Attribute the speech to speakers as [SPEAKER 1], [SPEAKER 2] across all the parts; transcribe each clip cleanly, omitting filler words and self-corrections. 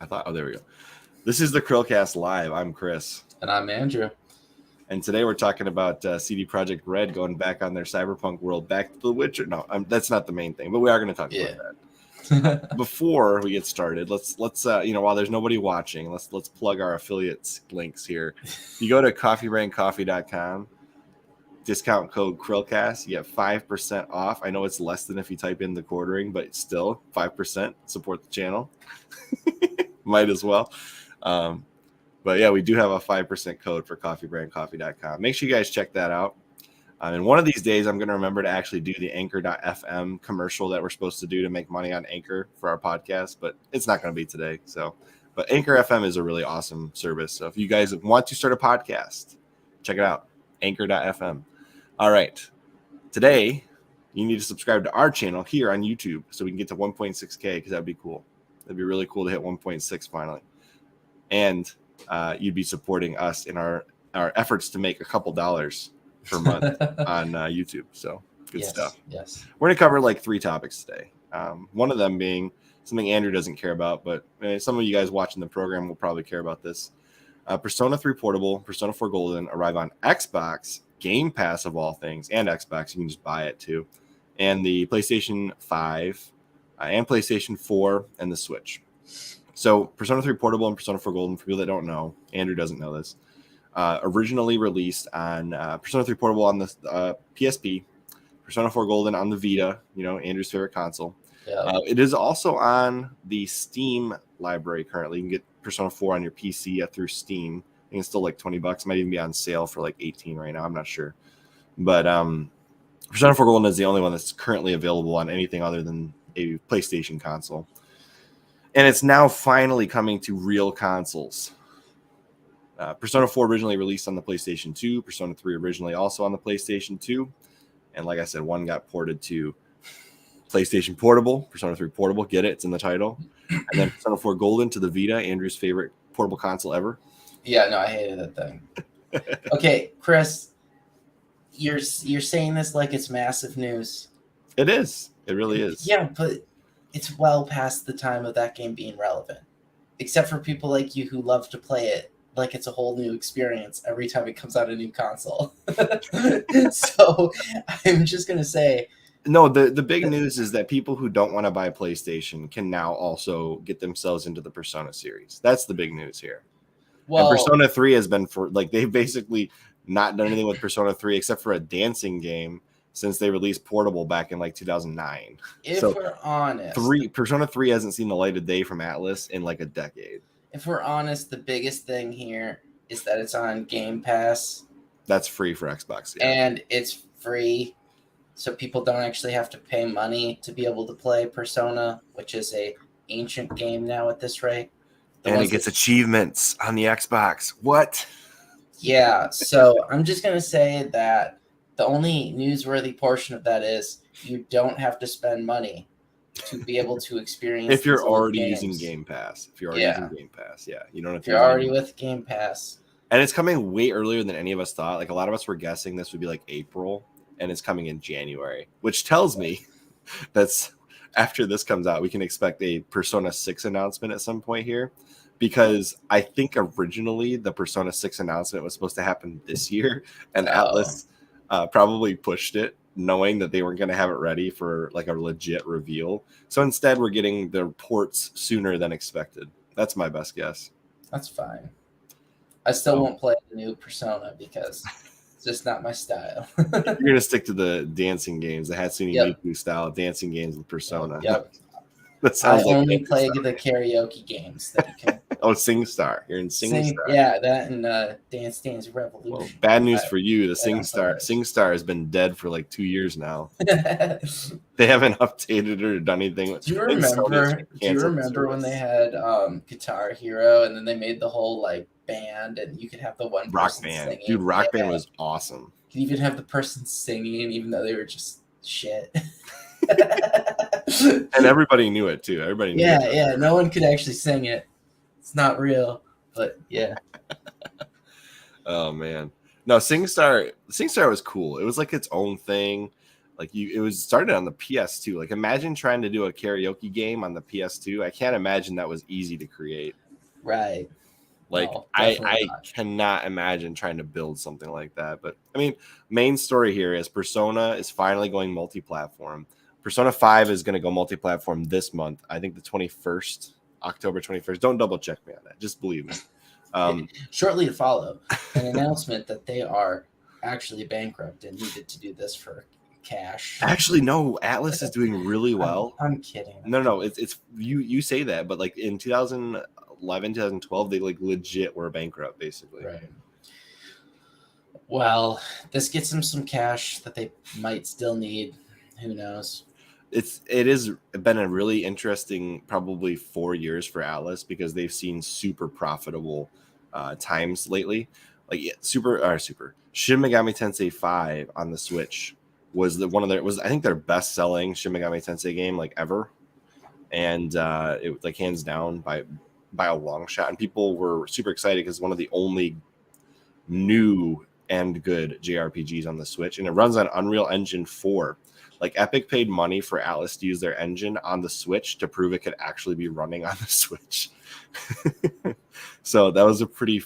[SPEAKER 1] Oh, there we go. This is the CHRILLCAST Live. I'm Chris.
[SPEAKER 2] And I'm Andrew.
[SPEAKER 1] And today we're talking about CDProjekt Red going back on their Cyberpunk world, back to the Witcher. No, that's not the main thing, but we are going to talk about that. Before we get started, let's while there's nobody watching, let's plug our affiliates links here. You go to coffeebraincoffee.com, discount code CHRILLCAST, you get 5% off. I know it's less than if you type in the quartering, but still 5%. Support the channel. Might as well. But yeah, we do have a 5% code for coffeebraincoffee.com. Make sure you guys check that out. And one of these days, I'm going to remember to actually do the Anchor.fm commercial that we're supposed to do to make money on Anchor for our podcast, but it's not going to be today. But Anchor FM is a really awesome service. So if you guys want to start a podcast, check it out. Anchor.fm. All right. Today, you need to subscribe to our channel here on YouTube so we can get to 1.6K because that'd be cool. That'd be really cool to hit 1.6 finally. And you'd be supporting us in our efforts to make a couple dollars per month on YouTube. So good stuff.
[SPEAKER 2] Yes.
[SPEAKER 1] We're going to cover like 3 topics today. One of them being something Andrew doesn't care about, but some of you guys watching the program will probably care about this. Persona 3 Portable, Persona 4 Golden arrive on Xbox, Game Pass of all things, and Xbox. You can just buy it too. And the PlayStation 5 and PlayStation 4 and the Switch. So Persona 3 Portable and Persona 4 Golden, for people that don't know, Andrew doesn't know this, originally released on Persona 3 Portable on the PSP, Persona 4 Golden on the Vita, Andrew's favorite console.
[SPEAKER 2] Yeah.
[SPEAKER 1] It is also on the Steam library currently. You can get Persona 4 on your PC through Steam. I think it's still like $20. Might even be on sale for like 18 right now. I'm not sure. But Persona 4 Golden is the only one that's currently available on anything other than a PlayStation console. And it's now finally coming to real consoles. Persona 4 originally released on the PlayStation 2. Persona 3 originally also on the PlayStation 2. And like I said, one got ported to PlayStation Portable. Persona 3 Portable, get it? It's in the title. And then Persona 4 Golden to the Vita, Andrew's favorite portable console ever.
[SPEAKER 2] Yeah, no, I hated that thing. Okay, Chris, you're saying this like it's massive news.
[SPEAKER 1] It is. It really is.
[SPEAKER 2] Yeah, but it's well past the time of that game being relevant. Except for people like you who love to play it like it's a whole new experience every time it comes out a new console. So I'm just going to say...
[SPEAKER 1] No, the big news is that people who don't want to buy PlayStation can now also get themselves into the Persona series. That's the big news here. Well, and Persona 3 has been they've basically not done anything with Persona 3 except for a dancing game since they released Portable back in like 2009.
[SPEAKER 2] If we're honest,
[SPEAKER 1] Persona 3 hasn't seen the light of day from Atlas in like a decade.
[SPEAKER 2] If we're honest, the biggest thing here is that it's on Game Pass.
[SPEAKER 1] That's free for Xbox. Yeah.
[SPEAKER 2] And it's free, so people don't actually have to pay money to be able to play Persona, which is a ancient game now at this rate.
[SPEAKER 1] And it gets achievements on the Xbox. What?
[SPEAKER 2] Yeah, so I'm just going to say that the only newsworthy portion of that is you don't have to spend money to be able to experience
[SPEAKER 1] if you're already using Game Pass. If you're already using Game Pass, you don't have to.
[SPEAKER 2] If you're already with Game Pass.
[SPEAKER 1] And it's coming way earlier than any of us thought. Like a lot of us were guessing this would be like April, and it's coming in January, which tells me that's after this comes out, we can expect a Persona 6 announcement at some point here. Because I think originally the Persona 6 announcement was supposed to happen this year, and Atlas probably pushed it, knowing that they weren't going to have it ready for like a legit reveal. So instead, we're getting the ports sooner than expected. That's my best guess.
[SPEAKER 2] That's fine. I still won't play the new Persona because it's just not my style.
[SPEAKER 1] You're going to stick to the dancing games, the Hatsune Miku style dancing games with Persona.
[SPEAKER 2] Yep.
[SPEAKER 1] I
[SPEAKER 2] only play the karaoke games that you can.
[SPEAKER 1] Oh, SingStar. You're in SingStar.
[SPEAKER 2] Yeah, that and Dance Dance Revolution.
[SPEAKER 1] Well, bad news for you. The SingStar has been dead for like 2 years now. They haven't updated or done anything.
[SPEAKER 2] Do you remember when they had Guitar Hero and then they made the whole like band and you could have the one
[SPEAKER 1] Rock Band.
[SPEAKER 2] singing.
[SPEAKER 1] Dude, Rock Band was awesome.
[SPEAKER 2] You could even have the person singing even though they were just shit.
[SPEAKER 1] And everybody knew it too. Everybody knew it.
[SPEAKER 2] Yeah. No one could actually sing it. It's not real, but yeah.
[SPEAKER 1] Oh man. No, SingStar was cool. It was like its own thing. Like it was started on the PS2. Like imagine trying to do a karaoke game on the PS2. I can't imagine that was easy to create.
[SPEAKER 2] Right.
[SPEAKER 1] Like
[SPEAKER 2] No,
[SPEAKER 1] I
[SPEAKER 2] not.
[SPEAKER 1] cannot imagine trying to build something like that. But I mean, main story here is Persona is finally going multi-platform. Persona 5 is going to go multi-platform this month. I think the 21st, October 21st. Don't double check me on that. Just believe me.
[SPEAKER 2] Shortly to follow, an announcement that they are actually bankrupt and needed to do this for cash.
[SPEAKER 1] Actually, no. Atlas is doing really well.
[SPEAKER 2] I'm kidding.
[SPEAKER 1] No. It's you say that, but like in 2011, 2012, they like legit were bankrupt, basically.
[SPEAKER 2] Right. Well, this gets them some cash that they might still need. Who knows?
[SPEAKER 1] It has been a really interesting probably 4 years for Atlas because they've seen super profitable times lately. Like super Shin Megami Tensei 5 on the Switch was I think their best selling Shin Megami Tensei game like ever, and it was like hands down by a long shot, and people were super excited because one of the only new and good JRPGs on the Switch, and it runs on Unreal Engine 4. Like Epic paid money for Atlas to use their engine on the Switch to prove it could actually be running on the Switch. So that was a pretty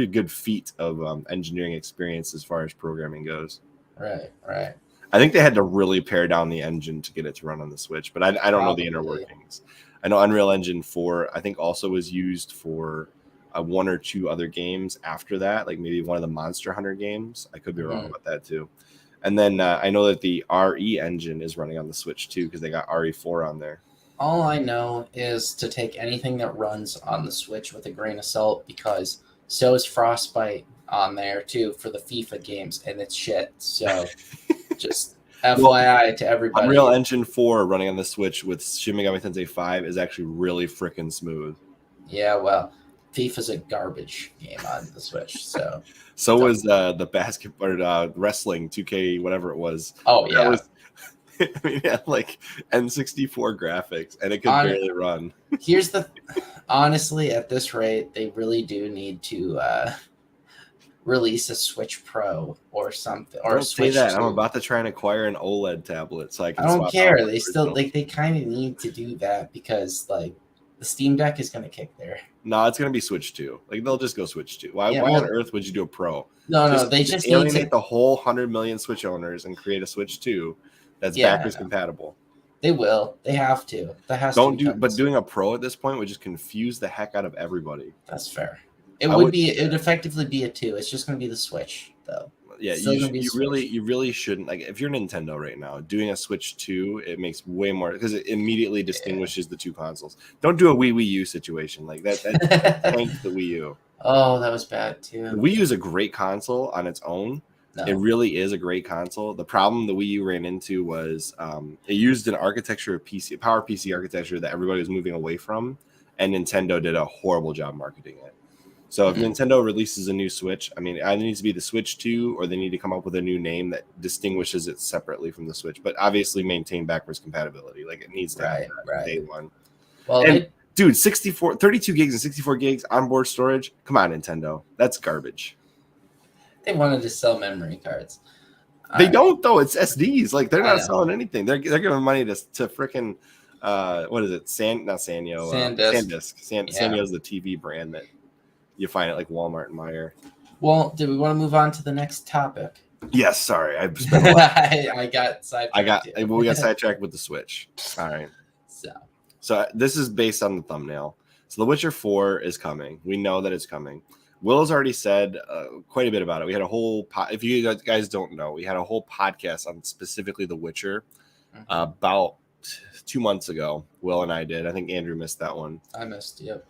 [SPEAKER 1] good feat of engineering experience as far as programming goes.
[SPEAKER 2] Right.
[SPEAKER 1] I think they had to really pare down the engine to get it to run on the Switch, but I don't know the inner workings. I know Unreal Engine 4, I think also was used for one or two other games after that, like maybe one of the Monster Hunter games. I could be wrong about that too. And then I know that the RE engine is running on the Switch too because they got RE4 on there.
[SPEAKER 2] All I know is to take anything that runs on the Switch with a grain of salt because so is Frostbite on there too for the FIFA games, and it's shit. So just FYI to everybody.
[SPEAKER 1] Unreal Engine 4 running on the Switch with Shin Megami Tensei 5 is actually really freaking smooth.
[SPEAKER 2] Yeah, well, FIFA's a garbage game on the Switch, so
[SPEAKER 1] was the basketball or wrestling 2K whatever it was.
[SPEAKER 2] Oh yeah,
[SPEAKER 1] I mean, yeah, like N64 graphics, and it could barely run.
[SPEAKER 2] Honestly, at this rate, they really do need to release a Switch Pro or something. Or
[SPEAKER 1] don't say
[SPEAKER 2] Switch
[SPEAKER 1] that.
[SPEAKER 2] 2.
[SPEAKER 1] I'm about to try and acquire an OLED tablet so I can.
[SPEAKER 2] I don't care. They still they kind of need to do that because like the Steam Deck is going to kick there.
[SPEAKER 1] No, it's going to be Switch 2. Like they'll just go Switch 2. Why on earth would you do a Pro?
[SPEAKER 2] No, they just
[SPEAKER 1] alienate
[SPEAKER 2] need to
[SPEAKER 1] the whole 100 million Switch owners and create a Switch 2 that's backwards compatible.
[SPEAKER 2] They will. They have to. That has
[SPEAKER 1] to
[SPEAKER 2] do.
[SPEAKER 1] But doing a Pro at this point would just confuse the heck out of everybody.
[SPEAKER 2] That's fair. It would effectively be a 2. It's just going to be the Switch though.
[SPEAKER 1] Yeah, you really shouldn't. Like if you're Nintendo right now, doing a Switch 2, it makes way more because it immediately distinguishes the two consoles. Don't do a Wii U situation like that. That tanked the Wii U.
[SPEAKER 2] Oh, that was bad too.
[SPEAKER 1] The Wii U is a great console on its own. No. It really is a great console. The problem the Wii U ran into was it used an architecture of power PC architecture that everybody was moving away from, and Nintendo did a horrible job marketing it. So if Nintendo releases a new Switch, I mean, it either needs to be the Switch 2 or they need to come up with a new name that distinguishes it separately from the Switch, but obviously maintain backwards compatibility. Like it needs to have that day one.
[SPEAKER 2] Well,
[SPEAKER 1] dude, 32 gigs and 64 gigs onboard storage. Come on, Nintendo. That's garbage.
[SPEAKER 2] They wanted to sell memory cards.
[SPEAKER 1] They don't though. It's SDs. Like they're not selling anything. They're giving money to freaking what is it? Sanyo. SanDisk. Sanyo's the TV brand that you find at like Walmart and Meijer.
[SPEAKER 2] Well, did we want to move on to the next topic?
[SPEAKER 1] Yes. Sorry, I spent a lot.
[SPEAKER 2] I got sidetracked.
[SPEAKER 1] We got sidetracked with the Switch. All right. So this is based on the thumbnail. So The Witcher 4 is coming. We know that it's coming. Will has already said quite a bit about it. We had a whole if you guys don't know, we had a whole podcast on specifically The Witcher about 2 months ago. Will and I did. I think Andrew missed that one.
[SPEAKER 2] I missed. Yep.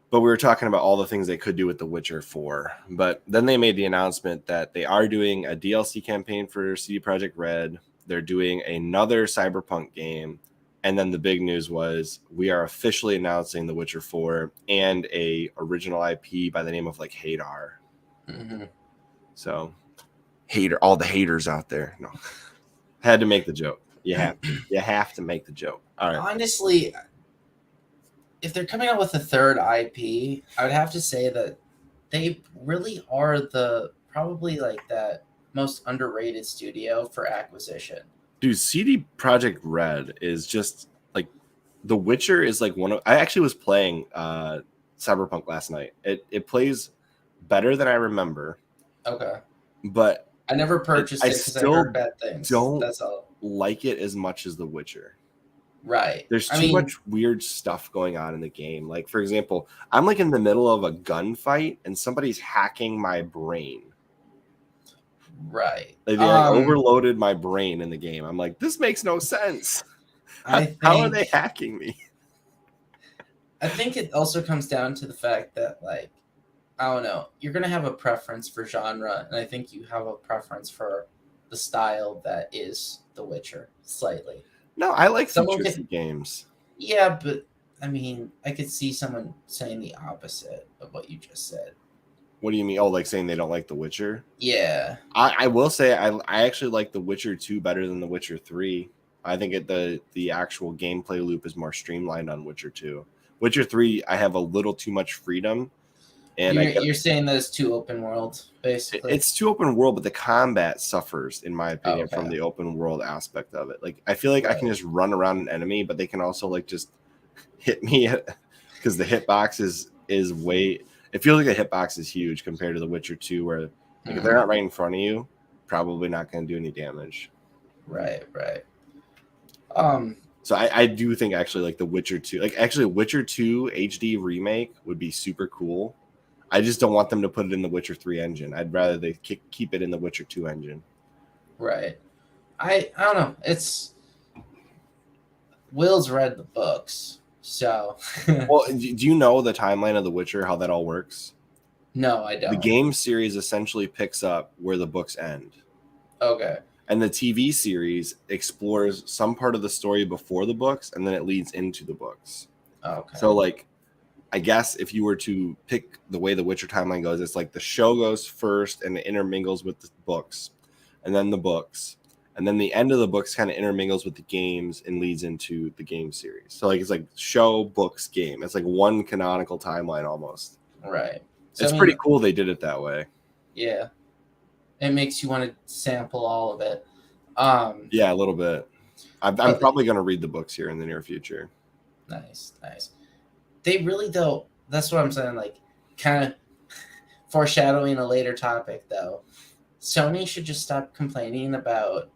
[SPEAKER 1] But we were talking about all the things they could do with The Witcher 4. But then they made the announcement that they are doing a DLC campaign for CDProjekt Red. They're doing another Cyberpunk game. And then the big news was we are officially announcing The Witcher 4 and a original IP by the name of like Hadar. Mm-hmm. So all the haters out there. No, had to make the joke. You have to make the joke. All right.
[SPEAKER 2] Honestly, if they're coming out with a third IP, I would have to say that they really are probably like that most underrated studio for acquisition.
[SPEAKER 1] Dude, CD Projekt Red is just like The Witcher is like one of. I actually was playing Cyberpunk last night. It plays better than I remember.
[SPEAKER 2] Okay.
[SPEAKER 1] But
[SPEAKER 2] I never purchased it because I heard bad things. That's all.
[SPEAKER 1] Like it as much as The Witcher.
[SPEAKER 2] Right.
[SPEAKER 1] There's too much weird stuff going on in the game. Like, for example, I'm like in the middle of a gunfight and somebody's hacking my brain.
[SPEAKER 2] Right.
[SPEAKER 1] They overloaded my brain in the game. I'm like, this makes no sense. How are they hacking me?
[SPEAKER 2] I think it also comes down to the fact that, like, I don't know, you're going to have a preference for genre, and I think you have a preference for the style that is The Witcher, slightly.
[SPEAKER 1] No, I like futuristic games.
[SPEAKER 2] Yeah, but, I mean, I could see someone saying the opposite of what you just said.
[SPEAKER 1] What do you mean? Oh, like saying they don't like The Witcher?
[SPEAKER 2] Yeah.
[SPEAKER 1] I will say I actually like The Witcher 2 better than The Witcher 3. I think the actual gameplay loop is more streamlined on Witcher 2. Witcher 3, I have a little too much freedom. And
[SPEAKER 2] you're saying that it's too open world, basically.
[SPEAKER 1] It's too open world, but the combat suffers, in my opinion, from the open world aspect of it. Like, I feel like I can just run around an enemy, but they can also like just hit me because the hitbox is way. It feels like the hitbox is huge compared to The Witcher 2, where like if they're not right in front of you, probably not going to do any damage.
[SPEAKER 2] Right.
[SPEAKER 1] So I do think actually like The Witcher 2, like actually Witcher 2 HD remake would be super cool. I just don't want them to put it in the Witcher 3 engine. I'd rather they keep it in the Witcher 2 engine.
[SPEAKER 2] Right. I don't know. It's Will's read the books, so.
[SPEAKER 1] Well, do you know the timeline of The Witcher, how that all works?
[SPEAKER 2] No, I don't.
[SPEAKER 1] The game series essentially picks up where the books end.
[SPEAKER 2] Okay.
[SPEAKER 1] And the TV series explores some part of the story before the books, and then it leads into the books.
[SPEAKER 2] Okay.
[SPEAKER 1] So, like, I guess if you were to pick the way the Witcher timeline goes, it's like the show goes first and it intermingles with the books, and then the books, and then the end of the books kind of intermingles with the games and leads into the game series. So like it's like show, books, game. It's like one canonical timeline almost.
[SPEAKER 2] Right. So,
[SPEAKER 1] it's pretty cool they did it that way.
[SPEAKER 2] Yeah. It makes you want to sample all of it.
[SPEAKER 1] Yeah, a little bit. I'm probably going to read the books here in the near future.
[SPEAKER 2] Nice. They really, though, that's what I'm saying, like, kind of foreshadowing a later topic, though. Sony should just stop complaining about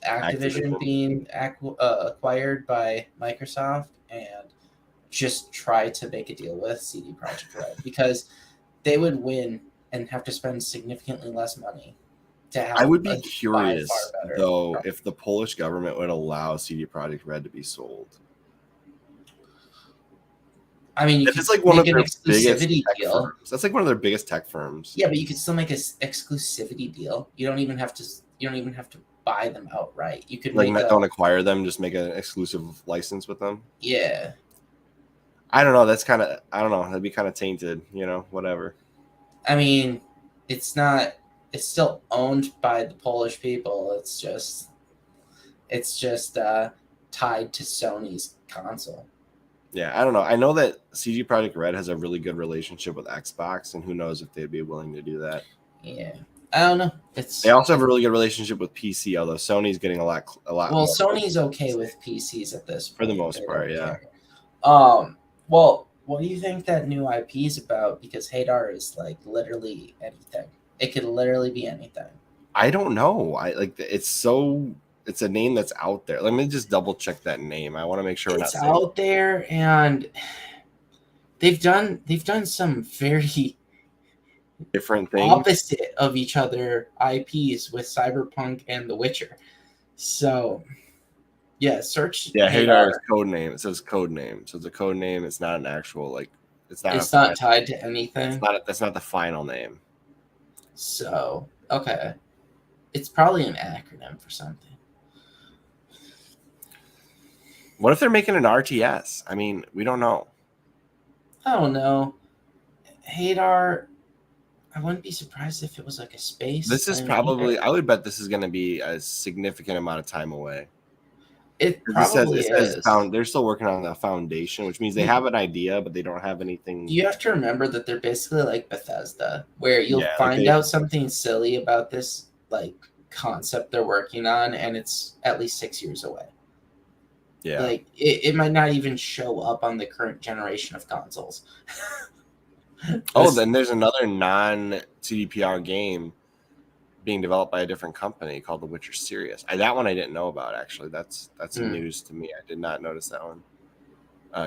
[SPEAKER 2] Activision being acquired by Microsoft and just try to make a deal with CDProjekt Red, because they would win and have to spend significantly less money to have.
[SPEAKER 1] I would be curious, though, if the Polish government would allow CDProjekt Red to be sold.
[SPEAKER 2] I mean,
[SPEAKER 1] it's like one of their biggest tech firms. That's like one of their biggest tech firms.
[SPEAKER 2] Yeah, but you could still make an exclusivity deal. You don't even have to buy them outright. You could
[SPEAKER 1] don't acquire them, just make an exclusive license with them.
[SPEAKER 2] Yeah.
[SPEAKER 1] I don't know. That's kind of, I don't know. That'd be kind of tainted, whatever.
[SPEAKER 2] I mean, it's still owned by the Polish people. It's just tied to Sony's console.
[SPEAKER 1] Yeah, I don't know. I know that CDProjekt Red has a really good relationship with Xbox, and who knows if they'd be willing to do that.
[SPEAKER 2] Yeah, I don't know.
[SPEAKER 1] They also have a really good relationship with PC, although Sony's getting a lot.
[SPEAKER 2] Well, Sony's okay with PCs at this point.
[SPEAKER 1] For the most part, yeah.
[SPEAKER 2] Well, what do you think that new IP is about? Because Hadar is like literally anything. It could literally be anything.
[SPEAKER 1] I don't know. It's a name that's out there. Let me just double check that name. I want to make sure
[SPEAKER 2] it's out there, and they've done some very
[SPEAKER 1] different things,
[SPEAKER 2] opposite of each other IPs with Cyberpunk and The Witcher. So, yeah, search.
[SPEAKER 1] Yeah, Hadar is code name. It says code name, so it's a code name. It's not an actual It's
[SPEAKER 2] not tied to anything.
[SPEAKER 1] That's not the final name.
[SPEAKER 2] So okay, it's probably an acronym for something.
[SPEAKER 1] What if they're making an RTS? I mean, we don't know.
[SPEAKER 2] I don't know. Hadar, I wouldn't be surprised if it was like a space.
[SPEAKER 1] This is probably, I would bet this is going to be a significant amount of time away.
[SPEAKER 2] It probably is.
[SPEAKER 1] They're still working on the foundation, which means they have an idea, but they don't have anything.
[SPEAKER 2] You have to remember that they're basically like Bethesda, where you'll find out something silly about this like concept they're working on, and it's at least 6 years away.
[SPEAKER 1] Yeah.
[SPEAKER 2] Like it might not even show up on the current generation of consoles.
[SPEAKER 1] Then there's another non-CDPR game being developed by a different company called the Witcher series. That one I didn't know about, actually. That's news to me. I did not notice that one.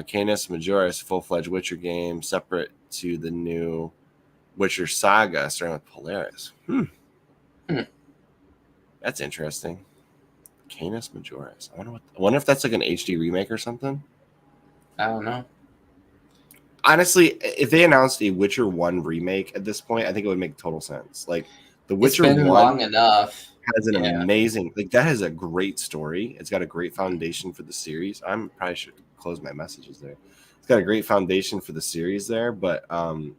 [SPEAKER 1] Canis Majoris, full-fledged Witcher game, separate to the new Witcher Saga, starting with Polaris. That's interesting. Canis Majoris. I wonder if that's like an HD remake or something.
[SPEAKER 2] I don't know.
[SPEAKER 1] Honestly, if they announced a Witcher 1 remake at this point, I think it would make total sense. Like, The Witcher 1
[SPEAKER 2] long enough.
[SPEAKER 1] has an amazing, like, that has a great story. It's got a great foundation for the series. I probably should close my messages there. It's got a great foundation for the series there, but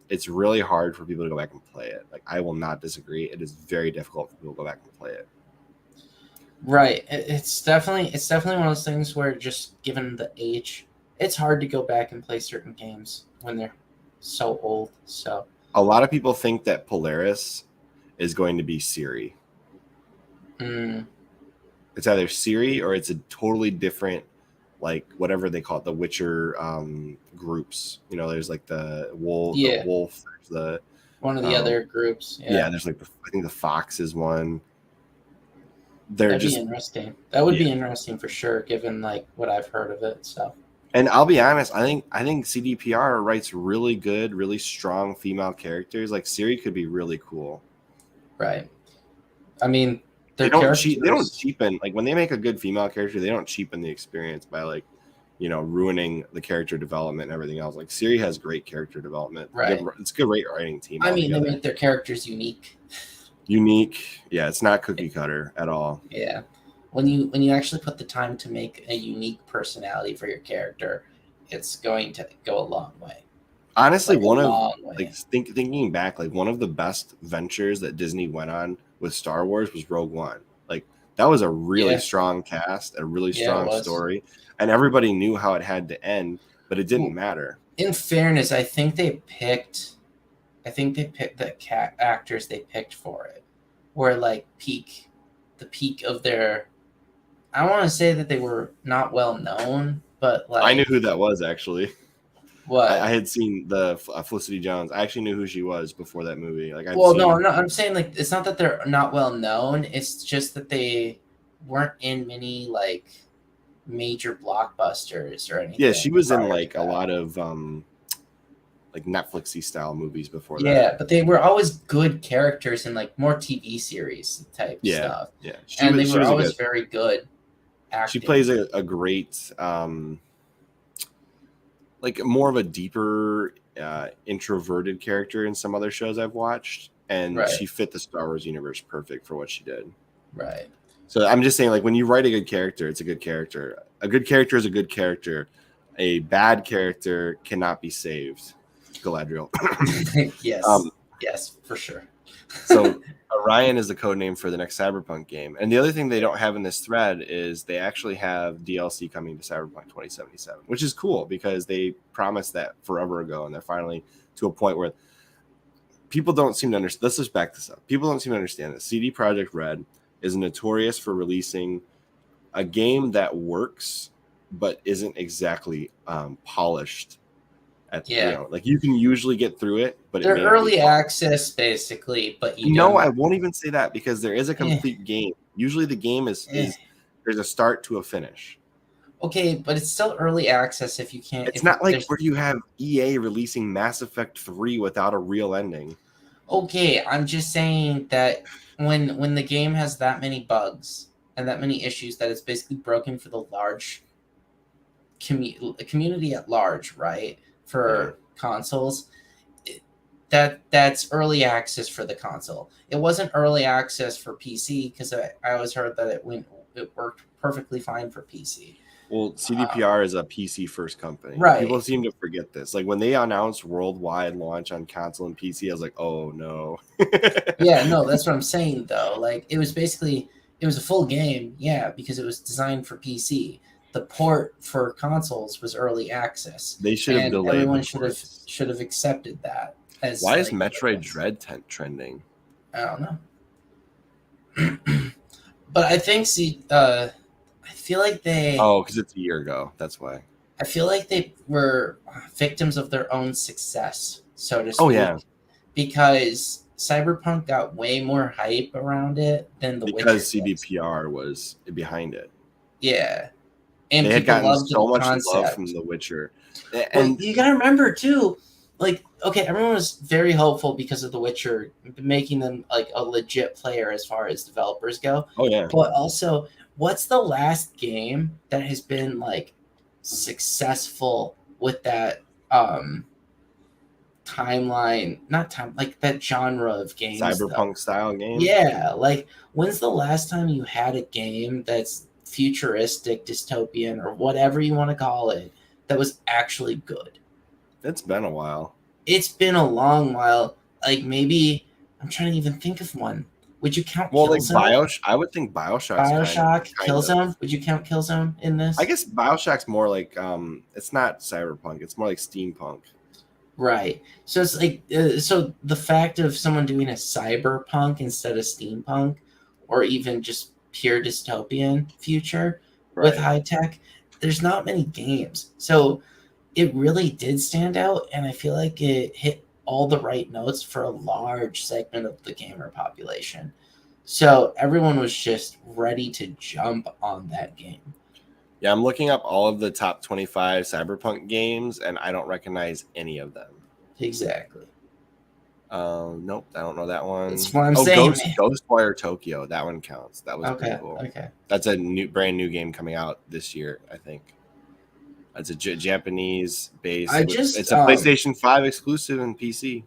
[SPEAKER 1] it's really hard for people to go back and play it. Like, I will not disagree. It is very difficult for people to go back and play it.
[SPEAKER 2] Right. It's definitely one of those things where, just given the age, it's hard to go back and play certain games when they're so old. So
[SPEAKER 1] a lot of people think that Polaris is going to be Siri. It's either Siri or it's a totally different, like, whatever they call it, the Witcher groups. You know, there's like the wolf, there's the
[SPEAKER 2] one of the other groups.
[SPEAKER 1] Yeah, there's like I think the Fox is one.
[SPEAKER 2] That'd be interesting. That would be interesting for sure, given like what I've heard of it. So,
[SPEAKER 1] and I'll be honest, I think CDPR writes really good, really strong female characters. Like, Siri could be really cool.
[SPEAKER 2] Right. I mean,
[SPEAKER 1] they don't cheapen, like, when they make a good female character, they don't cheapen the experience by, like, you know, ruining the character development and everything else. Like, Siri has great character development.
[SPEAKER 2] Right.
[SPEAKER 1] It's a good writing team.
[SPEAKER 2] I mean, they make their characters unique.
[SPEAKER 1] Yeah, it's not cookie cutter at all.
[SPEAKER 2] Yeah, when you actually put the time to make a unique personality for your character, it's going to go a long way.
[SPEAKER 1] Honestly, thinking back, like, one of the best ventures that Disney went on with Star Wars was Rogue One. Like, that was a really strong cast, a really strong story, and everybody knew how it had to end, but it didn't matter.
[SPEAKER 2] In fairness, I think they picked the actors they picked for it were like the peak of their. I don't want to say that they were not well known, but like,
[SPEAKER 1] I knew who that was, actually.
[SPEAKER 2] What?
[SPEAKER 1] I had seen the Felicity Jones. I actually knew who she was before that movie. Like,
[SPEAKER 2] I'm saying, like, it's not that they're not well known. It's just that they weren't in many like major blockbusters or anything.
[SPEAKER 1] Yeah, she was in like a lot of like Netflixy style movies before that.
[SPEAKER 2] Yeah, but they were always good characters in like more TV series type stuff.
[SPEAKER 1] Yeah,
[SPEAKER 2] they were always very good acting.
[SPEAKER 1] She plays a great, like, more of a deeper, introverted character in some other shows I've watched, and she fit the Star Wars universe perfect for what she did.
[SPEAKER 2] Right.
[SPEAKER 1] So I'm just saying, like, when you write a good character, it's a good character. A good character is a good character. A bad character cannot be saved. Galadriel.
[SPEAKER 2] Yes. Yes, for sure.
[SPEAKER 1] So Orion is the code name for the next Cyberpunk game. And the other thing they don't have in this thread is they actually have DLC coming to Cyberpunk 2077, which is cool because they promised that forever ago, and they're finally to a point where people don't seem to understand. Let's just back this up. People don't seem to understand that CDProjekt Red is notorious for releasing a game that works but isn't exactly polished. You know, like, you can usually get through it, but
[SPEAKER 2] they're early access basically. But
[SPEAKER 1] I won't even say that, because there is a complete game. Usually the game is there's a start to a finish.
[SPEAKER 2] Okay, but it's still early access if you can't.
[SPEAKER 1] It's not like where you have EA releasing Mass Effect 3 without a real ending.
[SPEAKER 2] Okay, I'm just saying that when the game has that many bugs and that many issues, that it's basically broken for the large community at large, right? For consoles, that's early access for the console. It wasn't early access for PC, because I always heard that it worked perfectly fine for PC.
[SPEAKER 1] Well, CDPR is a PC first company.
[SPEAKER 2] Right.
[SPEAKER 1] People seem to forget this. Like, when they announced worldwide launch on console and PC, I was like, oh no.
[SPEAKER 2] Yeah, no, that's what I'm saying though. Like, it was a full game, because it was designed for PC. The port for consoles was early access.
[SPEAKER 1] They should have delayed.
[SPEAKER 2] Everyone should have accepted that.
[SPEAKER 1] Why is Metroid Dread trending?
[SPEAKER 2] I don't know. But I think I feel like
[SPEAKER 1] Oh, because it's a year ago. That's why.
[SPEAKER 2] I feel like they were victims of their own success, so to
[SPEAKER 1] Oh
[SPEAKER 2] speak,
[SPEAKER 1] yeah,
[SPEAKER 2] because Cyberpunk got way more hype around it than The Witcher
[SPEAKER 1] because
[SPEAKER 2] did.
[SPEAKER 1] CDPR was behind it.
[SPEAKER 2] Yeah, and
[SPEAKER 1] They had
[SPEAKER 2] people
[SPEAKER 1] gotten
[SPEAKER 2] loved
[SPEAKER 1] so
[SPEAKER 2] the
[SPEAKER 1] much love from
[SPEAKER 2] concept.
[SPEAKER 1] The Witcher,
[SPEAKER 2] Well,
[SPEAKER 1] and
[SPEAKER 2] you gotta remember too, like, okay, everyone was very hopeful because of The Witcher, making them like a legit player as far as developers go.
[SPEAKER 1] oh yeah,
[SPEAKER 2] But also, what's the last game that has been like successful with that timeline, not time, like that genre of games though?
[SPEAKER 1] Cyberpunk style game.
[SPEAKER 2] Yeah, like when's the last time you had a game that's futuristic, dystopian, or whatever you want to call it, that was actually good?
[SPEAKER 1] It's been a while.
[SPEAKER 2] It's been a long while. Like maybe I'm trying to even think of one. Would you count
[SPEAKER 1] Well, like
[SPEAKER 2] Killzone?
[SPEAKER 1] I would think Bioshock's
[SPEAKER 2] Bioshock,
[SPEAKER 1] kind of.
[SPEAKER 2] Killzone? Would you count Killzone in
[SPEAKER 1] I
[SPEAKER 2] this?
[SPEAKER 1] guess Bioshock's more like it's not cyberpunk. It's more like steampunk.
[SPEAKER 2] Right. So it's like so the fact of someone doing a cyberpunk instead of steampunk, or even just pure dystopian future with
[SPEAKER 1] Right.
[SPEAKER 2] high tech, there's not many games. So it really did stand out, and I feel like it hit all the right notes for a large segment of the gamer population. So everyone was just ready to jump on that game.
[SPEAKER 1] Yeah, I'm looking up all of the top 25 cyberpunk games, and I don't recognize any of them.
[SPEAKER 2] Exactly.
[SPEAKER 1] Nope, I don't know that one.
[SPEAKER 2] That's what I'm
[SPEAKER 1] Oh,
[SPEAKER 2] saying.
[SPEAKER 1] Ghostwire Tokyo, that one counts. That was pretty
[SPEAKER 2] Okay.
[SPEAKER 1] cool.
[SPEAKER 2] Okay.
[SPEAKER 1] That's a brand new game coming out this year, I think. It's a Japanese base. It's a PlayStation 5 exclusive and PC.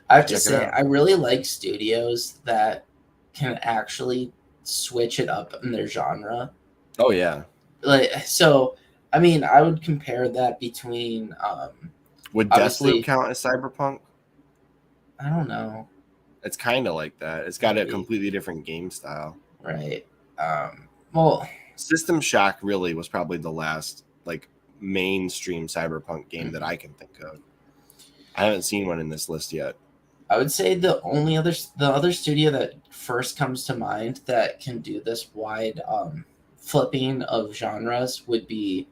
[SPEAKER 2] I have to say, I really like studios that can actually switch it up in their genre.
[SPEAKER 1] Oh yeah.
[SPEAKER 2] Like so, I mean, I would compare that between
[SPEAKER 1] Would
[SPEAKER 2] obviously
[SPEAKER 1] Deathloop count as cyberpunk?
[SPEAKER 2] I don't know.
[SPEAKER 1] It's kind of like that. It's got
[SPEAKER 2] Maybe.
[SPEAKER 1] a completely different game style.
[SPEAKER 2] Right. Well,
[SPEAKER 1] System Shock really was probably the last like mainstream cyberpunk game that I can think of. I haven't seen one in this list yet.
[SPEAKER 2] I would say the other studio that first comes to mind that can do this wide flipping of genres would be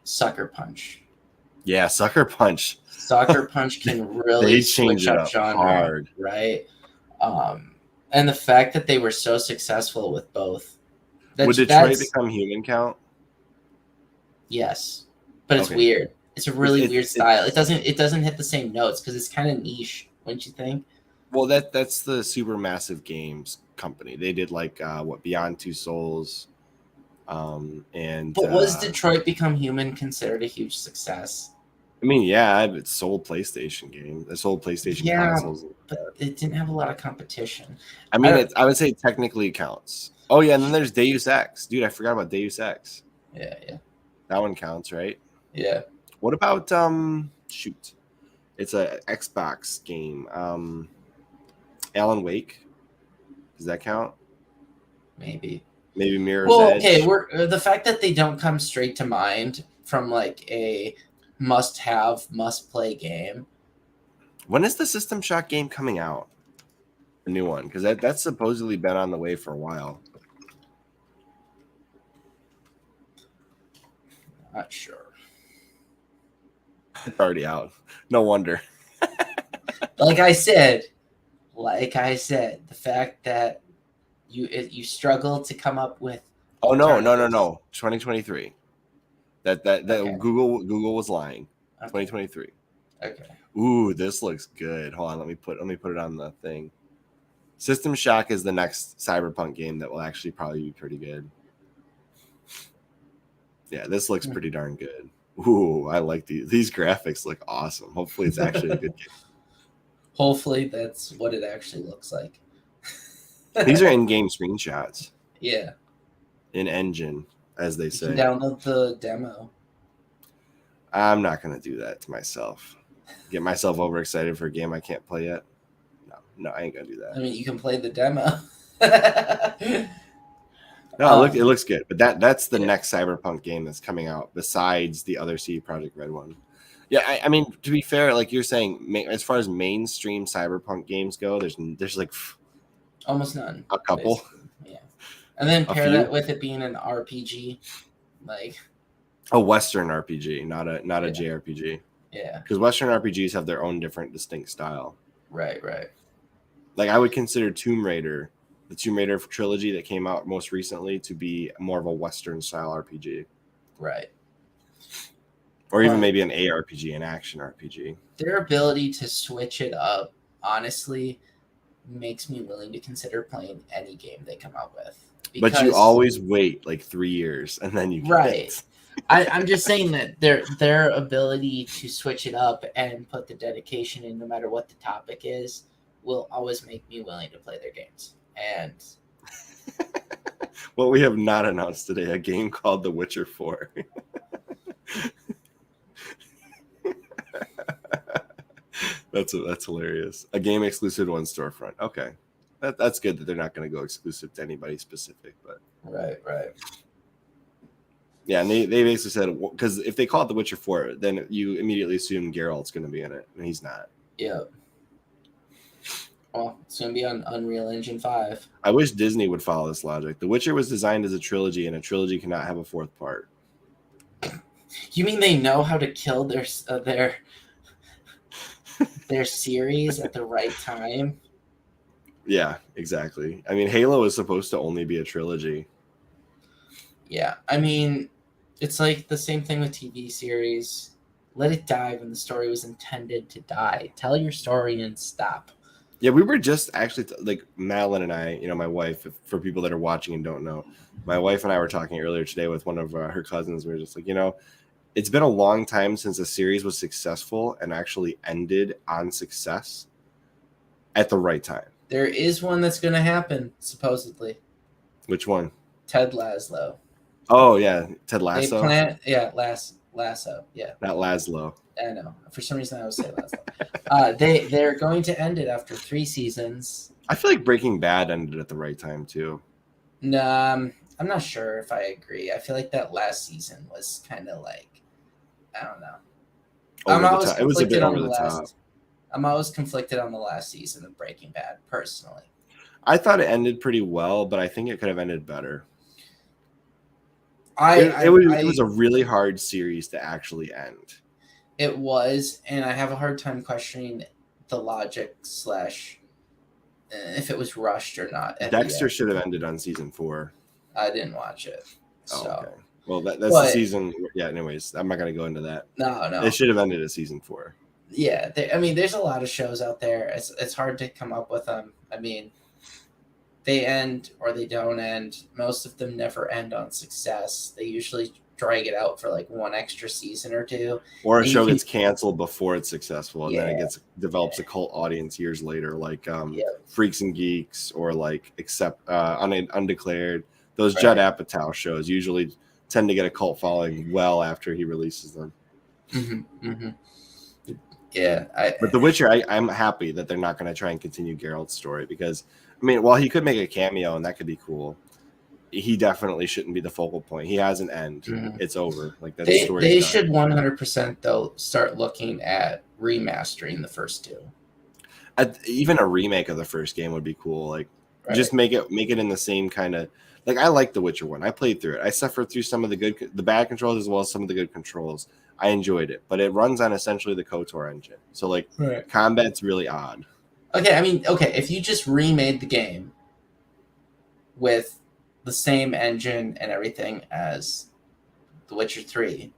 [SPEAKER 2] Sucker Punch.
[SPEAKER 1] Yeah, Sucker Punch.
[SPEAKER 2] Sucker Punch can really switch up genre,
[SPEAKER 1] hard.
[SPEAKER 2] right? And the fact that they were so successful with both.
[SPEAKER 1] Would Detroit Become Human count?
[SPEAKER 2] Yes, but it's weird. It's a really weird style. It doesn't hit the same notes because it's kind of niche, wouldn't you think?
[SPEAKER 1] Well, that's the Supermassive Games company. They did like Beyond Two Souls, and
[SPEAKER 2] but was Detroit Become Human considered a huge success?
[SPEAKER 1] I mean, yeah, it sold PlayStation games. It sold PlayStation consoles,
[SPEAKER 2] but it didn't have a lot of competition.
[SPEAKER 1] I mean, I would say technically it counts. Oh yeah, and then there's Deus Ex, dude. I forgot about Deus Ex.
[SPEAKER 2] Yeah.
[SPEAKER 1] That one counts, right?
[SPEAKER 2] Yeah.
[SPEAKER 1] What about shoot? It's a Xbox game. Alan Wake. Does that count?
[SPEAKER 2] Maybe
[SPEAKER 1] Mirror's Edge.
[SPEAKER 2] Okay, we're the fact that they don't come straight to mind from like a must-have, must-play game.
[SPEAKER 1] When is the System Shock game coming out? A new one, because that's supposedly been on the way for a while.
[SPEAKER 2] Not sure.
[SPEAKER 1] It's already out. No wonder.
[SPEAKER 2] Like I said, the fact that you struggle to come up with.
[SPEAKER 1] Oh no! 2023. That okay. Google was lying. Okay. 2023.
[SPEAKER 2] Okay.
[SPEAKER 1] Ooh, this looks good. Hold on, let me put it on the thing. System Shock is the next Cyberpunk game that will actually probably be pretty good. Yeah, this looks pretty darn good. Ooh, I like these graphics look awesome. Hopefully it's actually a good game.
[SPEAKER 2] Hopefully that's what it actually looks like.
[SPEAKER 1] These are in-game screenshots.
[SPEAKER 2] Yeah.
[SPEAKER 1] In engine, as they say.
[SPEAKER 2] You can download the demo.
[SPEAKER 1] I'm not going to do that to myself. Get myself overexcited for a game I can't play yet. No, I ain't going to do that.
[SPEAKER 2] I mean, you can play the demo.
[SPEAKER 1] No, it looks good. But that's the next Cyberpunk game that's coming out besides the other CDProjekt Red one. Yeah, I mean, to be fair, like you're saying, as far as mainstream Cyberpunk games go, there's like
[SPEAKER 2] almost none.
[SPEAKER 1] A couple.
[SPEAKER 2] And then pair that with it being an RPG, like
[SPEAKER 1] a Western RPG, not a JRPG.
[SPEAKER 2] Yeah.
[SPEAKER 1] Because Western RPGs have their own different distinct style.
[SPEAKER 2] Right.
[SPEAKER 1] Like I would consider Tomb Raider, the Tomb Raider trilogy that came out most recently, to be more of a Western style RPG.
[SPEAKER 2] Right.
[SPEAKER 1] Or even maybe an ARPG, an action RPG.
[SPEAKER 2] Their ability to switch it up, honestly, makes me willing to consider playing any game they come out with.
[SPEAKER 1] But you always wait like 3 years and then you get it.
[SPEAKER 2] I'm just saying that their ability to switch it up and put the dedication in no matter what the topic is will always make me willing to play their games. And
[SPEAKER 1] well, we have not announced today a game called The Witcher 4. That's hilarious. A game exclusive to one storefront. Okay. That's good that they're not going to go exclusive to anybody specific, but
[SPEAKER 2] right.
[SPEAKER 1] Yeah, and they basically said, because if they call it The Witcher 4, then you immediately assume Geralt's going to be in it, and he's not.
[SPEAKER 2] Yeah. Well, it's going to be on Unreal Engine 5.
[SPEAKER 1] I wish Disney would follow this logic. The Witcher was designed as a trilogy, and a trilogy cannot have a fourth part.
[SPEAKER 2] You mean they know how to kill their series at the right time?
[SPEAKER 1] Yeah, exactly. I mean, Halo is supposed to only be a trilogy.
[SPEAKER 2] Yeah, I mean, it's like the same thing with TV series. Let it die when the story was intended to die. Tell your story and stop.
[SPEAKER 1] Yeah, we were just actually like Madeline and I, my wife, for people that are watching and don't know, my wife and I were talking earlier today with one of her cousins. We were just like, it's been a long time since a series was successful and actually ended on success at the right time.
[SPEAKER 2] There is one that's going to happen, supposedly.
[SPEAKER 1] Which one? Ted
[SPEAKER 2] Lasso.
[SPEAKER 1] Oh, yeah. Ted Lasso?
[SPEAKER 2] Lasso. Yeah.
[SPEAKER 1] Not Laszlo.
[SPEAKER 2] I know. For some reason, I always say Laszlo. They're going to end it after 3 seasons.
[SPEAKER 1] I feel like Breaking Bad ended at the right time, too.
[SPEAKER 2] No, I'm not sure if I agree. I feel like that last season was kind of like, I don't know.
[SPEAKER 1] It was a bit over the top.
[SPEAKER 2] I'm always conflicted on the last season of Breaking Bad, personally.
[SPEAKER 1] I thought it ended pretty well, but I think it could have ended better. It was a really hard series to actually end.
[SPEAKER 2] It was, and I have a hard time questioning the logic / if it was rushed or not.
[SPEAKER 1] Dexter should have ended on season 4.
[SPEAKER 2] I didn't watch it. So.
[SPEAKER 1] Oh, okay. Well, that's the season. Yeah, anyways, I'm not going to go into that.
[SPEAKER 2] No.
[SPEAKER 1] It should have ended at season 4.
[SPEAKER 2] Yeah, there's a lot of shows out there. It's hard to come up with them. I mean, they end or they don't end. Most of them never end on success. They usually drag it out for like one extra season or 2.
[SPEAKER 1] Or a show gets canceled before it's successful, and then it develops a cult audience years later, like Freaks and Geeks or like Undeclared. Those Judd Apatow shows usually tend to get a cult following well after he releases them.
[SPEAKER 2] Mm-hmm. Yeah.
[SPEAKER 1] But The Witcher, I'm happy that they're not going to try and continue Geralt's story because, I mean, while he could make a cameo and that could be cool, he definitely shouldn't be the focal point. He has an end. Mm-hmm. It's over. Like that story.
[SPEAKER 2] They should 100% though start looking at remastering the first 2.
[SPEAKER 1] Even a remake of the first game would be cool. Like just make it in the same kind of. Like I like The Witcher 1. I played through it. I suffered through some of the bad controls as well as some of the good controls. I enjoyed it, but it runs on essentially the KOTOR engine. So like combat's really odd.
[SPEAKER 2] Okay, if you just remade the game with the same engine and everything as The Witcher 3.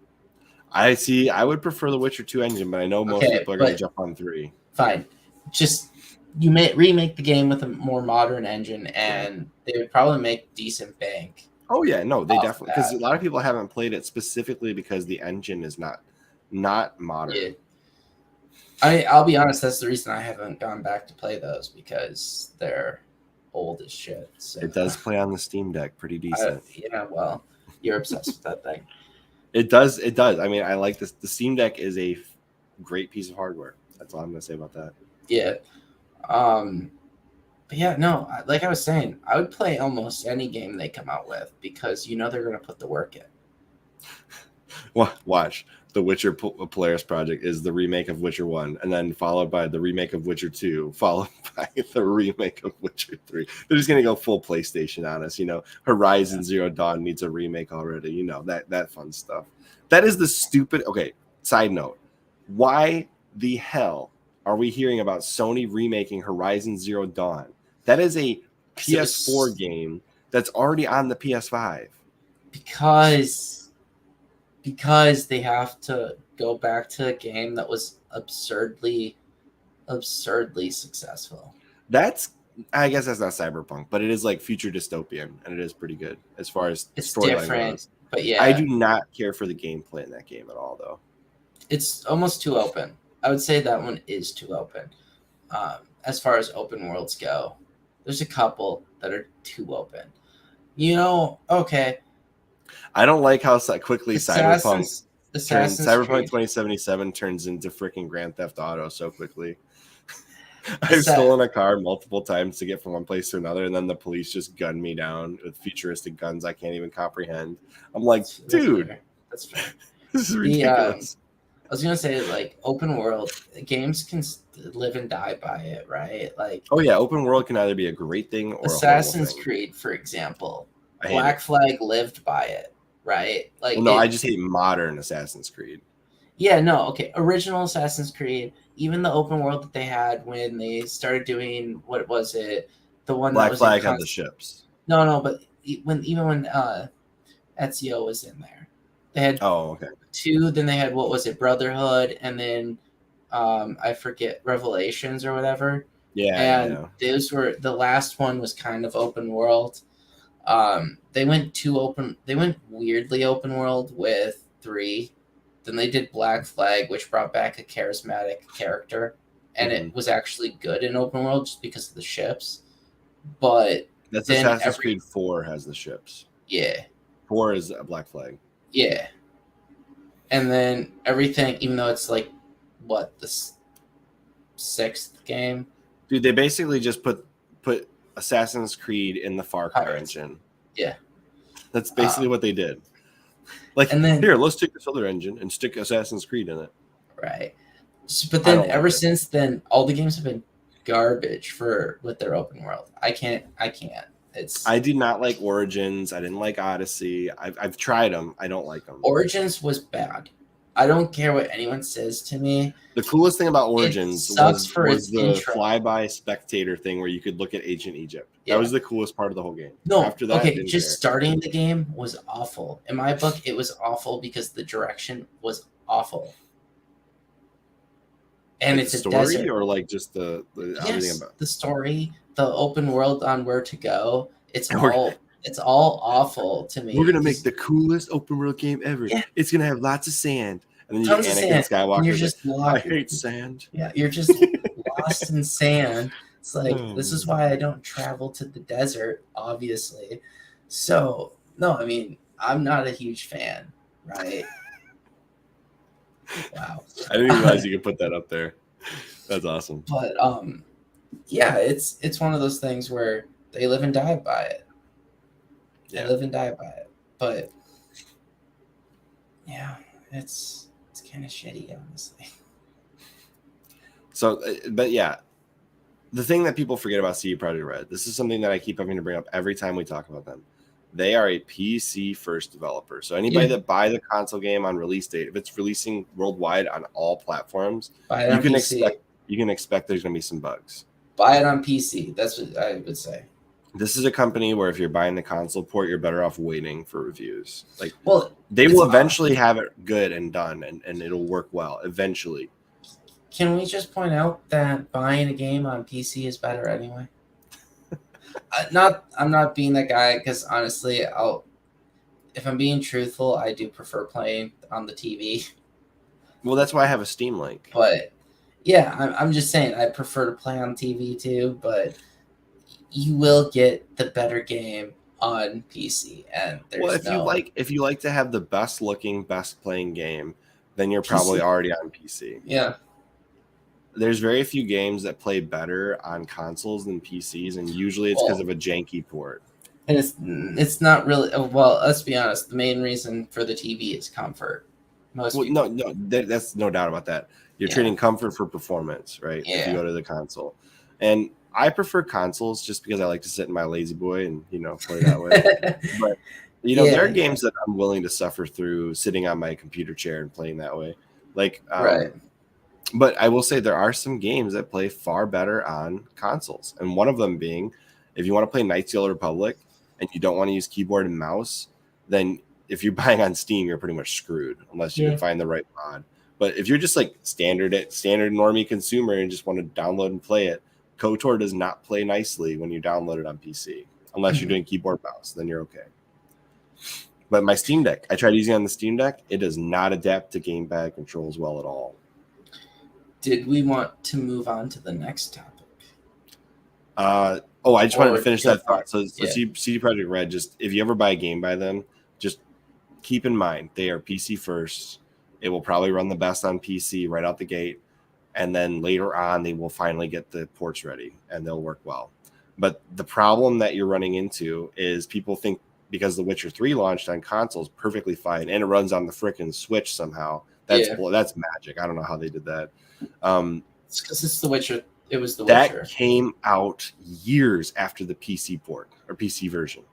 [SPEAKER 1] I would prefer the Witcher 2 engine, but I know most people are going to jump on 3.
[SPEAKER 2] Fine. Just you may remake the game with a more modern engine, and they would probably make decent bank.
[SPEAKER 1] Oh yeah, no, they definitely, because a lot of people haven't played it specifically because the engine is not modern.
[SPEAKER 2] Yeah. I'll be honest, that's the reason I haven't gone back to play those, because they're old as shit. So.
[SPEAKER 1] It does play on the Steam Deck pretty decent.
[SPEAKER 2] Well, you're obsessed with that thing.
[SPEAKER 1] It does. I mean, I like this. The Steam Deck is a great piece of hardware. That's all I'm going to say about that.
[SPEAKER 2] Yeah. But yeah, no, like I was saying, I would play almost any game they come out with because they're going to put the work in.
[SPEAKER 1] Well, watch. the Witcher Polaris project is the remake of Witcher 1, and then followed by the remake of Witcher 2, followed by the remake of Witcher 3. They're just going to go full PlayStation on us. Horizon Zero Dawn needs a remake already. That fun stuff. That is the stupid... Okay, side note. Why the hell are we hearing about Sony remaking Horizon Zero Dawn? That is a PS4 game that's already on the PS5.
[SPEAKER 2] Because they have to go back to a game that was absurdly successful.
[SPEAKER 1] I guess that's not Cyberpunk, but it is like future dystopian, and it is pretty good as far as storyline goes.
[SPEAKER 2] But yeah,
[SPEAKER 1] I do not care for the gameplay in that game at all, though.
[SPEAKER 2] It's almost too open. I would say that one is too open. As far as open worlds go, there's a couple that are too open. Okay.
[SPEAKER 1] I don't like how quickly
[SPEAKER 2] Cyberpunk
[SPEAKER 1] 2077 turns into freaking Grand Theft Auto so quickly. I've stolen a car multiple times to get from one place to another, and then the police just gun me down with futuristic guns I can't even comprehend. I'm like, dude,
[SPEAKER 2] that's fair.
[SPEAKER 1] This is ridiculous.
[SPEAKER 2] I was gonna say, like, open world games can live and die by it, right? Like,
[SPEAKER 1] oh yeah, open world can either be a great thing or
[SPEAKER 2] Assassin's Creed, for example. Black Flag lived by it, right? Like,
[SPEAKER 1] I just hate modern Assassin's Creed.
[SPEAKER 2] Yeah, no, okay. Original Assassin's Creed, even the open world that they had when they started doing, what was it? The one
[SPEAKER 1] Black
[SPEAKER 2] that was
[SPEAKER 1] Flag had the ships.
[SPEAKER 2] No, but when Ezio was in there, they had 2. Then they had, what was it, Brotherhood, and then I forget, Revelations or whatever.
[SPEAKER 1] Yeah,
[SPEAKER 2] and those were, the last one was kind of open world. They went weirdly open world with 3. Then they did Black Flag, which brought back a charismatic character, and it was actually good in open world just because of the ships. But
[SPEAKER 1] that's Assassin's Creed 4 has the ships.
[SPEAKER 2] Yeah.
[SPEAKER 1] 4 is a Black Flag.
[SPEAKER 2] Yeah. And then everything, even though it's like, what, the 6th game?
[SPEAKER 1] Dude, they basically just put Assassin's Creed in the Far Cry engine.
[SPEAKER 2] Yeah.
[SPEAKER 1] That's basically what they did. Like, and then, here, let's take this other engine and stick Assassin's Creed in it.
[SPEAKER 2] Right. But then ever since then, all the games have been garbage with their open world. I can't. I did not like Origins. I didn't like Odyssey. I've tried them. I don't like them. Origins was bad. I don't care what anyone says to me.
[SPEAKER 1] The coolest thing about Origins was the flyby spectator thing where you could look at ancient Egypt. Yeah. That was the coolest part of the whole game.
[SPEAKER 2] No, after that, starting the game was awful. In my book, it was awful because the direction was awful. And it's a desert.
[SPEAKER 1] Or like just the everything about
[SPEAKER 2] the story, the open world on where to go. It's all awful to me.
[SPEAKER 1] We're gonna make the coolest open world game ever. Yeah. It's gonna have lots of sand. And then you Anakin Skywalker.
[SPEAKER 2] You're just
[SPEAKER 1] I hate sand.
[SPEAKER 2] Yeah, you're just lost in sand. It's like, this is why I don't travel to the desert, obviously. So, no, I mean, I'm not a huge fan, right? Wow.
[SPEAKER 1] I didn't realize you could put that up there. That's awesome.
[SPEAKER 2] But, yeah, it's one of those things where they live and die by it. Yeah. They live and die by it. But, yeah, it's kind of shitty, honestly.
[SPEAKER 1] So, but yeah, the thing that people forget about CDProjekt Red, this is something that I keep having to bring up every time we talk about them. They are a PC first developer. So anybody that buy the console game on release date, if it's releasing worldwide on all platforms, you can expect there's going to be some bugs.
[SPEAKER 2] Buy it on PC. That's what I would say.
[SPEAKER 1] This is a company where if you're buying the console port, you're better off waiting for reviews. Like,
[SPEAKER 2] they
[SPEAKER 1] will eventually have it good and done, and it'll work well eventually.
[SPEAKER 2] Can we just point out that buying a game on PC is better anyway? I'm not being that guy because honestly, if I'm being truthful, I do prefer playing on the TV.
[SPEAKER 1] Well, that's why I have a Steam Link.
[SPEAKER 2] But yeah, I'm just saying I prefer to play on TV too, but you will get the better game on PC, and
[SPEAKER 1] if you like to have the best looking, best playing game, then you're probably already on PC.
[SPEAKER 2] Yeah.
[SPEAKER 1] There's very few games that play better on consoles than PCs, and usually it's because of a janky port.
[SPEAKER 2] And it's not really, well, let's be honest, the main reason for the TV is comfort. Most
[SPEAKER 1] Well,
[SPEAKER 2] people.
[SPEAKER 1] no, that's no doubt about that. You're trading comfort for performance, right?
[SPEAKER 2] Yeah.
[SPEAKER 1] If you go to the console, and I prefer consoles just because I like to sit in my lazy boy and play that way. But there are games that I'm willing to suffer through sitting on my computer chair and playing that way. Like,
[SPEAKER 2] Right.
[SPEAKER 1] But I will say there are some games that play far better on consoles, and one of them being, if you want to play Knights of the Old Republic and you don't want to use keyboard and mouse, then if you're buying on Steam, you're pretty much screwed unless you can find the right mod. But if you're just like standard normie consumer and just want to download and play it, KOTOR does not play nicely when you download it on PC unless you're doing keyboard mouse. Then you're okay. But my Steam Deck, I tried using it on the Steam Deck. It does not adapt to gamepad controls well at all.
[SPEAKER 2] Did we want to move on to the next topic?
[SPEAKER 1] I just wanted to finish that thought. So CDProjekt Red, just if you ever buy a game by them, just keep in mind they are PC first. It will probably run the best on PC right out the gate, and then later on they will finally get the ports ready and they'll work well. But the problem that you're running into is people think because The Witcher 3 launched on consoles perfectly fine and it runs on the frickin' Switch somehow. That's magic. I don't know how they did that.
[SPEAKER 2] It's because it's The Witcher. It was The Witcher.
[SPEAKER 1] That came out years after the PC port or PC version.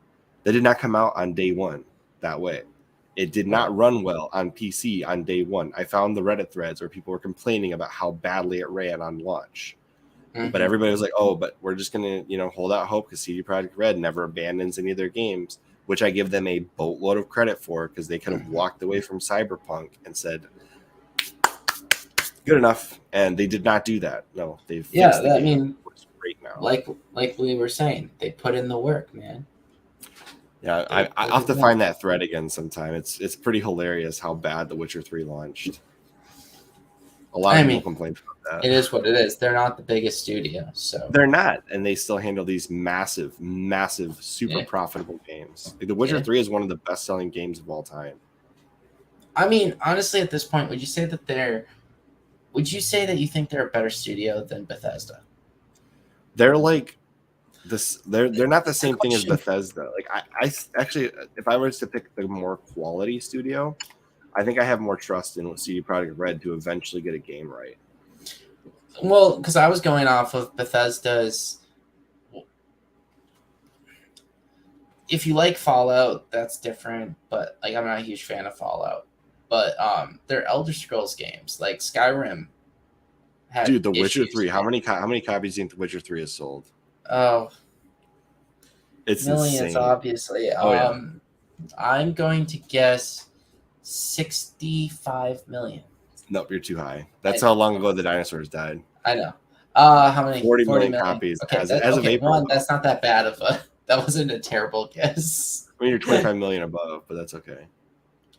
[SPEAKER 1] That did not come out on day one that way. It did not run well on PC on day one. I found the Reddit threads where people were complaining about how badly it ran on launch. But everybody was like, oh, but we're just going to, hold out hope because CDProjekt Red never abandons any of their games, which I give them a boatload of credit for because they could have walked away from Cyberpunk and said, good enough. And they did not do that. No, they've fixed the game. It's great now.
[SPEAKER 2] Like we were saying, they put in the work, man.
[SPEAKER 1] Yeah, I'll have to find that thread again sometime. It's pretty hilarious how bad The Witcher 3 launched. A lot of people complain about that.
[SPEAKER 2] It is what it is. They're not the biggest studio, so
[SPEAKER 1] they're not, and they still handle these massive, super profitable games. Like The Witcher 3 is one of the best-selling games of all time.
[SPEAKER 2] I mean, honestly, at this point, would you say that you think they're a better studio than Bethesda?
[SPEAKER 1] They're like this. They're not the same thing as Bethesda. Like I actually, if I was to pick the more quality studio, I think I have more trust in CDProjekt Red to eventually get a game right.
[SPEAKER 2] Well, because I was going off of Bethesda's. If you like Fallout, that's different. But like, I'm not a huge fan of Fallout. But their Elder Scrolls games, like Skyrim, had
[SPEAKER 1] The Witcher 3. How many copies do you think The Witcher 3 has sold?
[SPEAKER 2] Oh,
[SPEAKER 1] it's
[SPEAKER 2] millions,
[SPEAKER 1] insane.
[SPEAKER 2] Obviously. I'm going to guess 65 million.
[SPEAKER 1] Nope, you're too high. That's how long ago the dinosaurs died.
[SPEAKER 2] I know. How many?
[SPEAKER 1] 40 million copies.
[SPEAKER 2] Okay,
[SPEAKER 1] as of April.
[SPEAKER 2] One, that's not that bad of a. That wasn't a terrible guess.
[SPEAKER 1] I mean, you're 25 million above, but that's okay.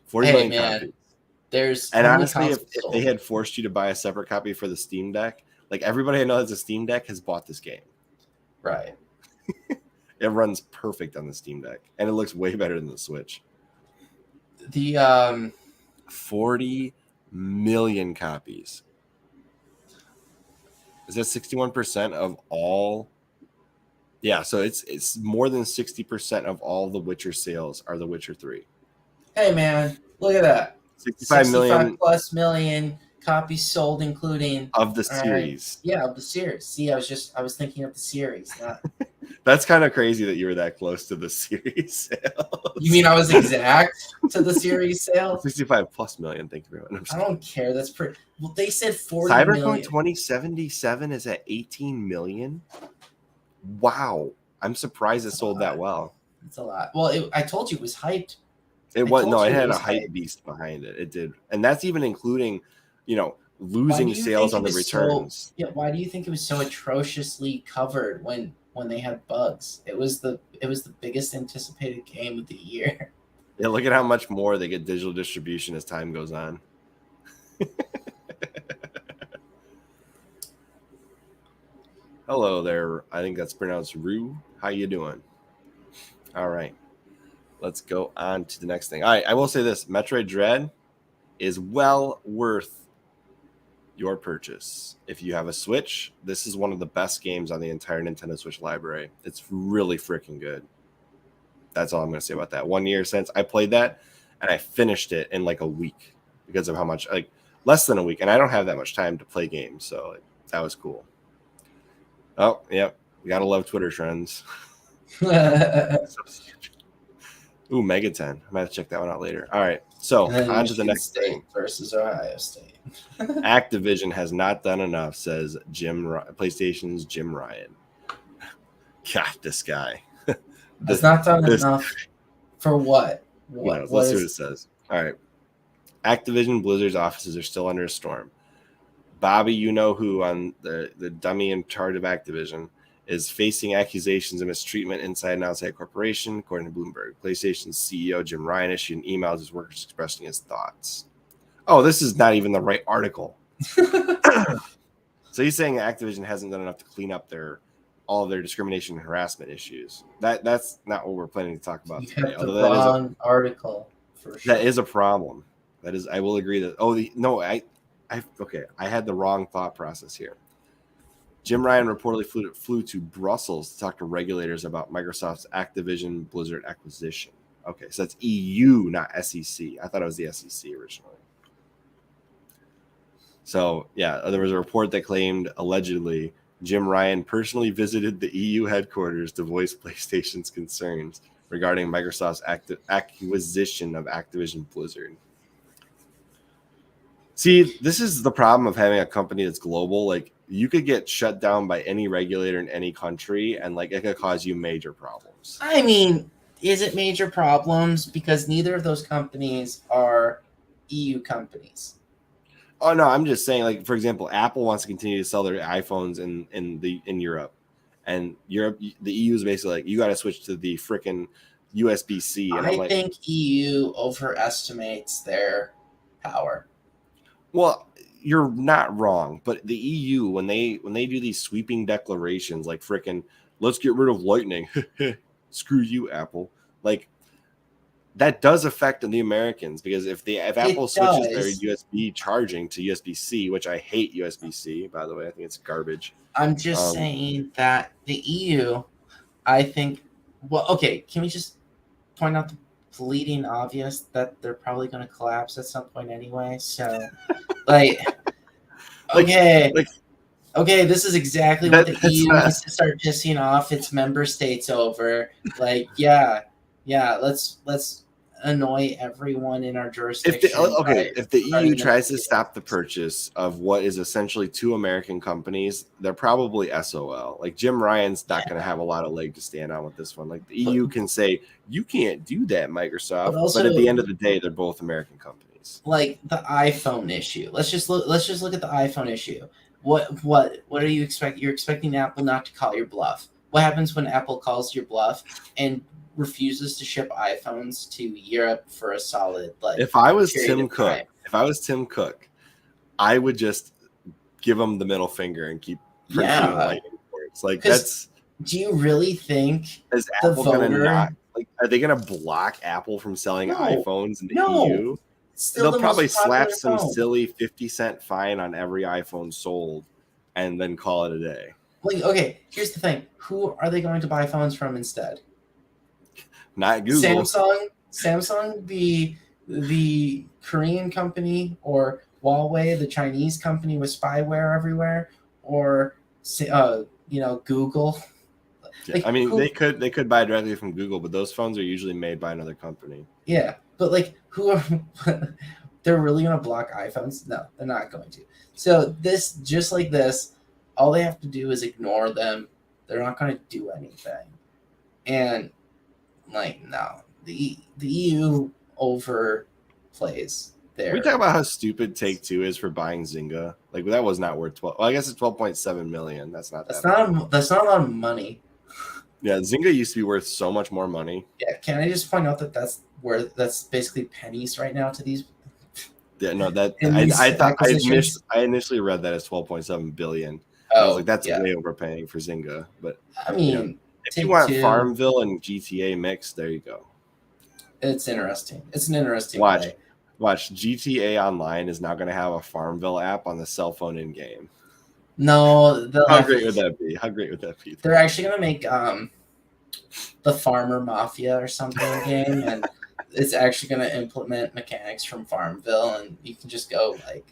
[SPEAKER 1] 40 million copies.
[SPEAKER 2] And
[SPEAKER 1] honestly, if they had forced you to buy a separate copy for the Steam Deck, like everybody I know has a Steam Deck has bought this game.
[SPEAKER 2] Right.
[SPEAKER 1] It runs perfect on the Steam Deck, and it looks way better than the Switch.
[SPEAKER 2] The
[SPEAKER 1] 40 million copies. Is that 61% of all? Yeah, so it's more than 60% of all the Witcher sales are The Witcher 3.
[SPEAKER 2] Hey man, look at that.
[SPEAKER 1] 65 million
[SPEAKER 2] plus million copies sold, including
[SPEAKER 1] of the series.
[SPEAKER 2] Yeah, of the series. See, I was thinking of the series. Not...
[SPEAKER 1] That's kind of crazy that you were that close to the series sales.
[SPEAKER 2] You mean I was exact to the series sale?
[SPEAKER 1] 65 plus million. Thank you very much.
[SPEAKER 2] I don't care. That's pretty. Well, they said 40
[SPEAKER 1] Cyberpunk
[SPEAKER 2] million.
[SPEAKER 1] 2077 is at 18 million. Wow, I'm surprised it sold that well.
[SPEAKER 2] It's a lot. Well, I told you it was hyped.
[SPEAKER 1] It had a hype beast behind it. It did, and that's even including, losing sales on the returns.
[SPEAKER 2] Why do you think it was so atrociously covered when they had bugs? It was the biggest anticipated game of the year.
[SPEAKER 1] Yeah, look at how much more they get digital distribution as time goes on. Hello there. I think that's pronounced Rue. How you doing? All right. Let's go on to the next thing. All right, I will say this. Metroid Dread is well worth your purchase. If you have a Switch, this is one of the best games on the entire Nintendo Switch library. It's really freaking good. That's all I'm going to say about that. 1 year since I played that, and I finished it in like a week. because of how much, like less than a week, and I don't have that much time to play games, so that was cool. Oh, yep, we gotta love Twitter trends. Ooh, Megaten. I might have to check that one out later. All right, so on to the next thing.
[SPEAKER 2] Versus Ohio State.
[SPEAKER 1] Activision has not done enough, says PlayStation's Jim Ryan. God, this guy.
[SPEAKER 2] Has not done enough for what?
[SPEAKER 1] Let's see what it says. All right. Activision Blizzard's offices are still under a storm. Bobby, you know who, on the dummy in charge of Activision, is facing accusations of mistreatment inside and outside corporation, according to Bloomberg. PlayStation's CEO Jim Ryan issued an email to his workers expressing his thoughts. Oh, this is not even the right article. So he's saying Activision hasn't done enough to clean up all of their discrimination and harassment issues. That's not what we're planning to talk about
[SPEAKER 2] you
[SPEAKER 1] today.
[SPEAKER 2] have the wrong article for sure.
[SPEAKER 1] That is a problem. That is, I will agree that. I had the wrong thought process here. Jim Ryan reportedly flew to Brussels to talk to regulators about Microsoft's Activision Blizzard acquisition. Okay, so that's EU, not SEC. I thought it was the SEC originally. So, yeah, there was a report that claimed, allegedly, Jim Ryan personally visited the EU headquarters to voice PlayStation's concerns regarding Microsoft's acquisition of Activision Blizzard. See, this is the problem of having a company that's global. Like, you could get shut down by any regulator in any country, and like it could cause you major problems.
[SPEAKER 2] I mean, is it major problems? Because neither of those companies are EU companies.
[SPEAKER 1] Oh no, I'm just saying, like, for example, Apple wants to continue to sell their iPhones in Europe, and Europe, the EU is basically like, you got to switch to the frickin' USB-C. And
[SPEAKER 2] I think EU overestimates their power.
[SPEAKER 1] Well, you're not wrong, but the EU, when they do these sweeping declarations like frickin', let's get rid of Lightning, screw you, Apple, like that does affect the Americans, because if Apple switches their USB charging to USB-C, which I hate USB-C, by the way, I think it's garbage.
[SPEAKER 2] I'm just saying that the EU, I think, well, okay, can we just point out the bleeding obvious that they're probably going to collapse at some point anyway? So, okay, this is exactly what the EU needs to start pissing off its member states over. Like, let's annoy everyone in our jurisdiction.
[SPEAKER 1] If the EU tries to stop the purchase of what is essentially two American companies, they're probably SOL. Like, Jim Ryan's not going to have a lot of leg to stand on with this one. Like, the EU can say, you can't do that, Microsoft. But at the end of the day, they're both American companies.
[SPEAKER 2] Like the iPhone issue. Let's just look at the iPhone issue. What do you expect? You're expecting Apple not to call your bluff. What happens when Apple calls your bluff and refuses to ship iPhones to Europe for a solid
[SPEAKER 1] If I was Tim Cook, I would just give them the middle finger and keep printing lightning ports. Like, that's.
[SPEAKER 2] Do you really think
[SPEAKER 1] is Apple gonna not? Like, are they gonna block Apple from selling iPhones in the EU? They'll probably slap some silly 50-cent fine on every iPhone sold, and then call it a day.
[SPEAKER 2] Like, okay, here's the thing: who are they going to buy phones from instead?
[SPEAKER 1] Not Google.
[SPEAKER 2] Samsung, the Korean company, or Huawei, the Chinese company with spyware everywhere, or Google.
[SPEAKER 1] Like, I mean, they could buy directly from Google, but those phones are usually made by another company.
[SPEAKER 2] Yeah, but like, who are they're really going to block iPhones? No, they're not going to. So just like this, all they have to do is ignore them. They're not going to do anything. And like, no, the EU overplays there.
[SPEAKER 1] We talk about how stupid Take-Two is for buying Zynga. Like, that was not worth 12. Well, I guess it's 12.7 million. That's not
[SPEAKER 2] a lot of money.
[SPEAKER 1] Yeah, Zynga used to be worth so much more money.
[SPEAKER 2] Yeah, can I just point out that that's basically pennies right now to these?
[SPEAKER 1] Yeah, no, that I initially read that as 12.7 billion. I was like, that's way overpaying for Zynga. But
[SPEAKER 2] I mean,
[SPEAKER 1] if you want Farmville and GTA mix, there you go.
[SPEAKER 2] It's interesting. It's an interesting
[SPEAKER 1] Watch GTA Online is now going to have a Farmville app on the cell phone in game.
[SPEAKER 2] No,
[SPEAKER 1] how great would that be? How great would that be?
[SPEAKER 2] They're actually going to make the Farmer Mafia or something game, and it's actually going to implement mechanics from Farmville, and you can just go like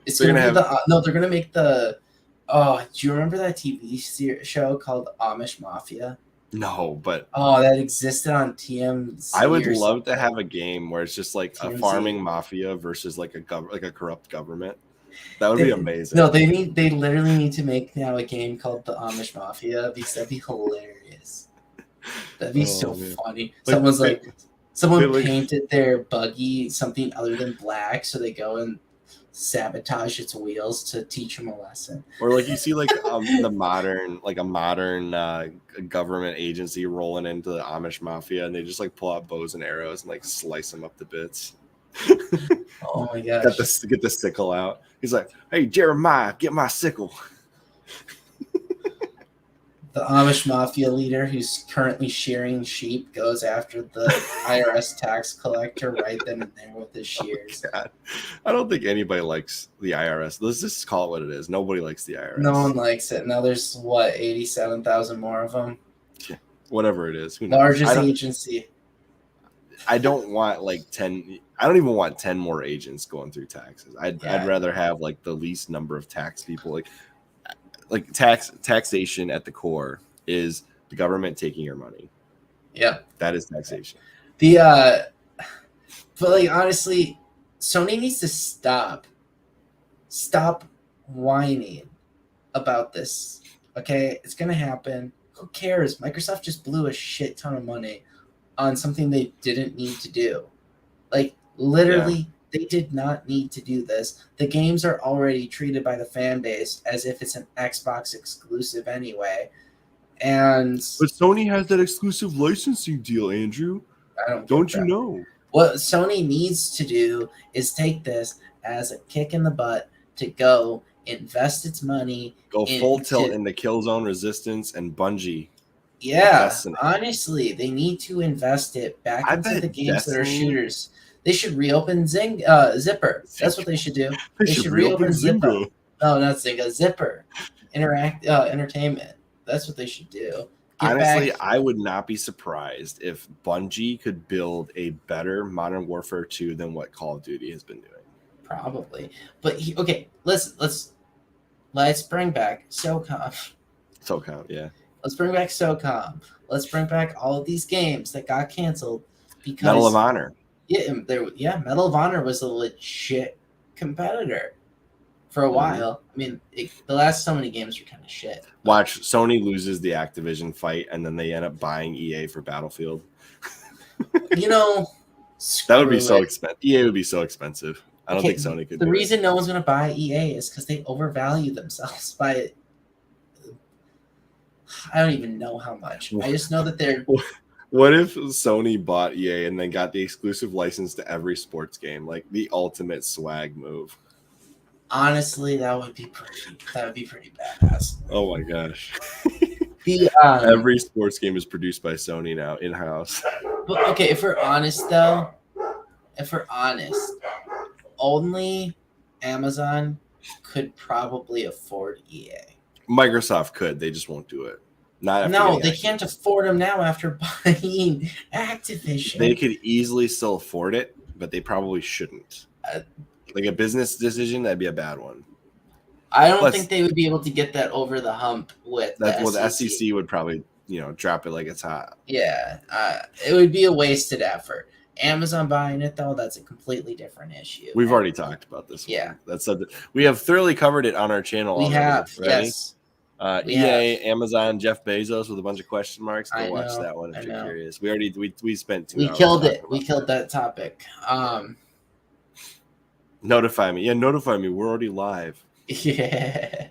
[SPEAKER 2] it's
[SPEAKER 1] They're
[SPEAKER 2] going to be
[SPEAKER 1] gonna
[SPEAKER 2] no, they're going to make the do you remember that TV show called Amish Mafia?
[SPEAKER 1] No, but
[SPEAKER 2] That existed on TMZ.
[SPEAKER 1] I would
[SPEAKER 2] or
[SPEAKER 1] love to
[SPEAKER 2] something.
[SPEAKER 1] have a game where it's just like a
[SPEAKER 2] TMZ.
[SPEAKER 1] farming mafia versus like a corrupt government. That would be amazing.
[SPEAKER 2] No, they literally need to make now a game called the Amish Mafia because that'd be hilarious. That'd be so funny. Someone painted their buggy something other than black, so they go and sabotage its wheels to teach them a lesson.
[SPEAKER 1] Or like you see like a modern government agency rolling into the Amish mafia, and they just like pull out bows and arrows and like slice them up to bits.
[SPEAKER 2] Oh my gosh!
[SPEAKER 1] Get the sickle out. He's like, "Hey Jeremiah, get my sickle."
[SPEAKER 2] The Amish mafia leader, who's currently shearing sheep, goes after the IRS tax collector right then and there with his shears.
[SPEAKER 1] God. I don't think anybody likes the IRS. Let's just call it what it is. Nobody likes the IRS.
[SPEAKER 2] No one likes it. Now there's 87,000 more of them.
[SPEAKER 1] Yeah, whatever it is. Who knows?
[SPEAKER 2] Largest agency.
[SPEAKER 1] I don't want like 10. I don't even want 10 more agents going through taxes. I'd rather have like the least number of tax people. Like taxation at the core is the government taking your money.
[SPEAKER 2] Yeah,
[SPEAKER 1] that is taxation.
[SPEAKER 2] But like honestly, Sony needs to stop whining about this. Okay, it's gonna happen. Who cares? Microsoft just blew a shit ton of money on something they didn't need to do. Like literally, they did not need to do this. The games are already treated by the fan base as if it's an Xbox exclusive anyway. But
[SPEAKER 1] Sony has that exclusive licensing deal, Andrew. Don't you know?
[SPEAKER 2] What Sony needs to do is take this as a kick in the butt to go invest its money.
[SPEAKER 1] Go full tilt into Killzone Resistance and Bungie.
[SPEAKER 2] Yeah, honestly, they need to invest it back into the games that are shooters. They should reopen Zipper. That's what they should do. They should reopen Zipper. No, not Zynga. Zipper. Entertainment. That's what they should do.
[SPEAKER 1] Honestly, I would not be surprised if Bungie could build a better Modern Warfare 2 than what Call of Duty has been doing.
[SPEAKER 2] Probably. But let's bring back SOCOM.
[SPEAKER 1] SOCOM, yeah.
[SPEAKER 2] Let's bring back SOCOM. Let's bring back all of these games that got canceled because
[SPEAKER 1] Medal of Honor.
[SPEAKER 2] Yeah, Medal of Honor was a legit competitor for a while. I mean, the last so many games were kind of shit.
[SPEAKER 1] Watch, Sony loses the Activision fight, and then they end up buying EA for Battlefield.
[SPEAKER 2] That
[SPEAKER 1] would be so expensive. EA would be so expensive. I don't think Sony could.
[SPEAKER 2] The reason no one's going to buy EA is because they overvalue themselves by I don't even know how much. I just know that they're.
[SPEAKER 1] What if Sony bought EA and then got the exclusive license to every sports game, like the ultimate swag move?
[SPEAKER 2] Honestly, that would be pretty badass.
[SPEAKER 1] Oh my gosh! Every sports game is produced by Sony now in house.
[SPEAKER 2] But okay, if we're honest, only Amazon could probably afford EA.
[SPEAKER 1] Microsoft could, they just won't do it.
[SPEAKER 2] They can't afford them now after buying Activision.
[SPEAKER 1] They could easily still afford it, but they probably shouldn't. Like a business decision, that'd be a bad one.
[SPEAKER 2] I don't think they would be able to get that over the hump with
[SPEAKER 1] the SEC would probably, drop it like it's hot.
[SPEAKER 2] Yeah, it would be a wasted effort. Amazon buying it though, that's a completely different issue.
[SPEAKER 1] We've already talked about this.
[SPEAKER 2] Yeah,
[SPEAKER 1] we have thoroughly covered it on our channel.
[SPEAKER 2] We have, yes.
[SPEAKER 1] EA, Amazon, Jeff Bezos with a bunch of question marks. Go watch that one if you're curious. We spent 2 hours.
[SPEAKER 2] We killed it. We killed that topic.
[SPEAKER 1] Notify me. Yeah, notify me. We're already live.
[SPEAKER 2] Yeah.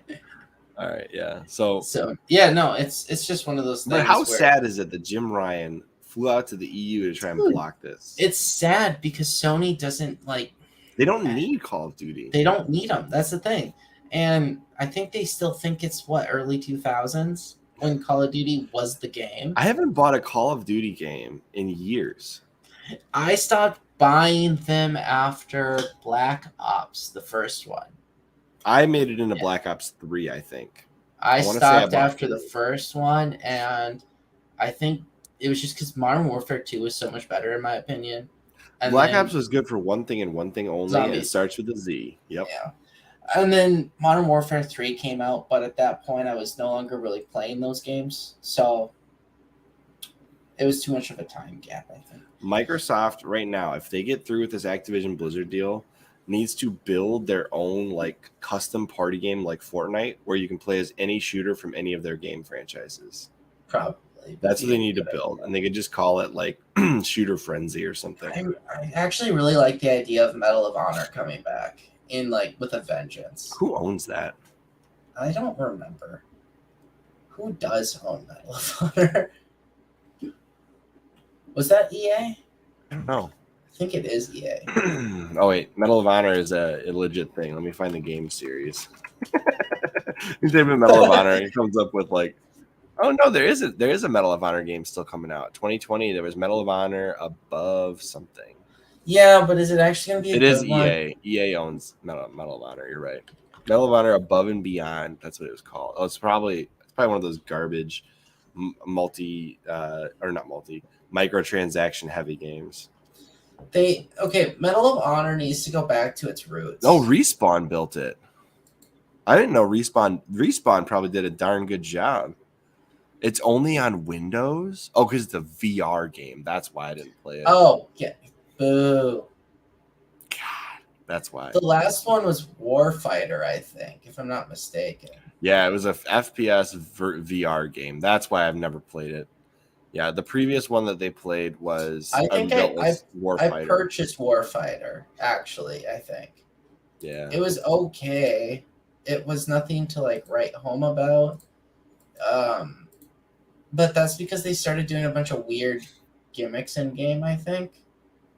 [SPEAKER 1] All right. Yeah. So
[SPEAKER 2] yeah, no, it's just one of those things.
[SPEAKER 1] But how sad is it that Jim Ryan flew out to the EU to try and block this?
[SPEAKER 2] It's sad because Sony doesn't like.
[SPEAKER 1] They don't need Call of Duty.
[SPEAKER 2] They don't need them. That's the thing. And I think they still think it's early 2000s when Call of Duty was the game.
[SPEAKER 1] I haven't bought a Call of Duty game in years.
[SPEAKER 2] I stopped buying them after Black Ops, the first one.
[SPEAKER 1] I made it into Black Ops 3, I think.
[SPEAKER 2] I stopped after the first one, and I think it was just because Modern Warfare 2 was so much better, in my opinion. And
[SPEAKER 1] Black
[SPEAKER 2] then
[SPEAKER 1] Ops was good for one thing and one thing only. And it starts with a Z. Yep.
[SPEAKER 2] Yeah. And then Modern Warfare 3 came out, but at that point I was no longer really playing those games. So it was too much of a time gap, I think.
[SPEAKER 1] Microsoft right now, if they get through with this Activision Blizzard deal, needs to build their own like custom party game like Fortnite, where you can play as any shooter from any of their game franchises.
[SPEAKER 2] Probably.
[SPEAKER 1] That's what they need to build. And they could just call it like Shooter Frenzy or something.
[SPEAKER 2] I actually really like the idea of Medal of Honor coming back in like with a vengeance.
[SPEAKER 1] Who owns that?
[SPEAKER 2] I don't remember. Who does own Medal of Honor? Was that EA?
[SPEAKER 1] I don't know.
[SPEAKER 2] I think it is EA.
[SPEAKER 1] Oh wait, Medal of Honor is a legit thing. Let me find the game series. You type in Medal of Honor, and it comes up with like, oh no, there is a Medal of Honor game still coming out. 2020, there was Medal of Honor above something.
[SPEAKER 2] Yeah, but is it actually going to be?
[SPEAKER 1] It is EA. One? EA owns Medal of Honor. You're right. Medal of Honor Above and Beyond. That's what it was called. Oh, it's probably one of those garbage microtransaction heavy games.
[SPEAKER 2] Medal of Honor needs to go back to its roots.
[SPEAKER 1] Oh, Respawn built it. I didn't know Respawn probably did a darn good job. It's only on Windows? Oh, because it's a VR game. That's why I didn't play it.
[SPEAKER 2] Oh, yeah. Boo.
[SPEAKER 1] God, that's why.
[SPEAKER 2] The last one was Warfighter, I think, if I'm not mistaken.
[SPEAKER 1] Yeah, it was a FPS VR game. That's why I've never played it. Yeah, the previous one that they played was
[SPEAKER 2] Warfighter. I purchased Warfighter, actually, I think.
[SPEAKER 1] Yeah.
[SPEAKER 2] It was okay. It was nothing to like write home about. But that's because they started doing a bunch of weird gimmicks in game, I think.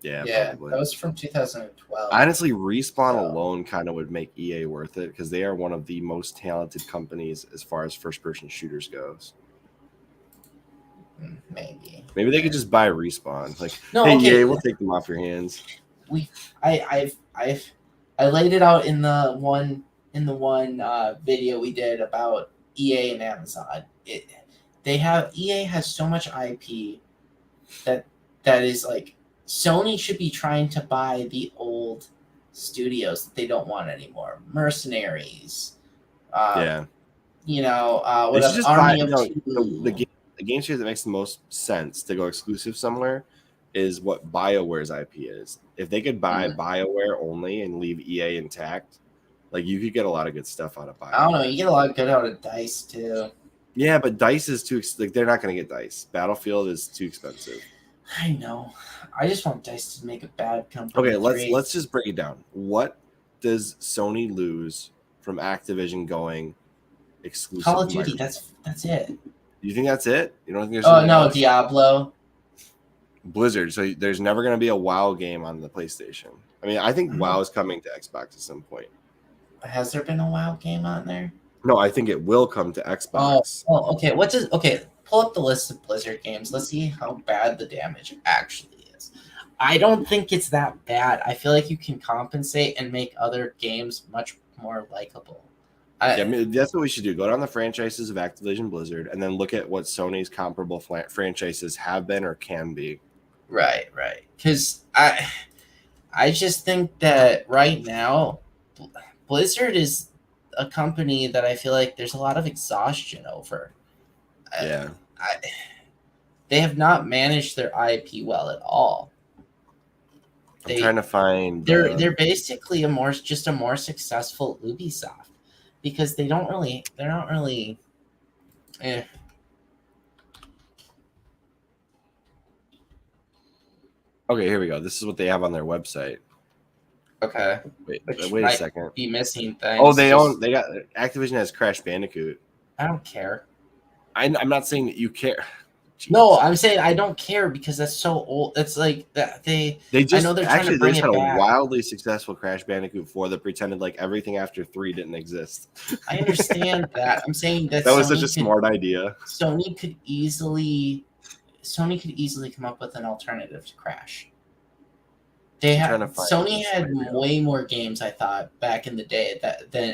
[SPEAKER 1] Yeah, probably.
[SPEAKER 2] That was from 2012.
[SPEAKER 1] Honestly, Respawn alone kind of would make EA worth it because they are one of the most talented companies as far as first-person shooters goes. Maybe they could just buy Respawn. Like, EA, we'll take them off your hands.
[SPEAKER 2] I laid it out in the one video we did about EA and Amazon. EA has so much IP that is like Sony should be trying to buy the old studios that they don't want anymore. Mercenaries.
[SPEAKER 1] What
[SPEAKER 2] Army of
[SPEAKER 1] the game series that makes the most sense to go exclusive somewhere is what BioWare's IP is. If they could buy BioWare only and leave EA intact, like you could get a lot of good stuff out of BioWare.
[SPEAKER 2] I don't know. You get a lot of good out of DICE too.
[SPEAKER 1] Yeah, but DICE is too like they're not going to get DICE. Battlefield is too expensive.
[SPEAKER 2] I know. I just want DICE to make a bad company.
[SPEAKER 1] Okay, let's just break it down. What does Sony lose from Activision going exclusive?
[SPEAKER 2] Call of Duty. That's it.
[SPEAKER 1] You think that's it? You don't think there's?
[SPEAKER 2] Oh no, Diablo.
[SPEAKER 1] Blizzard. So there's never going to be a WoW game on the PlayStation. I mean, I think WoW is coming to Xbox at some point.
[SPEAKER 2] Has there been a WoW game on there?
[SPEAKER 1] No, I think it will come to Xbox.
[SPEAKER 2] Oh, okay. Pull up the list of Blizzard games. Let's see how bad the damage actually is. I don't think it's that bad. I feel like you can compensate and make other games much more likable.
[SPEAKER 1] That's what we should do. Go down the franchises of Activision Blizzard and then look at what Sony's comparable franchises have been or can be.
[SPEAKER 2] Right. Because I just think that right now, Blizzard is a company that I feel like there's a lot of exhaustion over.
[SPEAKER 1] Yeah.
[SPEAKER 2] They have not managed their IP well at all.
[SPEAKER 1] I'm trying to find.
[SPEAKER 2] They're basically a more successful Ubisoft because they're not really.
[SPEAKER 1] Okay, here we go. This is what they have on their website.
[SPEAKER 2] Okay.
[SPEAKER 1] Wait a second.
[SPEAKER 2] Be missing things.
[SPEAKER 1] Oh, they got Activision has Crash Bandicoot.
[SPEAKER 2] I don't care.
[SPEAKER 1] I'm not saying that you care.
[SPEAKER 2] Jeez. No, I'm saying I don't care because that's so old. It's like that they just I know they're trying to bring it back.
[SPEAKER 1] A wildly successful Crash Bandicoot 4 that pretended like everything after 3 didn't exist.
[SPEAKER 2] I understand that. I'm saying that
[SPEAKER 1] was such a smart idea.
[SPEAKER 2] Sony could easily come up with an alternative to Crash. Sony had way more games, I thought, back in the day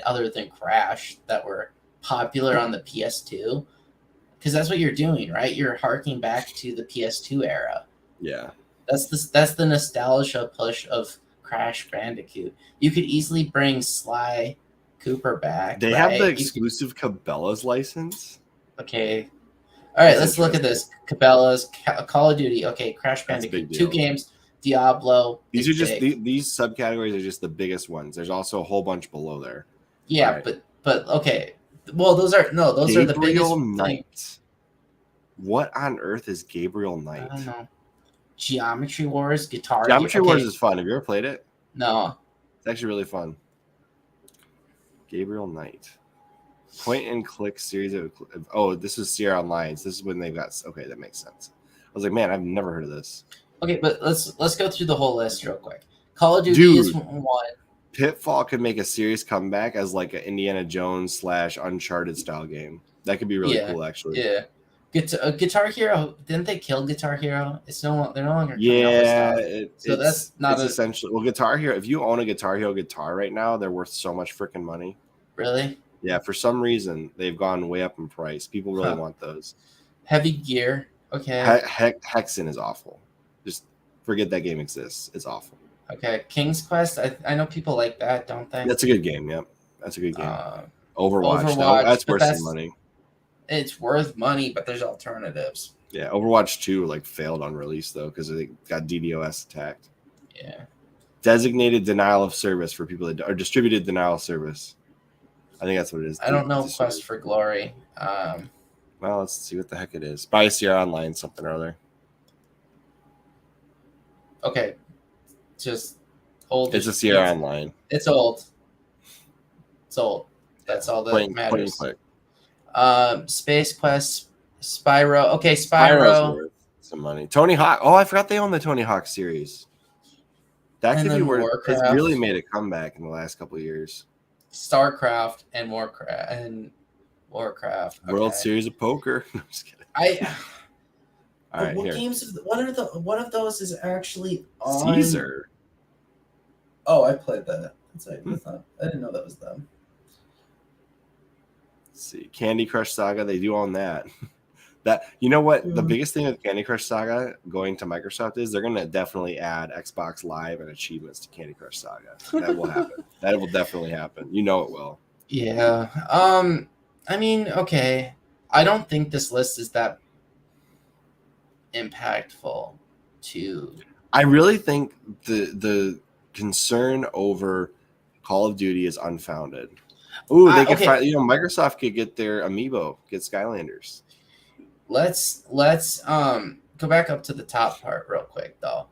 [SPEAKER 2] other than Crash that were popular on the PS2. Because that's what you're doing, right? You're harking back to the PS2 era.
[SPEAKER 1] Yeah.
[SPEAKER 2] That's the nostalgia push of Crash Bandicoot. You could easily bring Sly Cooper back,
[SPEAKER 1] They have the
[SPEAKER 2] right? You could,
[SPEAKER 1] exclusive Cabela's license.
[SPEAKER 2] okay. All right,
[SPEAKER 1] That's
[SPEAKER 2] let's look at
[SPEAKER 1] interesting.
[SPEAKER 2] this. Cabela's Call of Duty. Okay, Crash
[SPEAKER 1] That's a big
[SPEAKER 2] Bandicoot. 2
[SPEAKER 1] deal.
[SPEAKER 2] games. Diablo.
[SPEAKER 1] These
[SPEAKER 2] Big
[SPEAKER 1] are just
[SPEAKER 2] Dick.
[SPEAKER 1] these subcategories are just the biggest ones. There's also a whole bunch below there.
[SPEAKER 2] Yeah,
[SPEAKER 1] Right.
[SPEAKER 2] but okay. Well, those are the biggest
[SPEAKER 1] Gabriel
[SPEAKER 2] thing.
[SPEAKER 1] Knight. What on earth is Gabriel Knight?
[SPEAKER 2] I don't know. Geometry Wars, Guitar.
[SPEAKER 1] Geometry
[SPEAKER 2] okay.
[SPEAKER 1] Wars is fun. Have you ever played it?
[SPEAKER 2] No.
[SPEAKER 1] It's actually really fun. Gabriel Knight. Point and click series of. Oh, this is Sierra Online. So this is when they've got. Okay, that makes sense. I was like, man, I've never heard of this.
[SPEAKER 2] Okay, but let's go through the whole list real quick. Call of Duty is one.
[SPEAKER 1] Pitfall could make a serious comeback as like an Indiana Jones / Uncharted style game. That could be really cool, actually.
[SPEAKER 2] Yeah. Guitar Hero, didn't they kill Guitar Hero? They're no longer
[SPEAKER 1] coming
[SPEAKER 2] out with
[SPEAKER 1] stuff.
[SPEAKER 2] So that's not
[SPEAKER 1] essentially. Well, Guitar Hero, if you own a Guitar Hero guitar right now, they're worth so much freaking money.
[SPEAKER 2] Really?
[SPEAKER 1] Yeah, for some reason they've gone way up in price. People really want those.
[SPEAKER 2] Heavy Gear, okay.
[SPEAKER 1] Hexen is awful. Just forget that game exists. It's awful.
[SPEAKER 2] Okay, King's Quest, I know people like that, don't they?
[SPEAKER 1] That's a good game. Yep, that's a good game. Overwatch, that's worth some money.
[SPEAKER 2] It's worth money, but there's alternatives.
[SPEAKER 1] Yeah, Overwatch 2 like failed on release though because they got DDoS attacked.
[SPEAKER 2] Yeah.
[SPEAKER 1] Designated denial of service for people that are distributed denial of service. I think that's what it is.
[SPEAKER 2] I don't know Quest for Glory.
[SPEAKER 1] Well, let's see what the heck it is. Buy Sierra Online something or other.
[SPEAKER 2] Okay. Just old.
[SPEAKER 1] It's a Sierra Online.
[SPEAKER 2] It's old. It's old. That's all that matters. Space Quest, Spyro. Okay, Spyro's
[SPEAKER 1] worth some money. Tony Hawk. Oh, I forgot they own the Tony Hawk series. That could be worth. It's really made a comeback in the last couple of years.
[SPEAKER 2] StarCraft and Warcraft.
[SPEAKER 1] Okay. World Series of Poker. I'm just kidding. All right,
[SPEAKER 2] what
[SPEAKER 1] here.
[SPEAKER 2] games? One of those is actually on
[SPEAKER 1] Caesar.
[SPEAKER 2] Oh, I played that. I didn't know that was them.
[SPEAKER 1] Let's see, Candy Crush Saga. They do own that. You know what? The biggest thing with Candy Crush Saga going to Microsoft is they're going to definitely add Xbox Live and achievements to Candy Crush Saga. That will happen. That will definitely happen. You know it will.
[SPEAKER 2] Yeah. I mean, okay. I don't think this list is that impactful to.
[SPEAKER 1] I really think the concern over Call of Duty is unfounded. Ooh, they could find, Microsoft could get their amiibo, get Skylanders.
[SPEAKER 2] Let's go back up to the top part real quick though.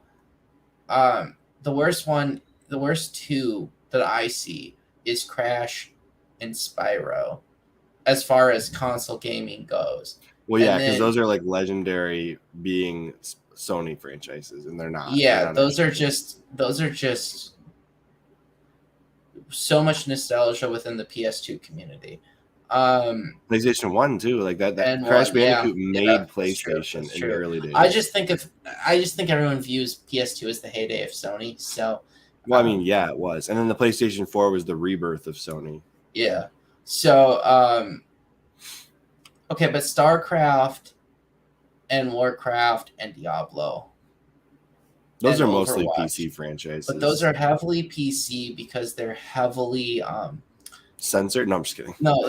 [SPEAKER 2] The worst two that I see is Crash and Spyro as far as console gaming goes.
[SPEAKER 1] Well, yeah, because those are like legendary being Sony franchises, and they're not.
[SPEAKER 2] Yeah,
[SPEAKER 1] they're not
[SPEAKER 2] those are just so much nostalgia within the PS2 community.
[SPEAKER 1] PlayStation 1 too, like that Crash Bandicoot made PlayStation in the early days.
[SPEAKER 2] I just think everyone views PS2 as the heyday of Sony. So,
[SPEAKER 1] well, I mean, yeah, it was, and then the PlayStation 4 was the rebirth of Sony.
[SPEAKER 2] Yeah. So, okay, but StarCraft and Warcraft and Diablo.
[SPEAKER 1] Those are mostly PC franchises.
[SPEAKER 2] But those are heavily PC because they're heavily
[SPEAKER 1] censored. No, I'm just kidding.
[SPEAKER 2] No,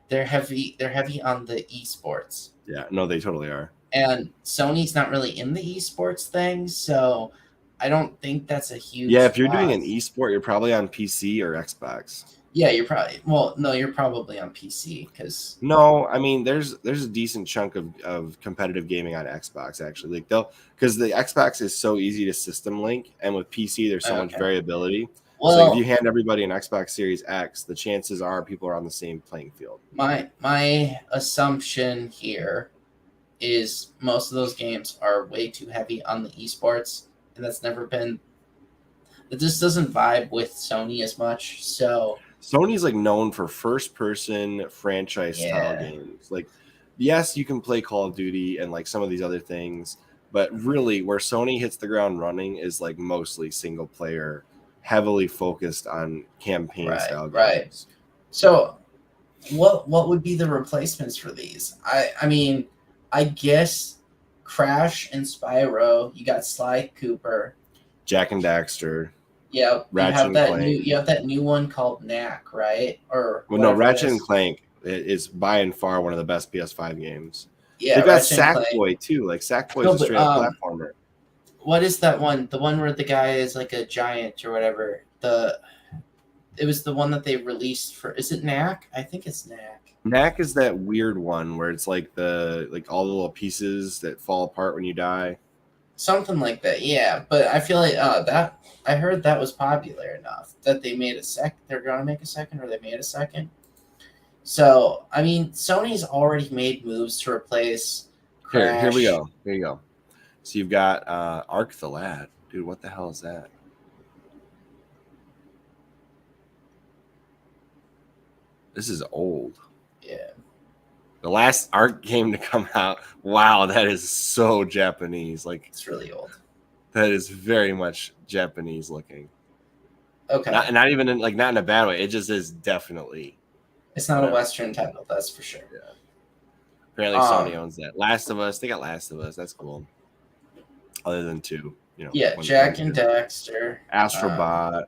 [SPEAKER 2] they're heavy on the esports.
[SPEAKER 1] Yeah, no, they totally are.
[SPEAKER 2] And Sony's not really in the esports thing, so I don't think that's a huge.
[SPEAKER 1] Yeah, if you're doing an esport, you're probably on PC or Xbox.
[SPEAKER 2] Yeah, you're probably on PC because.
[SPEAKER 1] No, I mean, there's a decent chunk of competitive gaming on Xbox actually. Like because the Xbox is so easy to system link, and with PC there's so much variability. Well, so if you hand everybody an Xbox Series X, the chances are people are on the same playing field.
[SPEAKER 2] My assumption here is most of those games are way too heavy on the esports, and that's never been. It just doesn't vibe with Sony as much. So
[SPEAKER 1] Sony's like known for first-person franchise style games. Like, yes, you can play Call of Duty and like some of these other things, but really, where Sony hits the ground running is like mostly single-player, heavily focused on campaign style games.
[SPEAKER 2] Right. So, what would be the replacements for these? I mean, I guess Crash and Spyro. You got Sly Cooper.
[SPEAKER 1] Jack and Daxter.
[SPEAKER 2] Yeah,
[SPEAKER 1] Ratchet and Clank.
[SPEAKER 2] You have that new one called Knack, right? Or
[SPEAKER 1] well, no, Ratchet and Clank is by and far one of the best PS5 games.
[SPEAKER 2] Yeah,
[SPEAKER 1] they got Sackboy too. Like Sackboy's a straight up platformer.
[SPEAKER 2] What is that one? The one where the guy is like a giant or whatever. It was the one that they released for. Is it Knack? I think it's Knack.
[SPEAKER 1] Knack is that weird one where it's like all the little pieces that fall apart when you die.
[SPEAKER 2] Something like that, yeah. But I feel like that I heard that was popular enough that they made a second. They're gonna make a second, or they made a second. So I mean, Sony's already made moves to replace Crash.
[SPEAKER 1] Here we go. Here you go. So you've got Ark the Lad, dude. What the hell is that? This is old.
[SPEAKER 2] Yeah.
[SPEAKER 1] The last Ark game to come out. Wow, that is so Japanese. Like
[SPEAKER 2] it's really old.
[SPEAKER 1] That is very much Japanese looking.
[SPEAKER 2] Okay.
[SPEAKER 1] Not even not in a bad way. It just is definitely.
[SPEAKER 2] It's not a Western title, that's for sure.
[SPEAKER 1] Yeah. Apparently Sony owns that. Last of Us. They got Last of Us. That's cool. Other than two,
[SPEAKER 2] Yeah, Jack and Daxter.
[SPEAKER 1] Astrobot.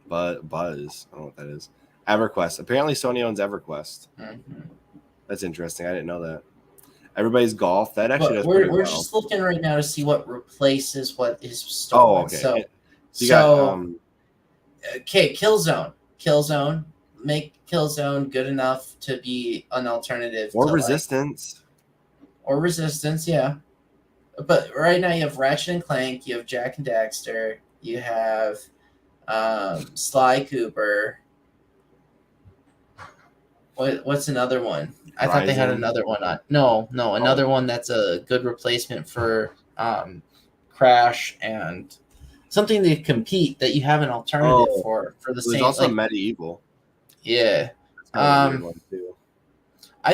[SPEAKER 1] Buzz. I don't know what that is. Everquest. Apparently Sony owns Everquest. Mm-hmm. That's interesting. I didn't know that. Everybody's Golf. That actually does pretty well.
[SPEAKER 2] We're just looking right now to see what replaces what is stolen.
[SPEAKER 1] Oh, okay.
[SPEAKER 2] Okay, Killzone. Killzone. Make Killzone good enough to be an alternative.
[SPEAKER 1] Or Resistance.
[SPEAKER 2] Or Resistance, yeah. But right now you have Ratchet and Clank, you have Jack and Daxter, you have Sly Cooper. What's another one? I thought they had another one on. No, another one that's a good replacement for Crash and something to compete that you have an alternative for the same.
[SPEAKER 1] There's also Medieval.
[SPEAKER 2] Yeah. I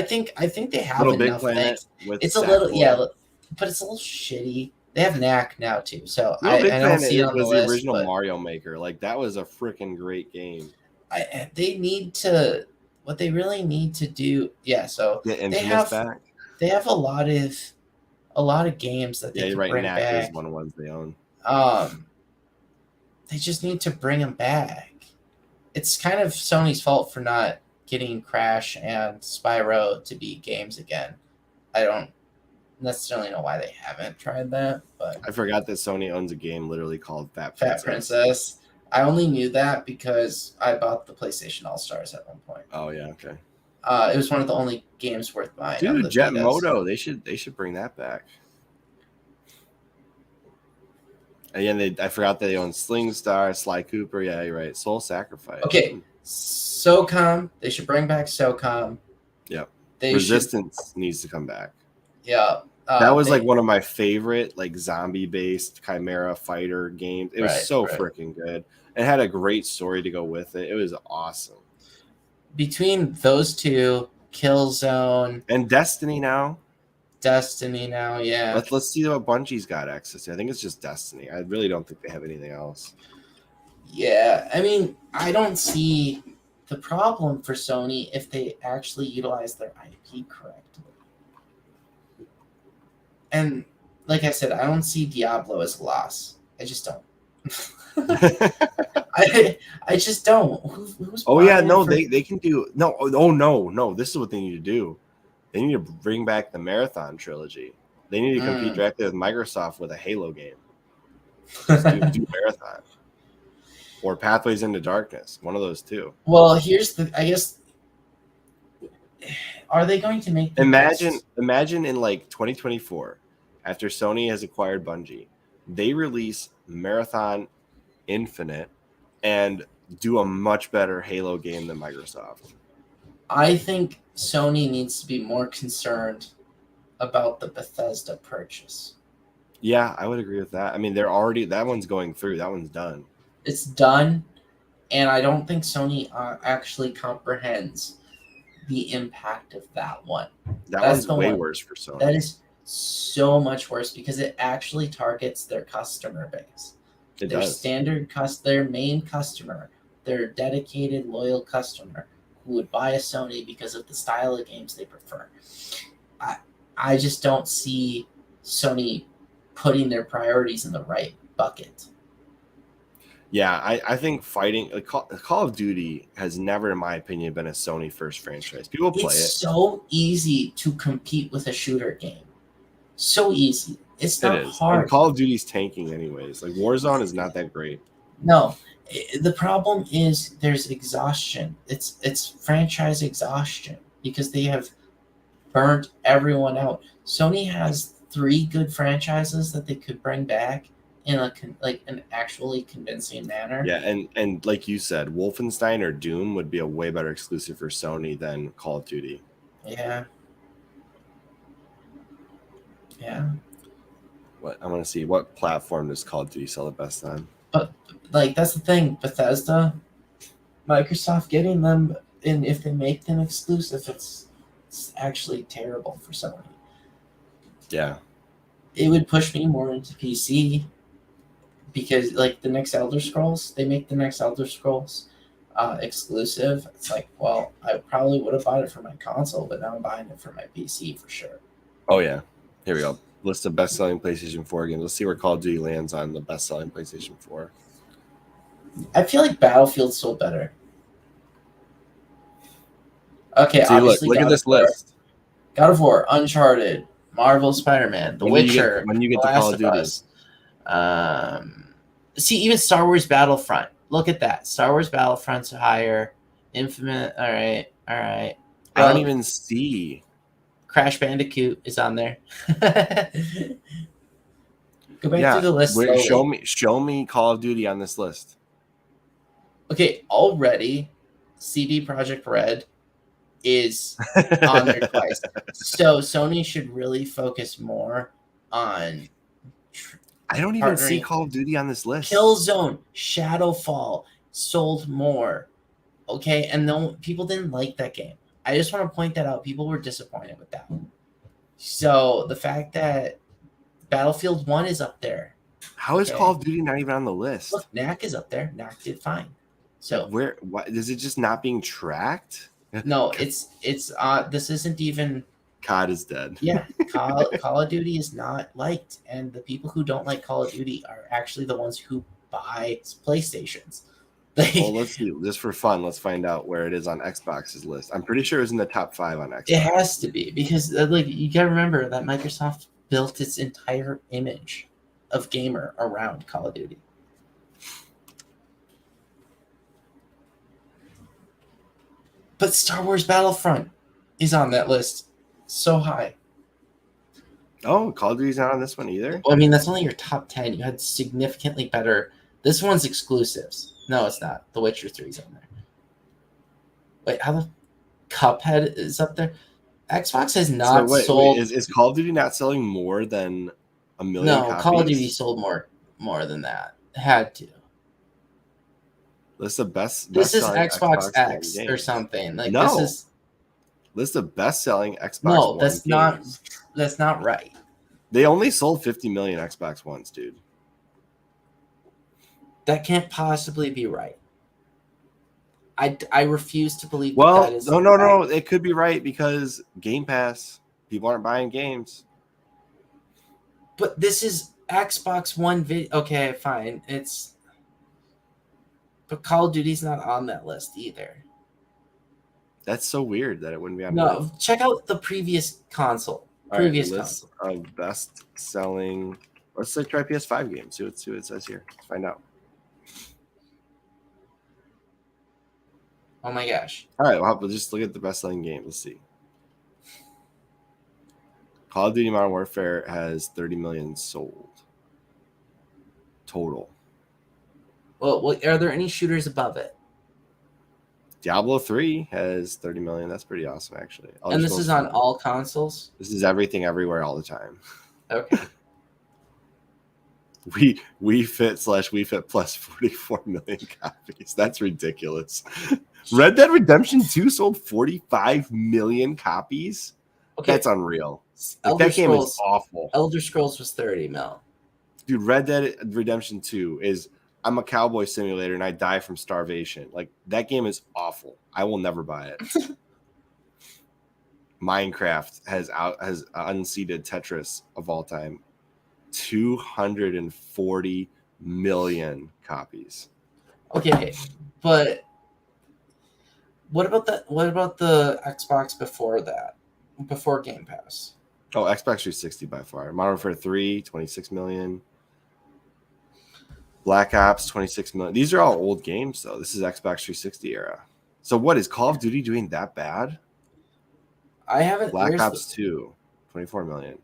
[SPEAKER 2] think they have enough things. It's a little but it's a little shitty. They have Knack now too, so I don't see it on the list.
[SPEAKER 1] The original Mario Maker, like that was a freaking great game.
[SPEAKER 2] They need to. What they really need to do, so
[SPEAKER 1] they have
[SPEAKER 2] a lot of games that they can bring
[SPEAKER 1] Knack
[SPEAKER 2] back.
[SPEAKER 1] Is one of the ones they own.
[SPEAKER 2] They just need to bring them back. It's kind of Sony's fault for not getting Crash and Spyro to be games again. I don't necessarily know why they haven't tried that, but
[SPEAKER 1] I forgot that Sony owns a game literally called Fat
[SPEAKER 2] Princess. I only knew that because I bought the PlayStation All-Stars at one point.
[SPEAKER 1] Oh yeah, okay.
[SPEAKER 2] It was one of the only games worth buying.
[SPEAKER 1] Dude, Jet Moto, they should bring that back. Again, I forgot that they own Sling Star, Sly Cooper. Yeah, you're right. Soul Sacrifice.
[SPEAKER 2] Okay, SOCOM. They should bring back SOCOM.
[SPEAKER 1] Yep. Resistance needs to come back.
[SPEAKER 2] Yeah.
[SPEAKER 1] That was one of my favorite zombie-based Chimera fighter games. It was freaking good. It had a great story to go with it. It was awesome.
[SPEAKER 2] Between those two, Killzone
[SPEAKER 1] and Destiny now,
[SPEAKER 2] yeah.
[SPEAKER 1] Let's see what Bungie's got access to. I think it's just Destiny. I really don't think they have anything else.
[SPEAKER 2] Yeah, I mean, I don't see the problem for Sony if they actually utilize their IP correctly. And like I said, I don't see Diablo as a loss. I just don't. I just don't. Who's
[SPEAKER 1] they can do no. This is what they need to do. They need to bring back the Marathon trilogy. They need to compete directly with Microsoft with a Halo game. do Marathon or Pathways into Darkness. One of those two.
[SPEAKER 2] Well, I guess. Are they going to make?
[SPEAKER 1] Imagine in 2024, after Sony has acquired Bungie, they release Marathon Infinite and do a much better Halo game than Microsoft.
[SPEAKER 2] I think Sony needs to be more concerned about the Bethesda purchase.
[SPEAKER 1] Yeah, I would agree with that. I mean, that one's going through. That one's done.
[SPEAKER 2] It's done, and I don't think Sony actually comprehends the impact of that one.
[SPEAKER 1] That's way worse for Sony.
[SPEAKER 2] That is so much worse because it actually targets their customer base. Their main customer, their dedicated, loyal customer who would buy a Sony because of the style of games they prefer. I just don't see Sony putting their priorities in the right bucket.
[SPEAKER 1] Yeah, I think fighting Call of Duty has never, in my opinion, been a Sony first franchise. People play it.
[SPEAKER 2] It's so easy to compete with a shooter game. So easy. It's not hard.
[SPEAKER 1] And Call of Duty's tanking anyways. Like Warzone is not that great.
[SPEAKER 2] No, the problem is there's exhaustion. It's franchise exhaustion because they have burnt everyone out. Sony has 3 good franchises that they could bring back in an actually convincing manner.
[SPEAKER 1] Yeah, and like you said, Wolfenstein or Doom would be a way better exclusive for Sony than Call of Duty.
[SPEAKER 2] Yeah. Yeah.
[SPEAKER 1] What I want to see, what platform does Call of Duty sell the best on?
[SPEAKER 2] But like that's the thing, Bethesda, Microsoft getting them, and if they make them exclusive, it's actually terrible for Sony.
[SPEAKER 1] Yeah.
[SPEAKER 2] It would push me more into PC because like the next Elder Scrolls, they make the next Elder Scrolls exclusive. It's like, well, I probably would have bought it for my console, but now I'm buying it for my PC for sure.
[SPEAKER 1] Oh yeah. Here we go. List of best-selling PlayStation 4 games. Let's see where Call of Duty lands on the best-selling PlayStation 4.
[SPEAKER 2] I feel like Battlefield sold better. Okay,
[SPEAKER 1] see,
[SPEAKER 2] obviously
[SPEAKER 1] look at this list.
[SPEAKER 2] God of War, Uncharted, Marvel, Spider-Man, The Witcher.
[SPEAKER 1] When you get to Call of Duty.
[SPEAKER 2] See, even Star Wars Battlefront. Look at that. Star Wars Battlefront's higher. Infinite. All right.
[SPEAKER 1] I don't even see.
[SPEAKER 2] Crash Bandicoot is on there. Go back to the list.
[SPEAKER 1] Show me Call of Duty on this list.
[SPEAKER 2] Okay, already CDProjekt Red is on there twice. So Sony should really focus more on.
[SPEAKER 1] I don't even see Call of Duty on this list.
[SPEAKER 2] Killzone, Shadowfall sold more. Okay, and people didn't like that game. I just want to point that out. People were disappointed with that. So the fact that Battlefield 1 is up there.
[SPEAKER 1] How is Call of Duty not even on the list?
[SPEAKER 2] Look, Knack is up there. Knack did fine. So
[SPEAKER 1] why is it just not being tracked?
[SPEAKER 2] No, it's this isn't even.
[SPEAKER 1] COD is dead.
[SPEAKER 2] Yeah, Call of Duty is not liked, and the people who don't like Call of Duty are actually the ones who buy PlayStations.
[SPEAKER 1] Well, let's see. Just for fun, let's find out where it is on Xbox's list. I'm pretty sure it's in the top 5 on Xbox.
[SPEAKER 2] It has to be because, like, you gotta remember that Microsoft built its entire image of gamer around Call of Duty. But Star Wars Battlefront is on that list, so high.
[SPEAKER 1] Oh, Call of Duty's not on this one either?
[SPEAKER 2] Well, I mean, that's only your top 10. You had significantly better. This one's exclusives. No, it's not. The Witcher 3's on there. Wait, how the Cuphead is up there? Xbox has not sold.
[SPEAKER 1] Wait, is Call of Duty not selling more than 1 million copies?
[SPEAKER 2] No, Call of Duty sold more than that. It had to.
[SPEAKER 1] List of best.
[SPEAKER 2] This is Xbox X or something. Like
[SPEAKER 1] no.
[SPEAKER 2] This is
[SPEAKER 1] list of best-selling Xbox.
[SPEAKER 2] No,
[SPEAKER 1] One
[SPEAKER 2] that's
[SPEAKER 1] games.
[SPEAKER 2] That's not right.
[SPEAKER 1] They only sold 50 million Xbox Ones, dude.
[SPEAKER 2] That can't possibly be right. I refuse to believe.
[SPEAKER 1] Well,
[SPEAKER 2] that is
[SPEAKER 1] no. It could be right because Game Pass. People aren't buying games.
[SPEAKER 2] But this is Xbox One video. Okay, fine. But Call of Duty's not on that list either.
[SPEAKER 1] That's so weird that it wouldn't be on. the list.
[SPEAKER 2] Check out the previous console.
[SPEAKER 1] List of best-selling. Let's try PS5 games. See what it says here. Let's find out.
[SPEAKER 2] Oh my gosh!
[SPEAKER 1] All right, we'll just look at the best-selling game. Let's see. Call of Duty Modern Warfare has 30 million sold total.
[SPEAKER 2] Well, are there any shooters above it?
[SPEAKER 1] Diablo 3 has 30 million. That's pretty awesome, actually.
[SPEAKER 2] And this is on all consoles?
[SPEAKER 1] This is everything, everywhere, all the time.
[SPEAKER 2] Okay.
[SPEAKER 1] Wii Fit Plus 44 million copies. That's ridiculous. Red Dead Redemption 2 sold 45 million copies. Okay. That's unreal. That game is awful.
[SPEAKER 2] Elder Scrolls was 30 mil.
[SPEAKER 1] Dude, Red Dead Redemption 2 is... I'm a cowboy simulator and I die from starvation. Like, that game is awful. I will never buy it. Minecraft has unseated Tetris of all time. 240 million copies.
[SPEAKER 2] Okay, but what about the Xbox before that? Before Game Pass?
[SPEAKER 1] Oh, Xbox 360 by far. Modern Warfare 3, 26 million. Black Ops, 26 million. These are all old games, though. This is Xbox 360 era. So what, is Call of Duty doing that bad?
[SPEAKER 2] I haven't.
[SPEAKER 1] Black Ops 2, 24 million.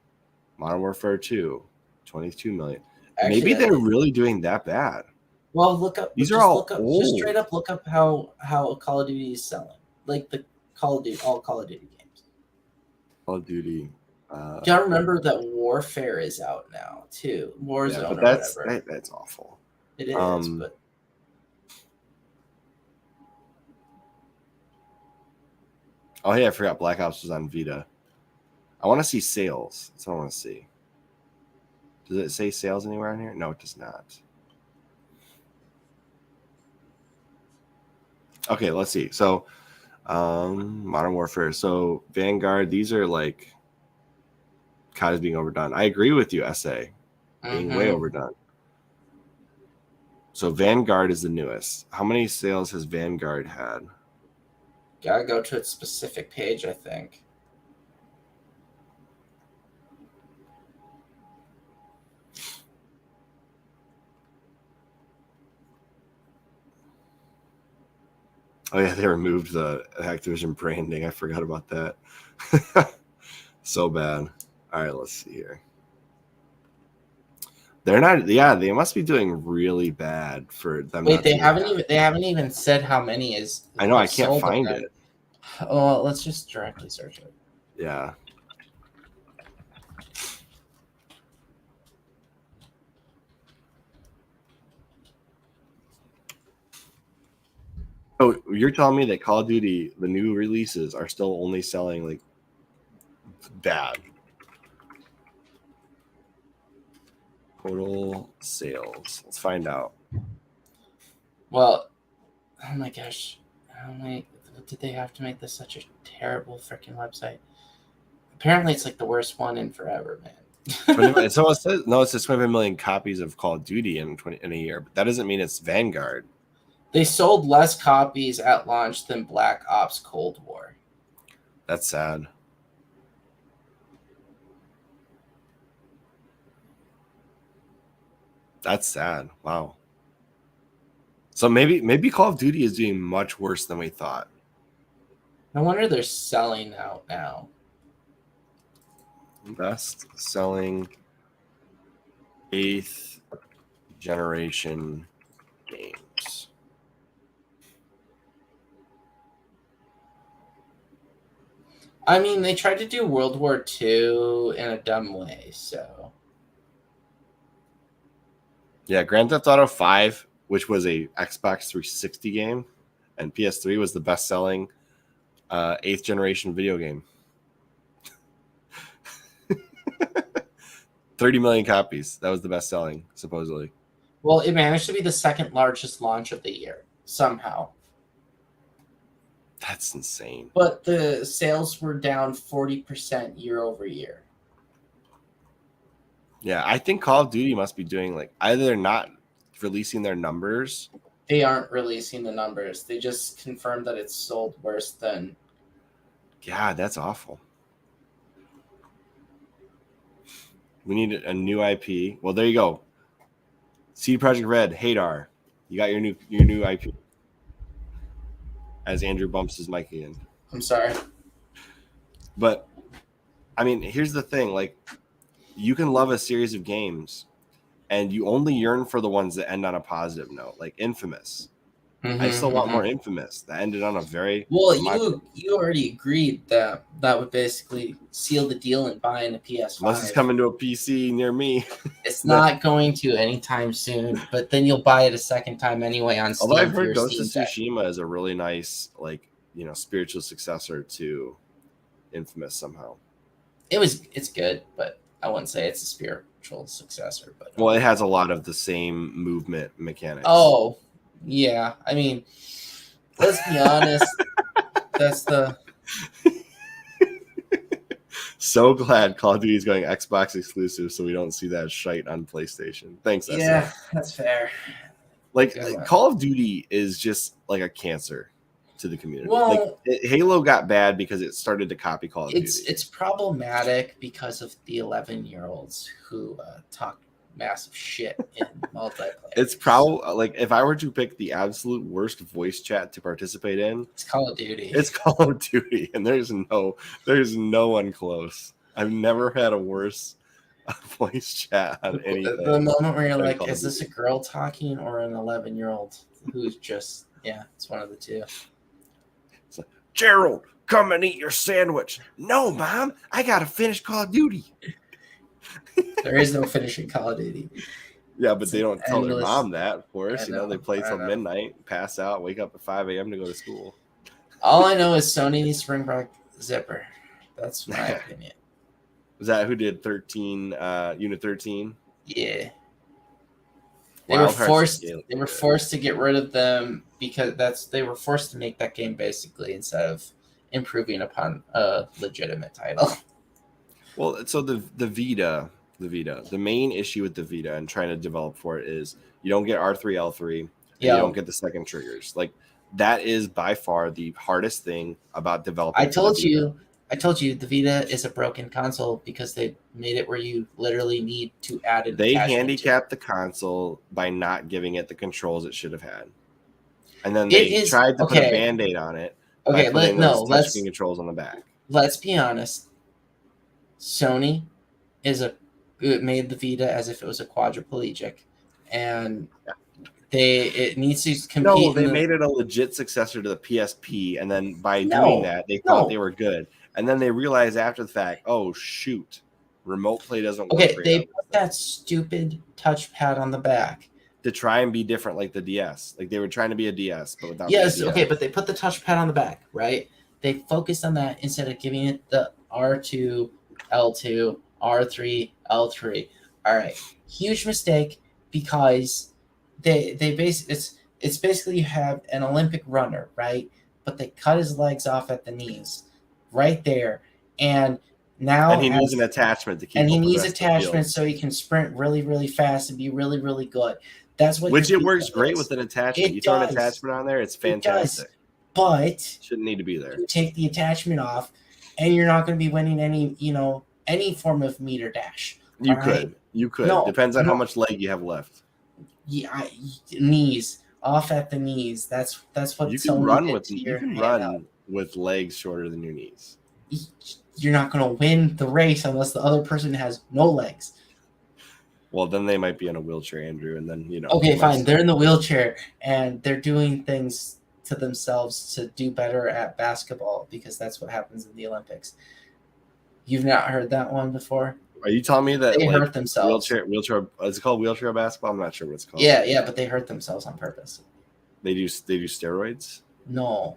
[SPEAKER 1] Modern Warfare 2, 22 million. Actually, maybe they're really doing that bad.
[SPEAKER 2] Well, look up.
[SPEAKER 1] These are all old.
[SPEAKER 2] Just straight up look up how Call of Duty is selling. Like the all Call of Duty games.
[SPEAKER 1] Call of Duty.
[SPEAKER 2] You gotta remember that Warfare is out now too. Warzone,
[SPEAKER 1] but
[SPEAKER 2] whatever.
[SPEAKER 1] That's awful.
[SPEAKER 2] It is, but
[SPEAKER 1] oh yeah, I forgot Black Ops was on Vita. I want to see sales. That's what I want to see. Does it say sales anywhere on here? No, it does not. Okay, let's see. So, Modern Warfare. So, Vanguard. These are like kind of being overdone. I agree with you, SA. Being way overdone. So, Vanguard is the newest. How many sales has Vanguard had?
[SPEAKER 2] Gotta go to its specific page, I think.
[SPEAKER 1] Oh yeah, they removed the Activision branding. I forgot about that. So bad. All right, let's see here. They're not. Yeah, they must be doing really bad for them.
[SPEAKER 2] Wait, they haven't even said how many is.
[SPEAKER 1] I know. I can't find it.
[SPEAKER 2] Oh, let's just directly search it.
[SPEAKER 1] Yeah. Oh, you're telling me that Call of Duty, the new releases, are still only selling like bad? Total sales. Let's find out.
[SPEAKER 2] Well, oh my gosh, did they have to make this such a terrible freaking website? Apparently, it's like the worst one in forever, man.
[SPEAKER 1] So it says 25 million copies of Call of Duty in a year, but that doesn't mean it's Vanguard.
[SPEAKER 2] They sold less copies at launch than Black Ops Cold War.
[SPEAKER 1] That's sad. That's sad. Wow. So maybe Call of Duty is doing much worse than we thought.
[SPEAKER 2] No wonder they're selling out now.
[SPEAKER 1] Best selling 8th generation games.
[SPEAKER 2] I mean, they tried to do World War II in a dumb way, so.
[SPEAKER 1] Yeah, Grand Theft Auto 5, which was a Xbox 360 game, and PS3 was the best-selling 8th generation video game. 30 million copies. That was the best-selling, supposedly.
[SPEAKER 2] Well, it managed to be the second largest launch of the year, somehow.
[SPEAKER 1] That's insane.
[SPEAKER 2] But the sales were down 40% year over year.
[SPEAKER 1] Yeah, I think Call of Duty must be doing like either they're not releasing their numbers.
[SPEAKER 2] They aren't releasing the numbers. They just confirmed that it's sold worse than.
[SPEAKER 1] Yeah, that's awful. We need a new IP. Well, there you go. CDProjekt Red, Hadar. You got your new IP. As Andrew bumps his mic again.
[SPEAKER 2] I'm sorry.
[SPEAKER 1] But I mean, here's the thing, like you can love a series of games and you only yearn for the ones that end on a positive note, like Infamous. I still want more Infamous. That ended on a very
[SPEAKER 2] you already agreed that would basically seal the deal in buying a PS5.
[SPEAKER 1] Unless it's coming to a PC near me.
[SPEAKER 2] It's not going to anytime soon, but then you'll buy it a second time anyway on Steam.
[SPEAKER 1] Although I've heard Ghost of Tsushima is a really nice, like, spiritual successor to Infamous somehow.
[SPEAKER 2] It's good, but I wouldn't say it's a spiritual successor. But
[SPEAKER 1] well, it has a lot of the same movement mechanics.
[SPEAKER 2] Oh, yeah. I mean, let's be honest. That's the.
[SPEAKER 1] So glad Call of Duty is going Xbox exclusive, so we don't see that shite on PlayStation. Thanks, SF.
[SPEAKER 2] Yeah, that's fair.
[SPEAKER 1] Like Call of Duty is just like a cancer to the community.
[SPEAKER 2] Well,
[SPEAKER 1] like Halo got bad because it started to copy Call of Duty.
[SPEAKER 2] It's problematic because of the 11-year-olds who talk massive shit in multiplayer.
[SPEAKER 1] It's probably like if I were to pick the absolute worst voice chat to participate in,
[SPEAKER 2] it's Call of Duty.
[SPEAKER 1] It's Call of Duty, and there's no one close. I've never had a worse voice chat on anything.
[SPEAKER 2] The moment where you're like, is this a girl talking or an 11-year-old who's just it's one of the two.
[SPEAKER 1] It's like, Gerald, come and eat your sandwich. No, Mom, I gotta finish Call of Duty.
[SPEAKER 2] There is no finishing Call of Duty.
[SPEAKER 1] Yeah, but they don't tell their mom that, of course. They play till midnight, pass out, wake up at 5 a.m. to go to school.
[SPEAKER 2] All I know is Sony needs to bring back Zipper. That's my opinion.
[SPEAKER 1] Was that who did 13, Unit 13?
[SPEAKER 2] Yeah. They were forced to get rid of them because they were forced to make that game basically instead of improving upon a legitimate title.
[SPEAKER 1] Well, so the Vita, the main issue with the Vita and trying to develop for it is you don't get R3, L3, and you don't get the second triggers. Like that is by far the hardest thing about developing.
[SPEAKER 2] I told you the Vita is a broken console because they made it where you literally need to add an
[SPEAKER 1] They handicapped the console by not giving it the controls it should have had. And then they tried to put a Band-Aid on it.
[SPEAKER 2] Okay, let's
[SPEAKER 1] controls on the back.
[SPEAKER 2] Let's be honest. Sony made the Vita as if it was a quadriplegic, and it needs to compete.
[SPEAKER 1] No, they made it a legit successor to the PSP, and then by doing that, they thought they were good, and then they realized after the fact, oh shoot, remote play doesn't work.
[SPEAKER 2] Okay, they put that stupid touchpad on the back
[SPEAKER 1] to try and be different, like the DS. Like they were trying to be a DS, but without.
[SPEAKER 2] Yes, okay, but they put the touchpad on the back, right? They focused on that instead of giving it the R2. L2, R3, L3. All right, huge mistake because it's basically you have an Olympic runner, right? But they cut his legs off at the knees, right there, and now
[SPEAKER 1] he needs an attachment to keep.
[SPEAKER 2] And he needs attachment so he can sprint really, really fast and be really, really good. That's what.
[SPEAKER 1] Which it works great with an attachment. You throw an attachment on there, it's fantastic.
[SPEAKER 2] But
[SPEAKER 1] shouldn't need to be there.
[SPEAKER 2] You take the attachment off. And you're not going to be winning any form of meter dash.
[SPEAKER 1] You could. No, depends on how much leg you have left.
[SPEAKER 2] Yeah, knees off at the knees. That's what
[SPEAKER 1] you can run with. You can run with legs shorter than your knees.
[SPEAKER 2] You're not going to win the race unless the other person has no legs.
[SPEAKER 1] Well, then they might be in a wheelchair, Andrew, and then
[SPEAKER 2] Okay, fine. They're in the wheelchair and they're doing things to themselves to do better at basketball because that's what happens in the Olympics. You've not heard that one before?
[SPEAKER 1] Are you telling me that
[SPEAKER 2] they hurt themselves?
[SPEAKER 1] Wheelchair is it called wheelchair basketball? I'm not sure what it's called.
[SPEAKER 2] Yeah, but they hurt themselves on purpose.
[SPEAKER 1] They do steroids?
[SPEAKER 2] No.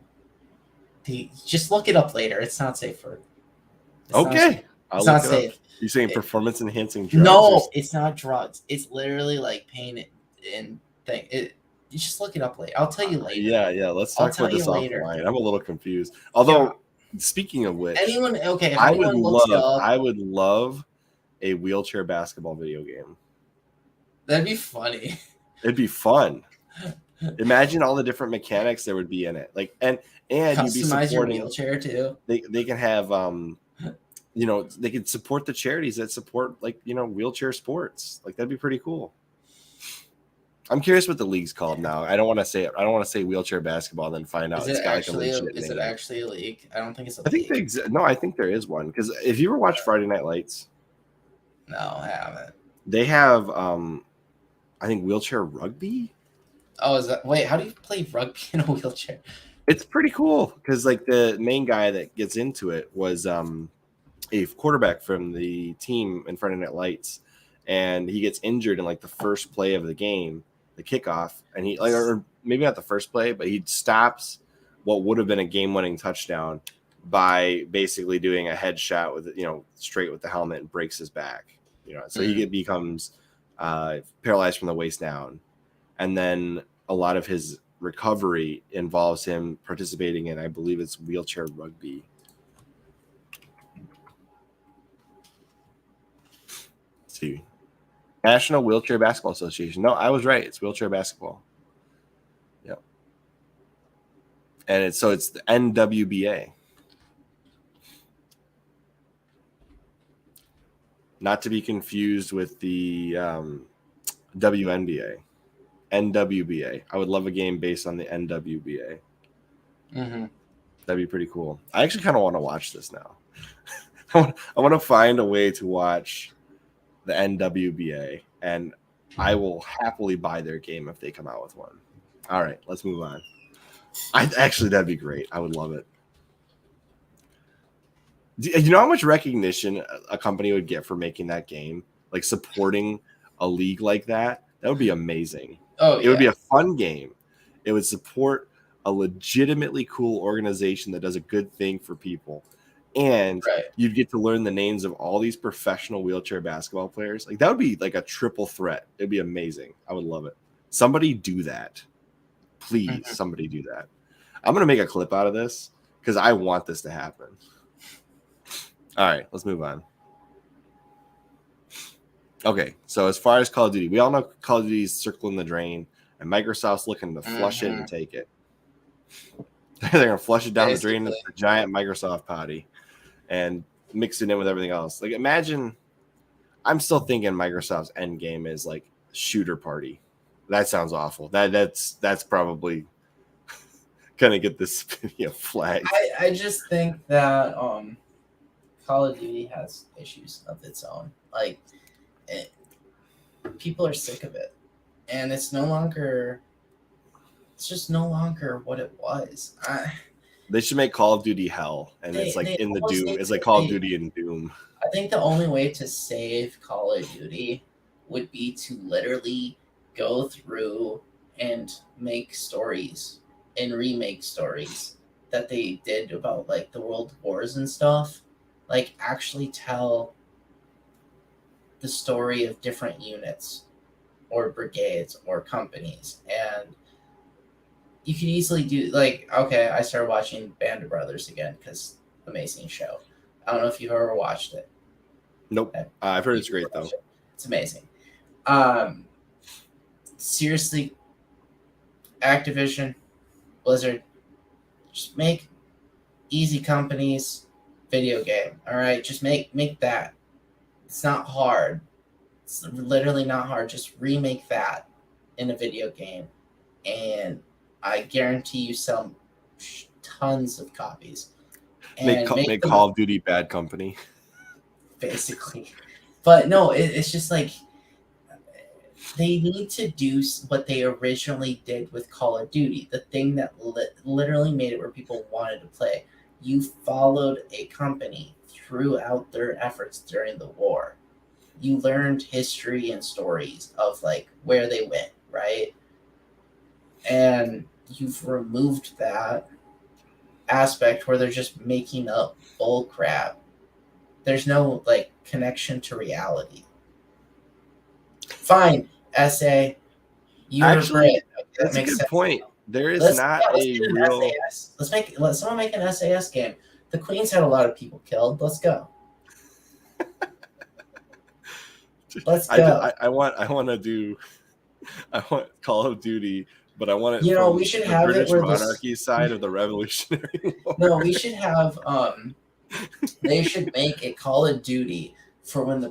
[SPEAKER 2] Just look it up later. It's not safe for.
[SPEAKER 1] Okay.
[SPEAKER 2] It's not safe.
[SPEAKER 1] You're saying performance enhancing drugs?
[SPEAKER 2] No, it's not drugs. It's literally like pain and thing. You just look it up later. I'll tell you later.
[SPEAKER 1] Yeah. Let's talk about this offline. I'm a little confused. Although, speaking of which, I would love a wheelchair basketball video game.
[SPEAKER 2] That'd be funny.
[SPEAKER 1] It'd be fun. Imagine all the different mechanics there would be in it. Like and
[SPEAKER 2] customize you'd be supporting your wheelchair too.
[SPEAKER 1] They can have they could support the charities that support wheelchair sports. Like that'd be pretty cool. I'm curious what the league's called now. I don't want to say it. I don't want to say wheelchair basketball and then find out
[SPEAKER 2] is it actually a league? I don't think it's a league.
[SPEAKER 1] I think there is one because if you ever watch Friday Night Lights,
[SPEAKER 2] no, I haven't.
[SPEAKER 1] They have I think wheelchair rugby.
[SPEAKER 2] Oh, is that how do you play rugby in a wheelchair?
[SPEAKER 1] It's pretty cool because the main guy that gets into it was a quarterback from the team in Friday Night Lights, and he gets injured in the first play of the game. The kickoff, and he or maybe not the first play, but he stops what would have been a game-winning touchdown by basically doing a headshot with straight with the helmet and breaks his back. So he becomes paralyzed from the waist down, and then a lot of his recovery involves him participating in, I believe it's wheelchair rugby. see. National Wheelchair Basketball Association. No, I was right. It's wheelchair basketball. Yep. And it's the NWBA. Not to be confused with the WNBA. NWBA. I would love a game based on the NWBA.
[SPEAKER 2] Mm-hmm.
[SPEAKER 1] That'd be pretty cool. I actually kind of want to watch this now. I want to find a way to watch the NWBA, and I will happily buy their game if they come out with one. All right, let's move on. That'd be great. I would love it. Do you know how much recognition a company would get for making that game? Like supporting a league like that? That would be amazing.
[SPEAKER 2] Oh, yeah.
[SPEAKER 1] It would be a fun game. It would support a legitimately cool organization that does a good thing for people. And you'd get to learn the names of all these professional wheelchair basketball players. Like that would be like a triple threat. It'd be amazing. I would love it. Somebody do that. Please, somebody do that. I'm going to make a clip out of this because I want this to happen. All right, let's move on. Okay, so as far as Call of Duty, we all know Call of Duty is circling the drain, and Microsoft's looking to flush it and take it. They're going to flush it down the drain into the giant Microsoft potty and mix it in with everything else. Like, imagine, I'm still thinking Microsoft's end game is like shooter party. That sounds awful. That's probably gonna get this video flagged.
[SPEAKER 2] I just think that Call of Duty has issues of its own. Like, people are sick of it, and it's just no longer what it was.
[SPEAKER 1] They should make Call of Duty Hell, and it's like in the Doom. It's like Call of Duty and Doom.
[SPEAKER 2] I think the only way to save Call of Duty would be to literally go through and make stories and remake stories that they did about like the world wars and stuff. Like actually tell the story of different units or brigades or companies. And you could easily do like, okay, I started watching Band of Brothers again because amazing show. I don't know if you've ever watched it.
[SPEAKER 1] Nope. I've heard it's great though.
[SPEAKER 2] It's amazing. Seriously, Activision, Blizzard, just make easy companies video game. All right, just make that. It's not hard. It's literally not hard. Just remake that in a video game, and I guarantee you sell tons of copies. And
[SPEAKER 1] make Call of Duty Bad Company.
[SPEAKER 2] Basically. But no, it's just like they need to do what they originally did with Call of Duty, the thing that literally made it where people wanted to play. You followed a company throughout their efforts during the war. You learned history and stories of like where they went, right? And you've removed that aspect where they're just making up bull crap. There's no like connection to reality. Fine, SA. You're
[SPEAKER 1] actually
[SPEAKER 2] right.
[SPEAKER 1] That's a good point. There is not a real.
[SPEAKER 2] SAS. Let someone make an SAS game. The Queens had a lot of people killed. Let's go. Let's go.
[SPEAKER 1] I want Call of Duty, but I want it.
[SPEAKER 2] You know, we should have
[SPEAKER 1] British
[SPEAKER 2] it where
[SPEAKER 1] monarchy side of the Revolutionary War.
[SPEAKER 2] No, we should have. They should make a Call of Duty for when the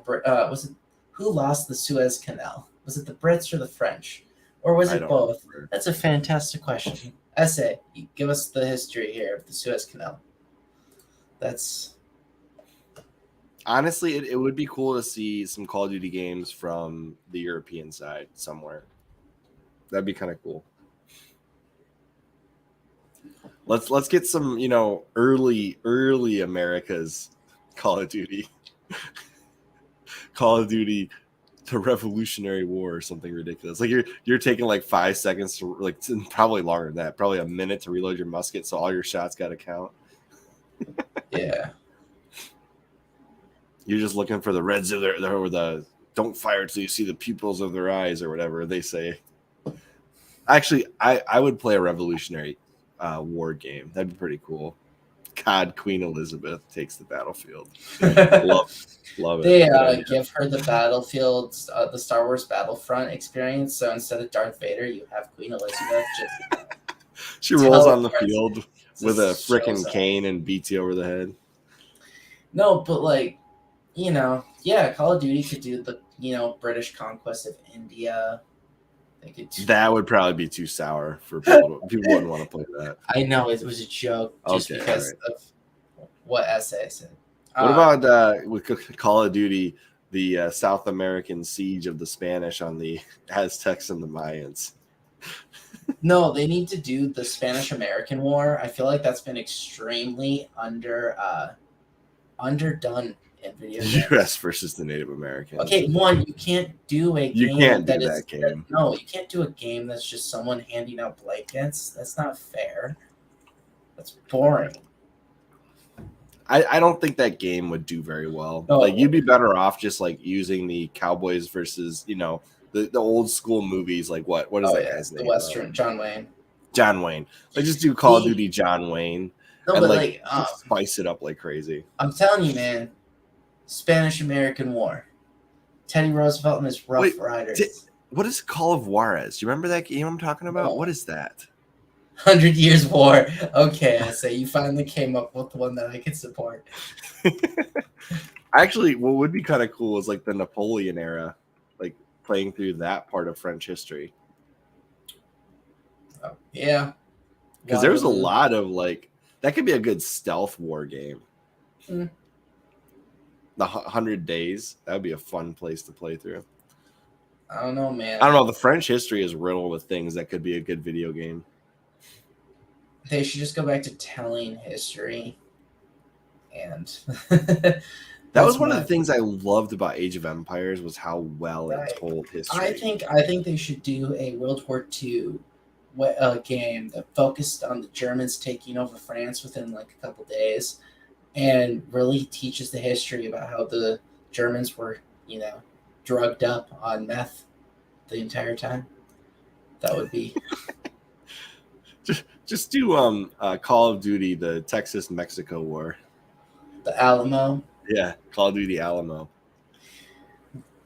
[SPEAKER 2] was it who lost the Suez Canal? Was it the Brits or the French, or was it both? Remember. That's a fantastic question. SA, give us the history here of the Suez Canal. That's
[SPEAKER 1] honestly, it would be cool to see some Call of Duty games from the European side somewhere. That'd be kind of cool. Let's get some, early America's Call of Duty. Call of Duty, the Revolutionary War or something ridiculous. Like you're taking like 5 seconds to like probably longer than that, probably a minute to reload your musket, so all your shots got to count.
[SPEAKER 2] Yeah.
[SPEAKER 1] You're just looking for the reds of their or the don't fire till you see the pupils of their eyes or whatever they say. Actually, I would play a Revolutionary War game. That'd be pretty cool. God, Queen Elizabeth takes the battlefield. Love it.
[SPEAKER 2] They give her the battlefield, the Star Wars Battlefront experience. So instead of Darth Vader, you have Queen Elizabeth just
[SPEAKER 1] she rolls on the field with a frickin' cane and beats you over the head.
[SPEAKER 2] No, but like, Call of Duty could do the British conquest of India.
[SPEAKER 1] That would probably be too sour for people. People wouldn't want to play that.
[SPEAKER 2] I know it was a joke just because of what essay I said.
[SPEAKER 1] What about with Call of Duty, the South American siege of the Spanish on the Aztecs and the Mayans?
[SPEAKER 2] No, they need to do the Spanish-American War. I feel like that's been extremely underdone in video games.
[SPEAKER 1] The U.S. versus the Native Americans.
[SPEAKER 2] Okay, you can't do a game.
[SPEAKER 1] You can't do that game.
[SPEAKER 2] No, you can't do a game that's just someone handing out blankets. That's not fair. That's boring.
[SPEAKER 1] I don't think that game would do very well.
[SPEAKER 2] No.
[SPEAKER 1] Like, you'd be better off just like using the Cowboys versus, the old school movies. Like what is that guy's name?
[SPEAKER 2] The Western John Wayne.
[SPEAKER 1] John Wayne. Like, just do Call of Duty John Wayne.
[SPEAKER 2] No,
[SPEAKER 1] and
[SPEAKER 2] but
[SPEAKER 1] just spice it up like crazy.
[SPEAKER 2] I'm telling you, man. Spanish-American War. Teddy Roosevelt and his Rough Riders.
[SPEAKER 1] What is Call of Juarez? You remember that game I'm talking about?
[SPEAKER 2] No.
[SPEAKER 1] What is that?
[SPEAKER 2] 100 Years War. Okay, I say you finally came up with one that I could support.
[SPEAKER 1] Actually, what would be kind of cool is like the Napoleon era, like playing through that part of French history.
[SPEAKER 2] Oh, yeah.
[SPEAKER 1] Because there's a lot of that could be a good stealth war game.
[SPEAKER 2] Mm.
[SPEAKER 1] The 100 Days, that would be a fun place to play through.
[SPEAKER 2] I don't know, man.
[SPEAKER 1] I don't know. The French history is riddled with things that could be a good video game.
[SPEAKER 2] They should just go back to telling history. And
[SPEAKER 1] that was one of the things I loved about Age of Empires was how well it told history.
[SPEAKER 2] I think they should do a World War II game that focused on the Germans taking over France within like a couple days and really teaches the history about how the Germans were, drugged up on meth the entire time. That would be...
[SPEAKER 1] Just do Call of Duty, the Texas-Mexico War.
[SPEAKER 2] The Alamo?
[SPEAKER 1] Yeah, Call of Duty Alamo.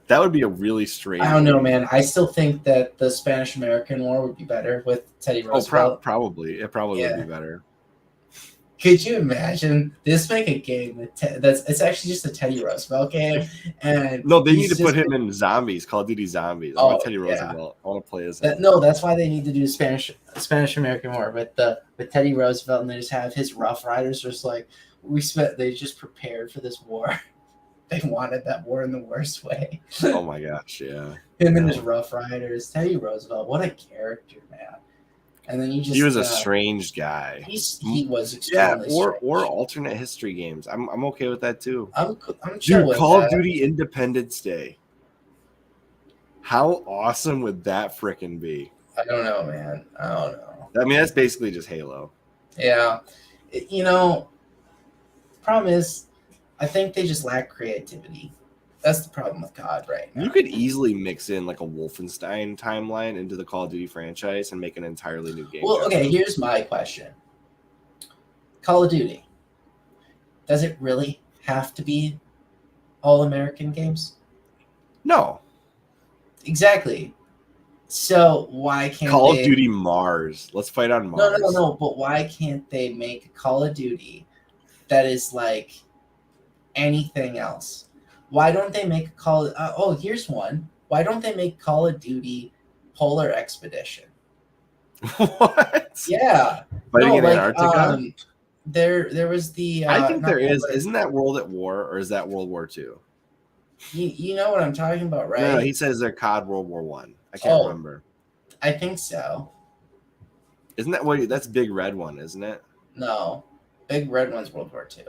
[SPEAKER 1] That would be a really strange...
[SPEAKER 2] I don't know, man. I still think that the Spanish-American War would be better with Teddy Roosevelt.
[SPEAKER 1] Probably. It probably would be better.
[SPEAKER 2] Could you imagine this? Make a game it's actually just a Teddy Roosevelt game, and
[SPEAKER 1] no, they need to put him in Zombies, Call of Duty Zombies. I want Teddy Roosevelt. I want to play as him.
[SPEAKER 2] No, that's why they need to do Spanish American War with Teddy Roosevelt, and they just have his Rough Riders just like they just prepared for this war. They wanted that war in the worst way.
[SPEAKER 1] Oh my gosh, yeah.
[SPEAKER 2] Him and his Rough Riders, Teddy Roosevelt, what a character, man. And then he
[SPEAKER 1] was a strange guy.
[SPEAKER 2] He was extremely strange.
[SPEAKER 1] Or alternate history games. I'm okay with that too.
[SPEAKER 2] I'm chill with
[SPEAKER 1] Call
[SPEAKER 2] that.
[SPEAKER 1] of Duty Independence Day. How awesome would that frickin' be?
[SPEAKER 2] I don't know, man. I don't know.
[SPEAKER 1] I mean, that's basically just Halo.
[SPEAKER 2] Yeah. Problem is, I think they just lack creativity. That's the problem with COD right now.
[SPEAKER 1] You could easily mix in like a Wolfenstein timeline into the Call of Duty franchise and make an entirely new game.
[SPEAKER 2] Well, okay, here's my question. Call of Duty. Does it really have to be all American games?
[SPEAKER 1] No.
[SPEAKER 2] Exactly. So why can't
[SPEAKER 1] Call of Duty Mars? Let's fight on Mars.
[SPEAKER 2] No. But why can't they make a Call of Duty that is like anything else? Why don't they make a here's one. Why don't they make Call of Duty Polar Expedition?
[SPEAKER 1] What?
[SPEAKER 2] Yeah.
[SPEAKER 1] Fighting in Antarctica?
[SPEAKER 2] There was the...
[SPEAKER 1] I think there is. Isn't that World at War, or is that World War II?
[SPEAKER 2] You know what I'm talking about, right?
[SPEAKER 1] No, he says they're COD World War One. I can't remember.
[SPEAKER 2] I think so.
[SPEAKER 1] Isn't that that's Big Red one, isn't it?
[SPEAKER 2] No. Big Red one's World War II.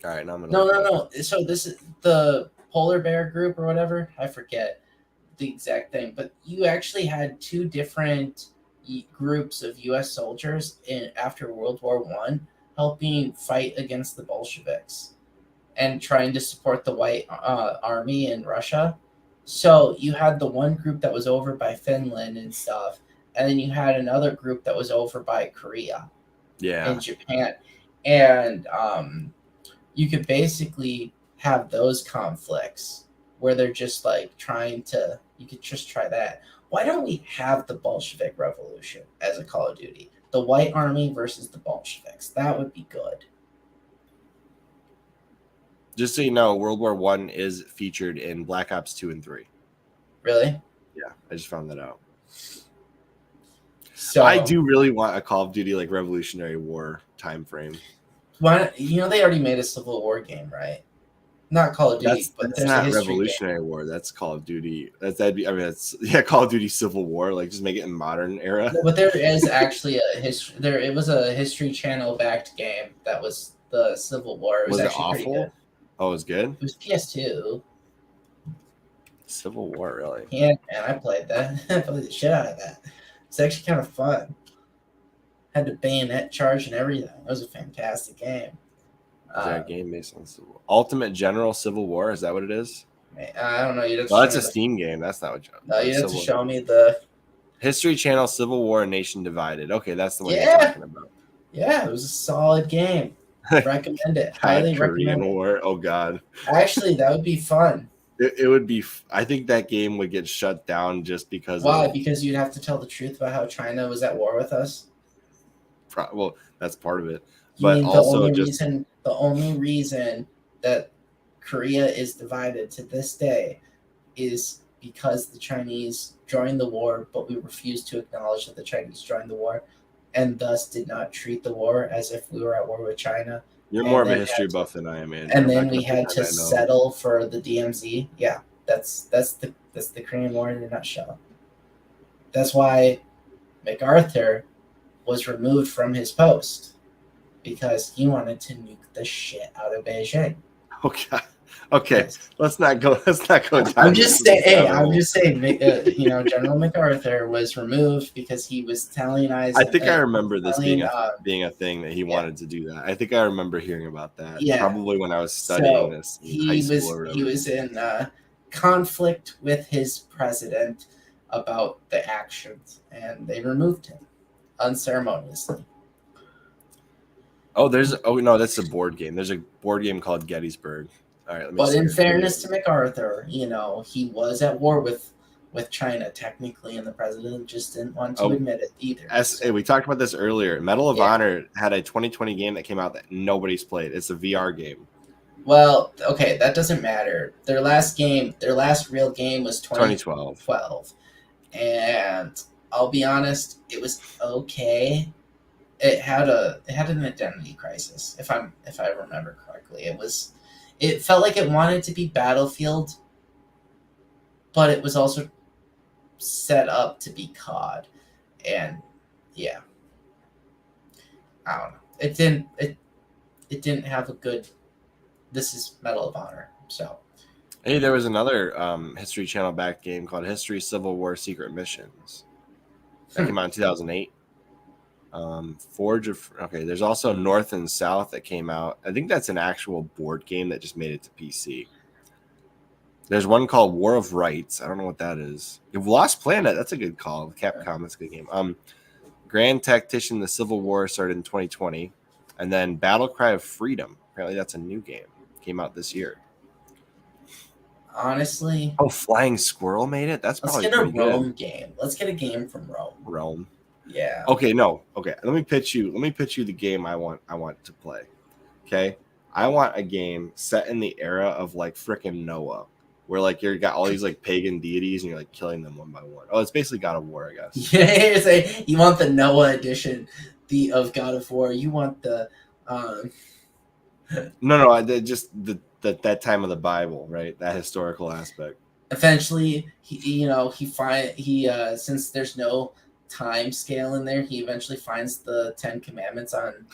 [SPEAKER 1] All right, now I'm gonna
[SPEAKER 2] No. So this is the Polar Bear Group or whatever. I forget the exact thing, but you actually had two different groups of U.S. soldiers after World War I helping fight against the Bolsheviks and trying to support the White Army in Russia. So you had the one group that was over by Finland and stuff, and then you had another group that was over by Korea. in Japan, and you could basically have those conflicts where they're just like trying to. You could just try that. Why don't we have the Bolshevik Revolution as a Call of Duty? The White Army versus the Bolsheviks. That would be good.
[SPEAKER 1] Just so you know, World War I is featured in Black Ops 2 and 3.
[SPEAKER 2] Really?
[SPEAKER 1] Yeah, I just found that out.
[SPEAKER 2] So
[SPEAKER 1] I do really want a Call of Duty like Revolutionary War time frame.
[SPEAKER 2] Why? You know they already made a Civil War game, right? Not Call of Duty, but
[SPEAKER 1] that's
[SPEAKER 2] there's
[SPEAKER 1] not
[SPEAKER 2] a history
[SPEAKER 1] Revolutionary
[SPEAKER 2] game.
[SPEAKER 1] War. That's Call of Duty. It's Call of Duty Civil War. Like just make it in modern era.
[SPEAKER 2] No, but there is actually a history. It was a History Channel backed game that was the Civil War. It was actually
[SPEAKER 1] it
[SPEAKER 2] pretty
[SPEAKER 1] awful?
[SPEAKER 2] good.
[SPEAKER 1] Oh, it was good.
[SPEAKER 2] It was PS2.
[SPEAKER 1] Civil War, really?
[SPEAKER 2] Yeah, man, I played that. I played the shit out of that. It's actually kind of fun. Had the bayonet charge and everything. It was a fantastic game.
[SPEAKER 1] Is that a game based on Civil War? Ultimate General Civil War? Is that what it is?
[SPEAKER 2] I don't know.
[SPEAKER 1] That's a Steam game. That's not what.
[SPEAKER 2] No, you have to show me the
[SPEAKER 1] History Channel Civil War Nation Divided. Okay, that's the one you're talking about.
[SPEAKER 2] Yeah, it was a solid game. Recommend it. Highly recommend it.
[SPEAKER 1] War. Oh God.
[SPEAKER 2] Actually, that would be fun.
[SPEAKER 1] It would be. I think that game would get shut down just because.
[SPEAKER 2] Why? Because you'd have to tell the truth about how China was at war with us.
[SPEAKER 1] Well, that's part of it.
[SPEAKER 2] But also, the only reason that Korea is divided to this day is because the Chinese joined the war, but we refused to acknowledge that the Chinese joined the war, and thus did not treat the war as if we were at war with China.
[SPEAKER 1] You're more of a history buff than I am, man.
[SPEAKER 2] And then we had to settle for the DMZ. Yeah, that's the Korean War in a nutshell. That's why MacArthur was removed from his post, because he wanted to nuke the shit out of Beijing.
[SPEAKER 1] Okay. Okay, yes. Let's not go down.
[SPEAKER 2] I'm just saying. General MacArthur was removed because he was Italianized.
[SPEAKER 1] I think I remember this being a thing that he wanted to do that. I think I remember hearing about that.
[SPEAKER 2] Yeah,
[SPEAKER 1] probably when I was studying this in high school or whatever.
[SPEAKER 2] He was in conflict with his president about the actions, and they removed him unceremoniously.
[SPEAKER 1] That's a board game. There's a board game called Gettysburg. All right,
[SPEAKER 2] but in fairness to MacArthur, he was at war with China technically, and the president just didn't want to admit it either.
[SPEAKER 1] We talked about this earlier. Medal of Honor had a 2020 game that came out that nobody's played. It's a VR game.
[SPEAKER 2] Well, okay, that doesn't matter. Their last real game was 2012. And I'll be honest, it was okay. It had an identity crisis, if I remember correctly. It felt like it wanted to be Battlefield, but it was also set up to be COD. And yeah, I don't know. It didn't have a good. This is Medal of Honor. So,
[SPEAKER 1] hey, there was another History Channel backed game called History Civil War Secret Missions that came out in 2008. There's also North and South that came out. I think that's an actual board game that just made it to PC. There's one called War of Rights. I don't know what that is. Lost Planet, that's a good call. Capcom, that's a good game. Grand Tactician: The Civil War started in 2020, and then Battle Cry of Freedom. Apparently, that's a new game. Came out this year.
[SPEAKER 2] Honestly,
[SPEAKER 1] Flying Squirrel made it. That's probably
[SPEAKER 2] let's get a Rome game. Let's get a game from Rome.
[SPEAKER 1] Rome.
[SPEAKER 2] Yeah.
[SPEAKER 1] Okay, no. Okay, let me pitch you the game I want to play. Okay? I want a game set in the era of like frickin' Noah, where like you've got all these like pagan deities and you're like killing them one by one. Oh, it's basically God of War, I guess.
[SPEAKER 2] Yeah, you want the Noah edition of God of War. You want the
[SPEAKER 1] No, just that time of the Bible, right? That historical aspect.
[SPEAKER 2] Eventually, since there's no time scale in there, he eventually finds the 10 Commandments on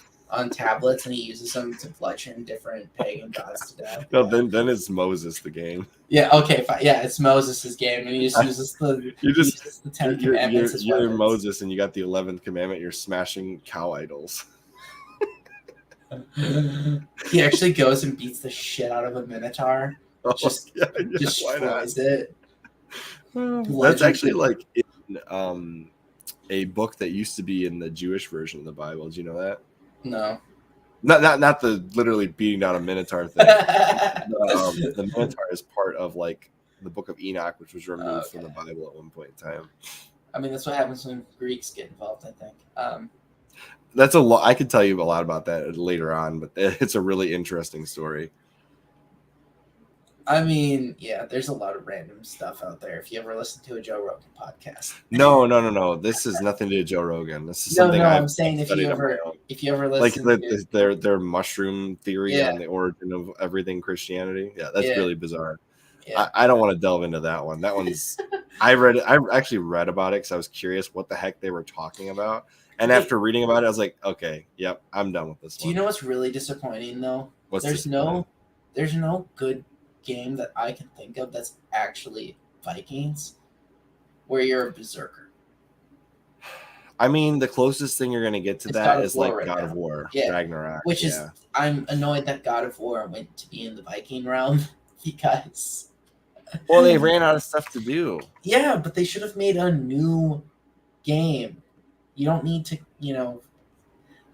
[SPEAKER 2] tablets, and he uses them to bludgeon different pagan gods to death.
[SPEAKER 1] No, then it's Moses the game.
[SPEAKER 2] Yeah, okay, fine. Yeah, it's Moses' game, and he just uses the 10 Commandments as
[SPEAKER 1] you're Moses, and you got the 11th commandment. You're smashing cow idols.
[SPEAKER 2] He actually goes and beats the shit out of a minotaur. Destroys it.
[SPEAKER 1] That's actually like in, a book that used to be in the Jewish version of the Bible. Did you know that?
[SPEAKER 2] No.
[SPEAKER 1] Not the literally beating down a Minotaur thing. The Minotaur is part of like the Book of Enoch, which was removed from the Bible at one point in time.
[SPEAKER 2] I mean, that's what happens when Greeks get involved, I think.
[SPEAKER 1] That's a lot. I could tell you a lot about that later on, but it's a really interesting story.
[SPEAKER 2] I mean, yeah, there's a lot of random stuff out there. If you ever listen to a Joe Rogan podcast.
[SPEAKER 1] No. This is nothing to do with Joe Rogan. This is something
[SPEAKER 2] I'm saying if you ever listen
[SPEAKER 1] like
[SPEAKER 2] to
[SPEAKER 1] their mushroom theory on the origin of everything Christianity. Yeah, that's really bizarre. Yeah. I don't want to delve into that one. That one's I actually read about it because I was curious what the heck they were talking about. And after reading about it, I was like, okay, yep, I'm done with this one.
[SPEAKER 2] Do you know what's really disappointing though? There's no good game that I can think of that's actually Vikings where you're a berserker.
[SPEAKER 1] I mean, the closest thing you're going to get to that is like God of War, Ragnarok.
[SPEAKER 2] Which is, I'm annoyed that God of War went to be in the Viking realm because...
[SPEAKER 1] Well, they ran out of stuff to do.
[SPEAKER 2] Yeah, but they should have made a new game. You don't need to,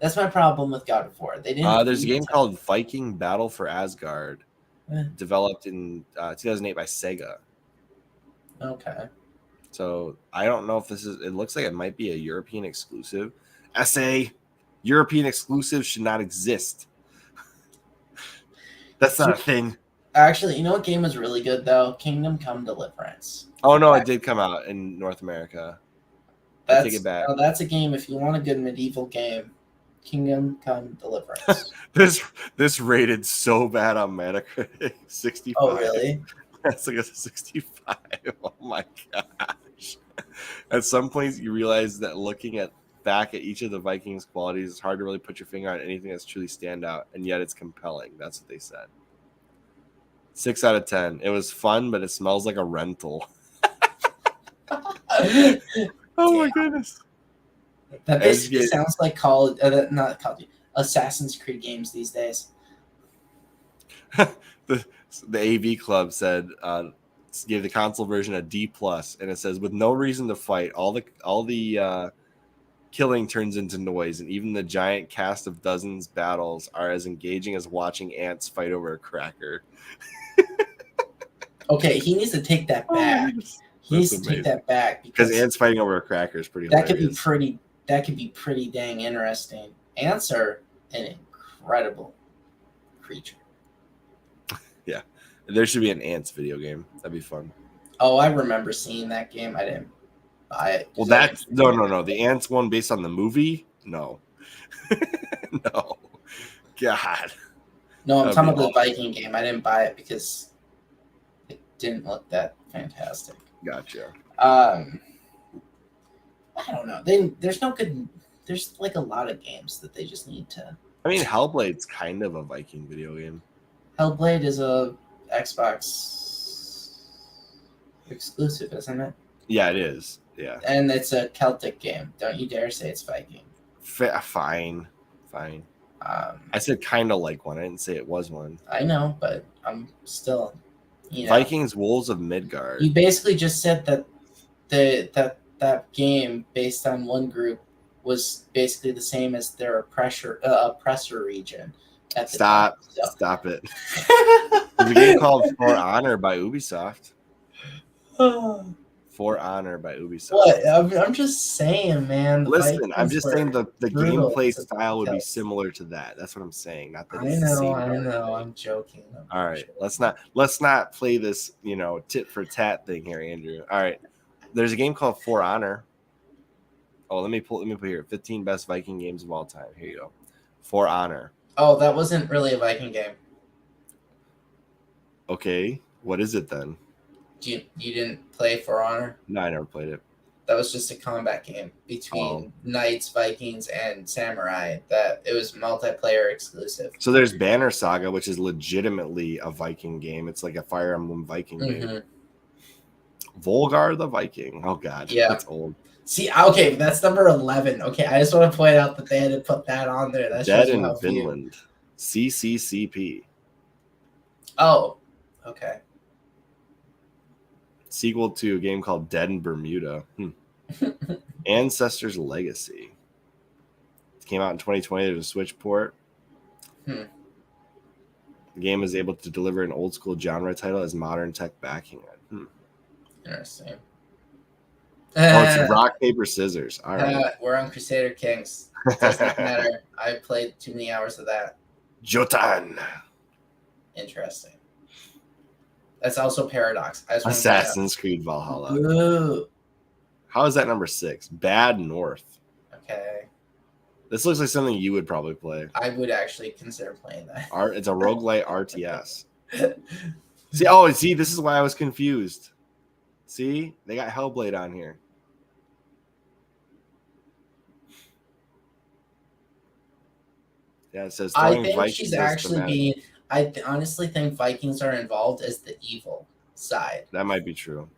[SPEAKER 2] That's my problem with God of War. They didn't.
[SPEAKER 1] There's a game called Viking Battle for Asgard, developed in 2008 by Saga.
[SPEAKER 2] Okay.
[SPEAKER 1] So I don't know if this is. It looks like it might be a European exclusive. European exclusives should not exist. That's not a thing.
[SPEAKER 2] Actually, you know what game was really good though? Kingdom Come Deliverance.
[SPEAKER 1] Oh no, it did come out in North America. I take it back.
[SPEAKER 2] That's a game. If you want a good medieval game, Kingdom Come Deliverance.
[SPEAKER 1] This rated so bad on Metacritic, 65.
[SPEAKER 2] Oh really?
[SPEAKER 1] That's like a 65. Oh my gosh. At some point, you realize that looking back at each of the Vikings' qualities, it's hard to really put your finger on anything that's truly stand out, and yet it's compelling. That's what they said. 6 out of 10. It was fun, but it smells like a rental. Oh my goodness.
[SPEAKER 2] That basically sounds like Assassin's Creed games these days.
[SPEAKER 1] The AV Club said gave the console version a D+, and it says with no reason to fight, all the killing turns into noise, and even the giant cast of dozens battles are as engaging as watching ants fight over a cracker.
[SPEAKER 2] Okay, he needs to take that back. He needs to take that back
[SPEAKER 1] because ants fighting over a cracker is pretty.
[SPEAKER 2] That could be pretty dang interesting. Ants are an incredible creature.
[SPEAKER 1] Yeah, there should be an ants video game. That'd be fun.
[SPEAKER 2] Oh, I remember seeing that game. I didn't buy it.
[SPEAKER 1] Well, that's no. The ants one based on the movie. No, no. God.
[SPEAKER 2] No, I'm talking about the Viking game. I didn't buy it because it didn't look that fantastic.
[SPEAKER 1] Gotcha.
[SPEAKER 2] I don't know. There's no good. There's like a lot of games that they just need to.
[SPEAKER 1] I mean, Hellblade's kind of a Viking video game.
[SPEAKER 2] Hellblade is a Xbox exclusive, isn't it?
[SPEAKER 1] Yeah, it is. Yeah.
[SPEAKER 2] And it's a Celtic game. Don't you dare say it's Viking.
[SPEAKER 1] Fine. I said kind of like one. I didn't say it was one.
[SPEAKER 2] I know, but I'm still.
[SPEAKER 1] Vikings Wolves of Midgard.
[SPEAKER 2] You basically just said that that game based on one group was basically the same as their oppressor region. At the time, so.
[SPEAKER 1] Stop it. There's a game called For Honor by Ubisoft. For Honor by Ubisoft.
[SPEAKER 2] What? I'm just saying, man.
[SPEAKER 1] Listen, I'm just saying the gameplay style would be similar to that. That's what I'm saying. Not that
[SPEAKER 2] I know. I'm joking.
[SPEAKER 1] All right, let's not play this, tit for tat thing here, Andrew. All right, there's a game called For Honor. Oh, let me put here 15 best Viking games of all time. Here you go. For Honor.
[SPEAKER 2] Oh, that wasn't really a Viking game.
[SPEAKER 1] Okay, what is it then?
[SPEAKER 2] You didn't play For Honor?
[SPEAKER 1] No, I never played it.
[SPEAKER 2] That was just a combat game between knights, Vikings, and samurai. That it was multiplayer exclusive.
[SPEAKER 1] So there's Banner Saga, which is legitimately a Viking game. It's like a Fire Emblem Viking game. Volgar the Viking. Oh God,
[SPEAKER 2] yeah,
[SPEAKER 1] that's old.
[SPEAKER 2] See, okay, that's number 11. Okay, I just want to point out that they had to put that on there. That's
[SPEAKER 1] Dead in Finland. CCCP.
[SPEAKER 2] Oh, okay.
[SPEAKER 1] Sequel to a game called Dead in Bermuda. Ancestors Legacy. came out in 2020. There's a Switch port.
[SPEAKER 2] Hmm.
[SPEAKER 1] The game is able to deliver an old school genre title as modern tech backing it.
[SPEAKER 2] Interesting.
[SPEAKER 1] Oh, it's rock, paper, scissors. All right.
[SPEAKER 2] We're on Crusader Kings. Doesn't matter. I played too many hours of that.
[SPEAKER 1] Jotan.
[SPEAKER 2] Interesting. That's also Paradox.
[SPEAKER 1] Assassin's Creed Valhalla.
[SPEAKER 2] Ooh.
[SPEAKER 1] How is that number 6? Bad North.
[SPEAKER 2] Okay.
[SPEAKER 1] This looks like something you would probably play.
[SPEAKER 2] I would actually consider playing that.
[SPEAKER 1] It's a roguelite RTS. See, this is why I was confused. See, they got Hellblade on here. Yeah, it says
[SPEAKER 2] I
[SPEAKER 1] throwing
[SPEAKER 2] think
[SPEAKER 1] Vikings
[SPEAKER 2] she's
[SPEAKER 1] as
[SPEAKER 2] actually
[SPEAKER 1] thematic.
[SPEAKER 2] being. I honestly think Vikings are involved as the evil side.
[SPEAKER 1] That might be true.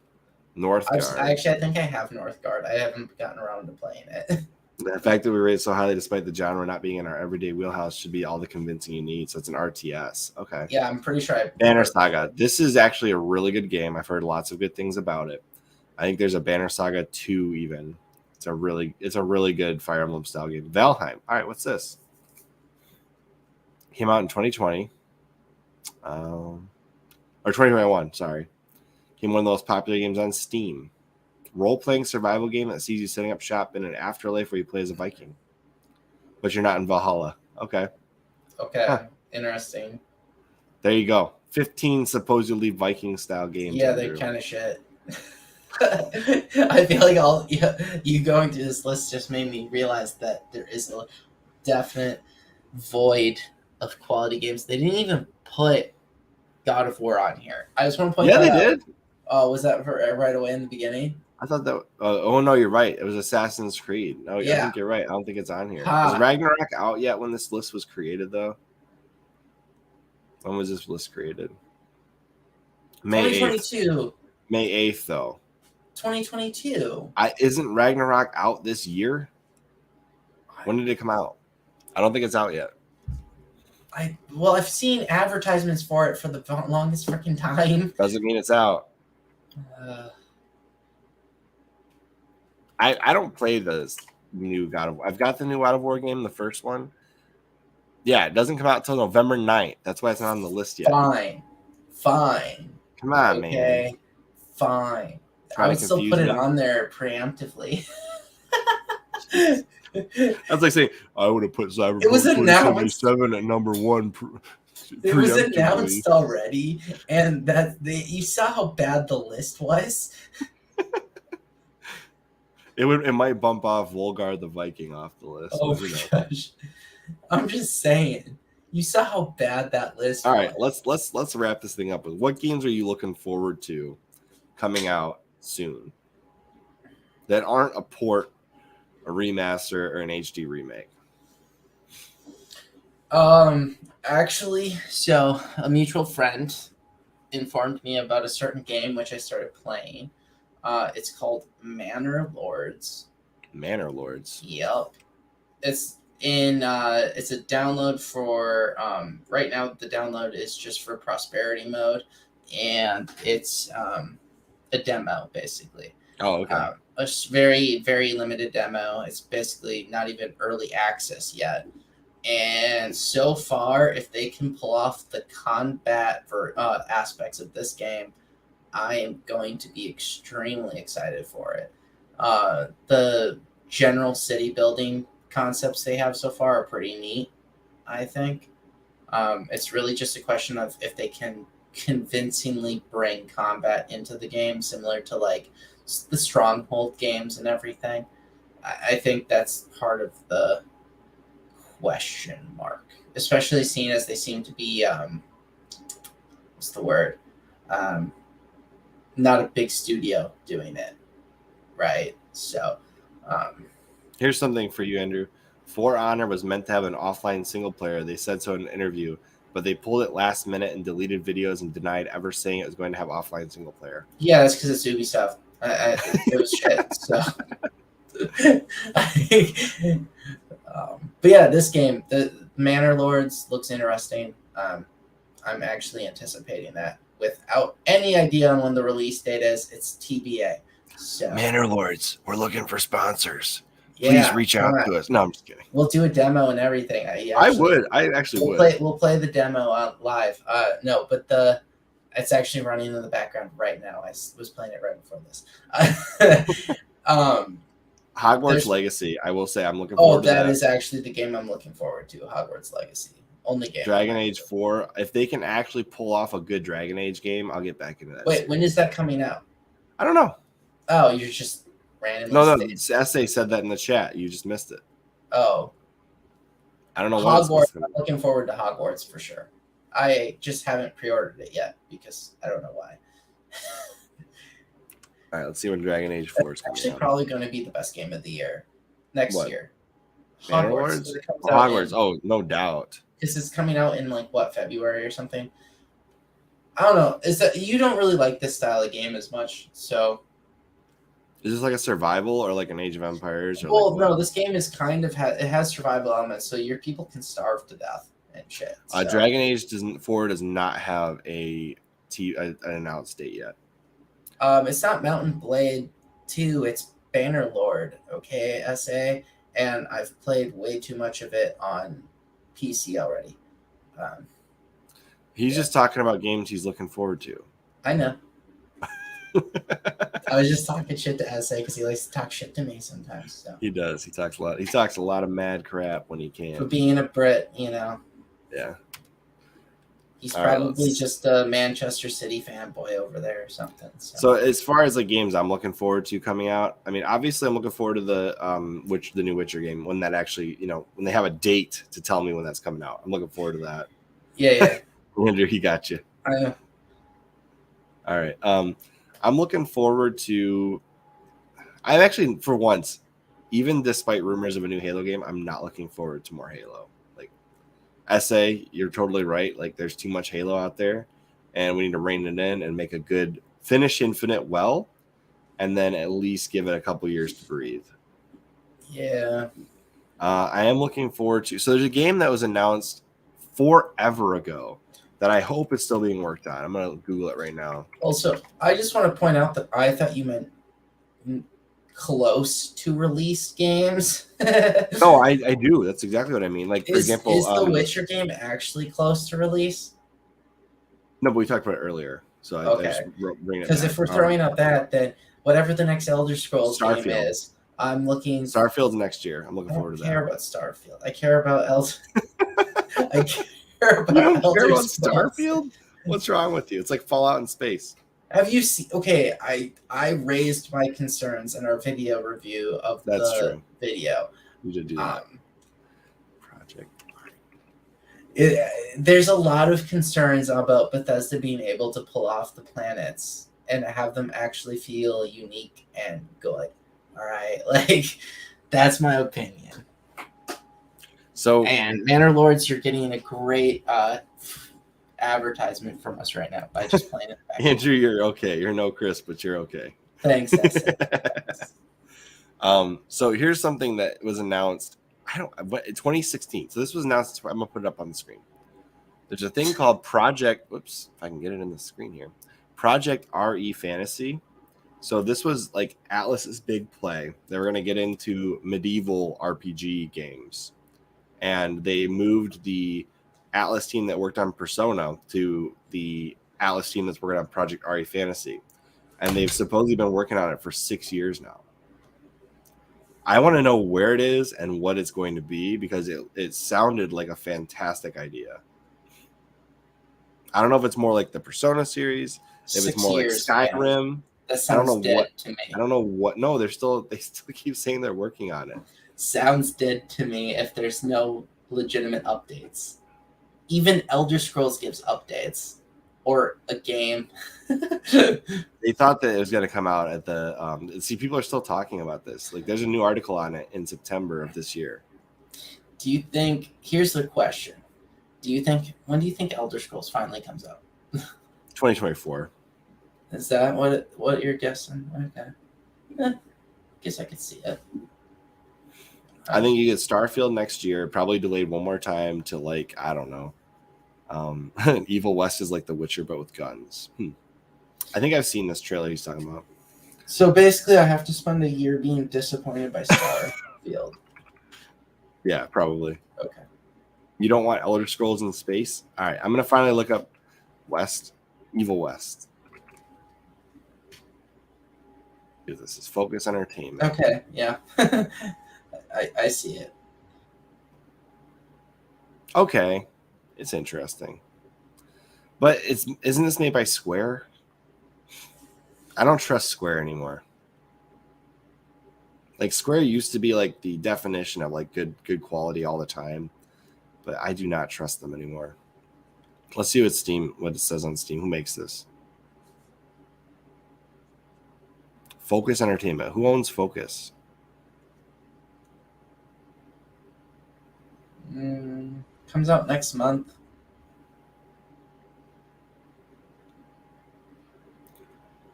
[SPEAKER 1] Northgard.
[SPEAKER 2] I think I have Northgard. I haven't gotten around to playing it.
[SPEAKER 1] The fact that we rate so highly despite the genre not being in our everyday wheelhouse should be all the convincing you need. So it's an RTS. Okay.
[SPEAKER 2] Yeah, I'm pretty sure
[SPEAKER 1] Banner Saga. This is actually a really good game. I've heard lots of good things about it. I think there's a Banner Saga 2 even. It's a really good Fire Emblem style game. Valheim. All right, what's this? Came out in 2020. Or 2021, sorry. Came one of the most popular games on Steam. Role-playing survival game that sees you setting up shop in an afterlife where you play as a Viking. But you're not in Valhalla. Okay.
[SPEAKER 2] Okay.
[SPEAKER 1] Huh.
[SPEAKER 2] Interesting.
[SPEAKER 1] There you go. 15 supposedly Viking-style games.
[SPEAKER 2] Yeah, they're kind of shit. I feel like you going through this list just made me realize that there is a definite void of quality games. They didn't even put God of War on here. I just want to point that out.
[SPEAKER 1] Yeah, they did.
[SPEAKER 2] Oh, was that for right away in the beginning?
[SPEAKER 1] I thought that. Oh no, you're right. It was Assassin's Creed. No, yeah. I think you're right. I don't think it's on here. Is Ragnarok out yet when this list was created, though? When was this list created? May
[SPEAKER 2] 2022.
[SPEAKER 1] May 8th, though.
[SPEAKER 2] 2022.
[SPEAKER 1] Isn't Ragnarok out this year? When did it come out? I don't think it's out yet.
[SPEAKER 2] I've seen advertisements for it for the longest freaking time.
[SPEAKER 1] Doesn't mean it's out. I don't play the new God of War. I've got the new God of War game, the first one. Yeah, it doesn't come out until November 9th. That's why it's not on the list yet.
[SPEAKER 2] Fine.
[SPEAKER 1] Come on, man.
[SPEAKER 2] Okay, fine. I would still put it on there preemptively.
[SPEAKER 1] That's like saying I would have put Cyberpunk 2077 at number 1.
[SPEAKER 2] It was announced already, and you saw how bad the list was.
[SPEAKER 1] It might bump off Volgar the Viking off the list.
[SPEAKER 2] Oh my gosh! I'm just saying. You saw how bad that list.
[SPEAKER 1] All right, let's wrap this thing up with what games are you looking forward to coming out soon that aren't a port, a remaster, or an HD remake?
[SPEAKER 2] Actually, so a mutual friend informed me about a certain game which I started playing. It's called Manor Lords.
[SPEAKER 1] Manor Lords.
[SPEAKER 2] Yep. It's a download for right now. The download is just for prosperity mode, and it's a demo basically.
[SPEAKER 1] Oh, okay.
[SPEAKER 2] A very, very limited demo. It's basically not even early access yet. And so far, if they can pull off the combat aspects of this game, I am going to be extremely excited for it. The general city building concepts they have so far are pretty neat, I think. It's really just a question of if they can convincingly bring combat into the game, similar to like the Stronghold games and everything. I think that's part of the question mark, especially seeing as they seem to be what's the word? Not a big studio doing it, right? So
[SPEAKER 1] here's something for you, Andrew. For Honor was meant to have an offline single player. They said so in an interview, but they pulled it last minute and deleted videos and denied ever saying it was going to have offline single player.
[SPEAKER 2] Yeah, that's because it's Ubisoft. It was shit. So, but yeah, this game, the Manor Lords, looks interesting. I'm actually anticipating that without any idea on when the release date is. It's TBA. So
[SPEAKER 1] Manor Lords, we're looking for sponsors. Please reach out to us. No, I'm just kidding.
[SPEAKER 2] We'll do a demo and everything.
[SPEAKER 1] I actually would.
[SPEAKER 2] We'll play the demo live. No, but it's actually running in the background right now. I was playing it right before this.
[SPEAKER 1] Hogwarts Legacy. I will say I'm looking forward to that.
[SPEAKER 2] That is actually the game I'm looking forward to. Hogwarts Legacy. Only game.
[SPEAKER 1] Dragon Age 4. If they can actually pull off a good Dragon Age game, I'll get back into that.
[SPEAKER 2] Wait, when is that coming out?
[SPEAKER 1] I don't know.
[SPEAKER 2] Oh, you're just randomly.
[SPEAKER 1] No. Essay said that in the chat. You just missed it.
[SPEAKER 2] Oh.
[SPEAKER 1] I don't know.
[SPEAKER 2] Hogwarts. I'm looking forward to Hogwarts for sure. I just haven't pre-ordered it yet because I don't know why.
[SPEAKER 1] All right, let's see when Dragon Age 4 is coming out.
[SPEAKER 2] Actually, probably going to be the best game of the year next year.
[SPEAKER 1] Hogwarts. Oh, no doubt.
[SPEAKER 2] Because it's coming out in February or something. I don't know. Is that you don't really like this style of game as much? So
[SPEAKER 1] is this like a survival or like an Age of Empires? Or
[SPEAKER 2] no. This game is kind of it has survival elements, so your people can starve to death and shit. So.
[SPEAKER 1] Dragon Age 4 does not have an announced date yet.
[SPEAKER 2] It's not Mountain Blade 2. It's Bannerlord. Okay, SA, and I've played way too much of it on PC already.
[SPEAKER 1] He's just talking about games he's looking forward to.
[SPEAKER 2] I know. I was just talking shit to SA because he likes to talk shit to me sometimes. So.
[SPEAKER 1] He does. He talks a lot. He talks a lot of mad crap when he can.
[SPEAKER 2] For being a Brit, you know.
[SPEAKER 1] Yeah.
[SPEAKER 2] He's probably just a Manchester City fanboy over there or something.
[SPEAKER 1] So as far as games I'm looking forward to coming out, I mean, obviously I'm looking forward to the new Witcher game when that actually, when they have a date to tell me when that's coming out. I'm looking forward to that.
[SPEAKER 2] Yeah.
[SPEAKER 1] Andrew, he got you.
[SPEAKER 2] I know.
[SPEAKER 1] All right. I'm looking forward to. I'm actually, for once, even despite rumors of a new Halo game, I'm not looking forward to more Halo. SA, you're totally right. There's too much Halo out there, and we need to rein it in and make a good finish Infinite well, and then at least give it a couple years to breathe.
[SPEAKER 2] Yeah.
[SPEAKER 1] I am looking forward to. So there's a game that was announced forever ago that I hope is still being worked on. I'm gonna Google it right now.
[SPEAKER 2] Also, I just want to point out that I thought you meant close to release games.
[SPEAKER 1] No, I do. That's exactly what I mean. For example,
[SPEAKER 2] is the Witcher game actually close to release?
[SPEAKER 1] No, but we talked about it earlier. So I just bring it.
[SPEAKER 2] Because if we're throwing out that, then whatever the next Elder Scrolls game is, I'm looking.
[SPEAKER 1] Starfield's next year. I'm looking forward to that.
[SPEAKER 2] I don't care about Starfield. I care about I
[SPEAKER 1] care about you don't care about Starfield? What's wrong with you? It's like Fallout in space.
[SPEAKER 2] Have you seen? Okay, I raised my concerns in our video review of the video.
[SPEAKER 1] You did do that. Project.
[SPEAKER 2] There's a lot of concerns about Bethesda being able to pull off the planets and have them actually feel unique and good. All right, that's my opinion.
[SPEAKER 1] So,
[SPEAKER 2] and Manor Lords, you're getting a great advertisement from us right now by just playing it back.
[SPEAKER 1] Andrew, you're okay. You're no Chris, but you're okay.
[SPEAKER 2] Thanks.
[SPEAKER 1] So here's something that was announced. 2016. So this was announced. I'm gonna put it up on the screen. There's a thing called Project. Whoops, if I can get it in the screen here. Project RE Fantasy. So this was Atlas's big play. They were gonna get into medieval RPG games, and they moved the Atlas team that worked on Persona to the Atlas team that's working on Project RE Fantasy. And they've supposedly been working on it for 6 years now. I want to know where it is and what it's going to be because it sounded like a fantastic idea. I don't know if it's more like the Persona series, if it's more like Skyrim.
[SPEAKER 2] Man. That sounds dead to me.
[SPEAKER 1] I don't know what. No, they still keep saying they're working on it.
[SPEAKER 2] Sounds dead to me if there's no legitimate updates. Even Elder Scrolls gives updates or a game.
[SPEAKER 1] They thought that it was going to come out at the people are still talking about this. There's a new article on it in September of this year.
[SPEAKER 2] Do you think here's the question. When do you think Elder Scrolls finally comes out?
[SPEAKER 1] 2024.
[SPEAKER 2] Is that what you're guessing? Okay. Guess I could see it.
[SPEAKER 1] I think you get Starfield next year, probably delayed one more time to I don't know. Evil West is like The Witcher, but with guns. I think I've seen this trailer he's talking about.
[SPEAKER 2] So basically, I have to spend a year being disappointed by Star. Battlefield.
[SPEAKER 1] Yeah, probably.
[SPEAKER 2] Okay.
[SPEAKER 1] You don't want Elder Scrolls in space? All right, I'm going to finally look up Evil West. This is Focus Entertainment.
[SPEAKER 2] Okay, yeah. I see it.
[SPEAKER 1] Okay, it's interesting. But isn't this made by Square? I don't trust Square anymore. Like Square used to be like the definition of like good quality all the time, but I do not trust them anymore. Let's see what it says on Steam. Who makes this? Focus Entertainment. Who owns Focus?
[SPEAKER 2] Comes out next month.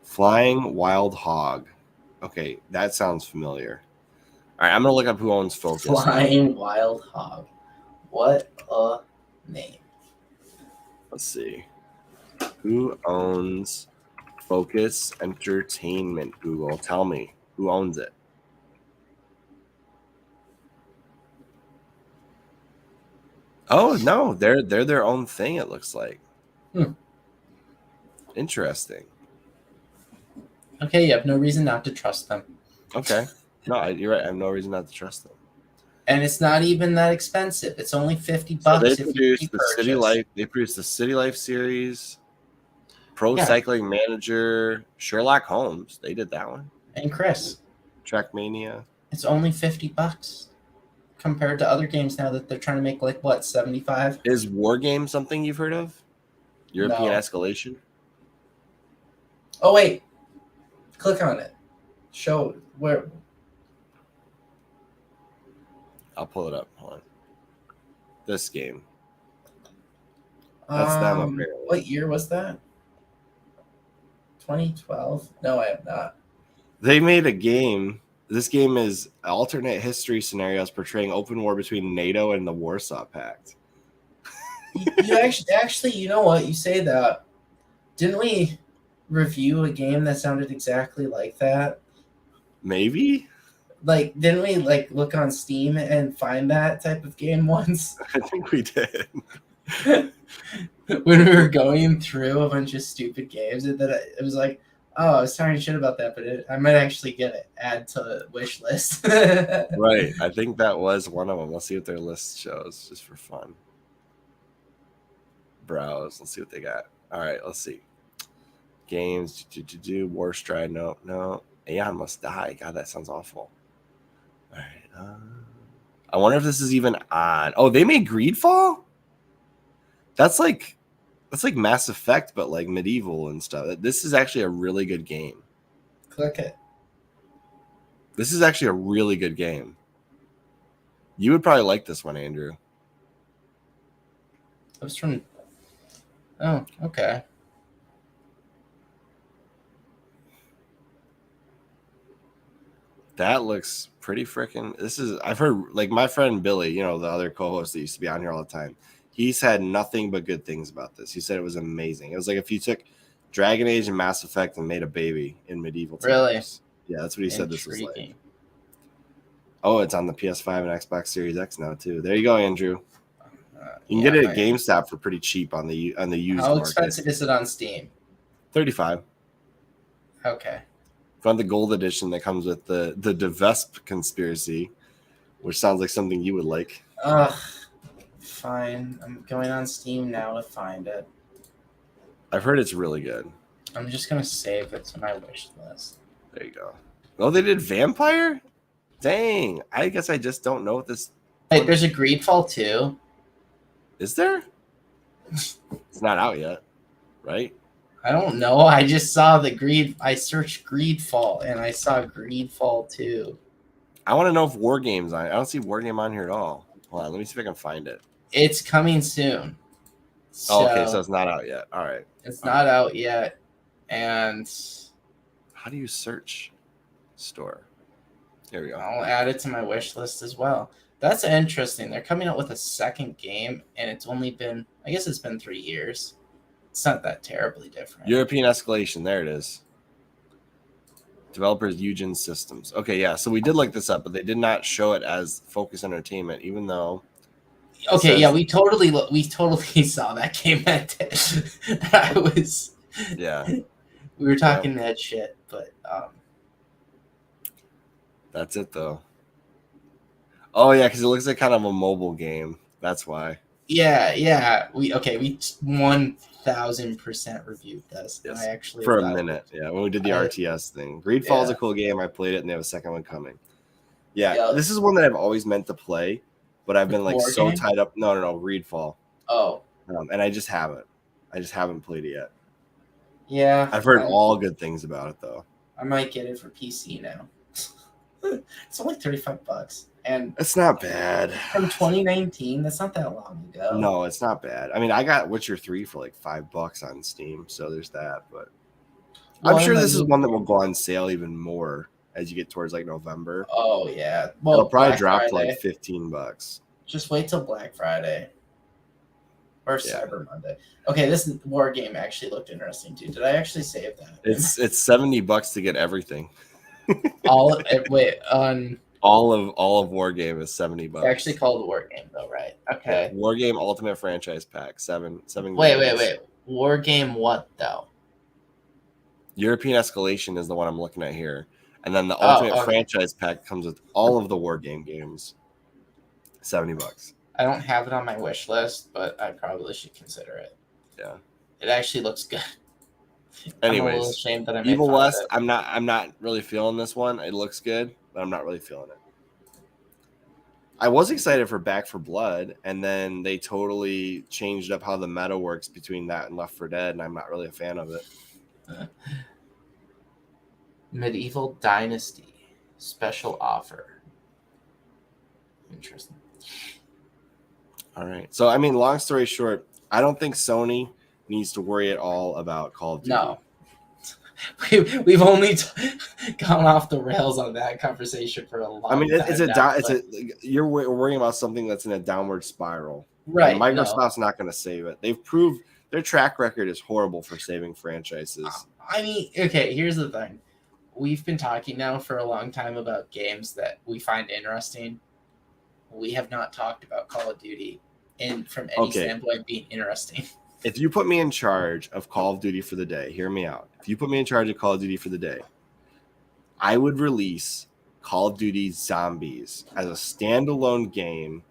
[SPEAKER 1] Flying Wild Hog. Okay, that sounds familiar. All right, I'm gonna look up who owns Focus.
[SPEAKER 2] Flying Wild Hog. What a name.
[SPEAKER 1] Let's see. Who owns Focus Entertainment? Google, tell me who owns it. Oh no, they're their own thing. It looks like. Interesting.
[SPEAKER 2] Okay, you have no reason not to trust them.
[SPEAKER 1] Okay, no, you're right. I have no reason not to trust them.
[SPEAKER 2] And it's not even that expensive. It's only $50
[SPEAKER 1] So they
[SPEAKER 2] if you
[SPEAKER 1] produced the
[SPEAKER 2] purchase.
[SPEAKER 1] City Life. They produced the City Life series, Pro Cycling Manager, Sherlock Holmes. They did that one.
[SPEAKER 2] And Chris,
[SPEAKER 1] Trackmania.
[SPEAKER 2] it's only $50 compared to other games now that they're trying to make like what, 75?
[SPEAKER 1] Is War Game something you've heard of? European Escalation.
[SPEAKER 2] Oh wait, click on it. Show where.
[SPEAKER 1] I'll pull it up. Hold on. This game. That's them apparently.
[SPEAKER 2] What year was that? 2012? No, I have not.
[SPEAKER 1] They made a game. This game is alternate history scenarios portraying open war between NATO and the Warsaw Pact.
[SPEAKER 2] You actually, you know what? You say that. Didn't we review a game that sounded exactly like that?
[SPEAKER 1] Maybe?
[SPEAKER 2] Like, didn't we like look on Steam and find that type of game once?
[SPEAKER 1] I think we did.
[SPEAKER 2] When we were going through a bunch of stupid games, and then it was like, oh, I was talking shit about that, but I might actually get it. Add to the wish list.
[SPEAKER 1] Right. I think that was one of them. Let's see what their list shows, just for fun. Browse. Let's see what they got. All right. Let's see. Games. War Stride. No. Aeon Must Die. God, that sounds awful. All right. I wonder if this is even on. Oh, they made Greedfall? That's like Mass Effect, but like medieval and stuff. This is actually a really good game.
[SPEAKER 2] Click it.
[SPEAKER 1] This is actually a really good game. You would probably like this one, Andrew.
[SPEAKER 2] It was from. Oh, okay.
[SPEAKER 1] That looks pretty freaking. I've heard, like, my friend Billy, the other co-host that used to be on here all the time. He's had nothing but good things about this. He said it was amazing. It was like if you took Dragon Age and Mass Effect and made a baby in medieval times.
[SPEAKER 2] Really?
[SPEAKER 1] Yeah, that's what he said this was like.
[SPEAKER 2] Intriguing.
[SPEAKER 1] Oh, it's on the PS5 and Xbox Series X now too. There you go, Andrew. You can get it at GameStop for pretty cheap on the used market.
[SPEAKER 2] How expensive is it on Steam?
[SPEAKER 1] $35.
[SPEAKER 2] Okay.
[SPEAKER 1] From the gold edition that comes with the Devesp conspiracy, which sounds like something you would like.
[SPEAKER 2] Ugh. Fine. I'm going on Steam now to find it.
[SPEAKER 1] I've heard it's really good.
[SPEAKER 2] I'm just gonna save it to my wish list.
[SPEAKER 1] There you go. Oh, they did Vampire? Dang. I guess I just don't know what this.
[SPEAKER 2] Wait, there's a Greedfall too.
[SPEAKER 1] Is there? It's not out yet, right?
[SPEAKER 2] I don't know. I just saw I searched Greedfall and I saw Greedfall 2.
[SPEAKER 1] I want to know if War Game's on. I don't see War Game on here at all. Hold on, let me see if I can find it.
[SPEAKER 2] It's coming soon.
[SPEAKER 1] Okay, so it's not out yet. All right.
[SPEAKER 2] It's not out yet. And
[SPEAKER 1] how do you search store? Here we go.
[SPEAKER 2] I'll add it to my wish list as well. That's interesting. They're coming out with a second game, and it's only been, I guess it's been 3 years. It's not that terribly different.
[SPEAKER 1] European Escalation. There it is. Developers Eugen Systems. Okay, yeah. So we did look this up, but they did not show it as Focus Entertainment, even though.
[SPEAKER 2] Okay, yeah, we totally saw that game that day. That was.
[SPEAKER 1] Yeah.
[SPEAKER 2] We were talking that shit, but
[SPEAKER 1] that's it though. Oh yeah, because it looks like kind of a mobile game. That's why.
[SPEAKER 2] Yeah. We 1000% reviewed this.
[SPEAKER 1] Yes.
[SPEAKER 2] I actually
[SPEAKER 1] for a minute. Yeah, when we did the RTS thing. Greedfall's a cool game. I played it, and they have a second one coming. Yeah, this is one that I've always meant to play, but I've been like so tied up. No, Greedfall.
[SPEAKER 2] Oh.
[SPEAKER 1] And I just haven't. I just haven't played it yet.
[SPEAKER 2] Yeah.
[SPEAKER 1] I've heard all good things about it though.
[SPEAKER 2] I might get it for PC now. It's only $35, and
[SPEAKER 1] it's not bad.
[SPEAKER 2] From 2019, that's not that long ago.
[SPEAKER 1] No, it's not bad. I mean, I got Witcher 3 for like $5 on Steam, so there's that. But I'm sure this is one that will go on sale even more as you get towards like November.
[SPEAKER 2] Oh yeah, well,
[SPEAKER 1] it'll probably drop to like $15.
[SPEAKER 2] Just wait till Black Friday or Cyber Monday. Okay, this war game actually looked interesting too. Did I actually save that?
[SPEAKER 1] It's $70 to get everything.
[SPEAKER 2] All of
[SPEAKER 1] War Game is $70.
[SPEAKER 2] It's actually called War Game though, right? Okay.
[SPEAKER 1] War Game Ultimate Franchise Pack, seven.
[SPEAKER 2] Wait. War Game what though?
[SPEAKER 1] European Escalation is the one I'm looking at here, and then the Ultimate Franchise Pack comes with all of the War Game games. $70.
[SPEAKER 2] I don't have it on my wish list, but I probably should consider it.
[SPEAKER 1] Yeah.
[SPEAKER 2] It actually looks good.
[SPEAKER 1] Anyways,
[SPEAKER 2] I'm a little ashamed that I made
[SPEAKER 1] Evil West. I'm not really feeling this one. It looks good, but I'm not really feeling it. I was excited for Back 4 Blood, and then they totally changed up how the meta works between that and Left 4 Dead, and I'm not really a fan of it.
[SPEAKER 2] Medieval Dynasty special offer. Interesting.
[SPEAKER 1] All right. So, I mean, long story short, I don't think Sony needs to worry at all about Call of Duty.
[SPEAKER 2] No. We've only gone off the rails on that conversation for a long time.
[SPEAKER 1] I mean, you're worrying about something that's in a downward spiral.
[SPEAKER 2] Right.
[SPEAKER 1] And Microsoft's not going to save it. They've proved their track record is horrible for saving franchises.
[SPEAKER 2] I mean, okay, here's the thing. We've been talking now for a long time about games that we find interesting. We have not talked about Call of Duty from any standpoint being interesting.
[SPEAKER 1] If you put me in charge of Call of Duty for the day, hear me out. If you put me in charge of Call of Duty for the day, I would release Call of Duty Zombies as a standalone game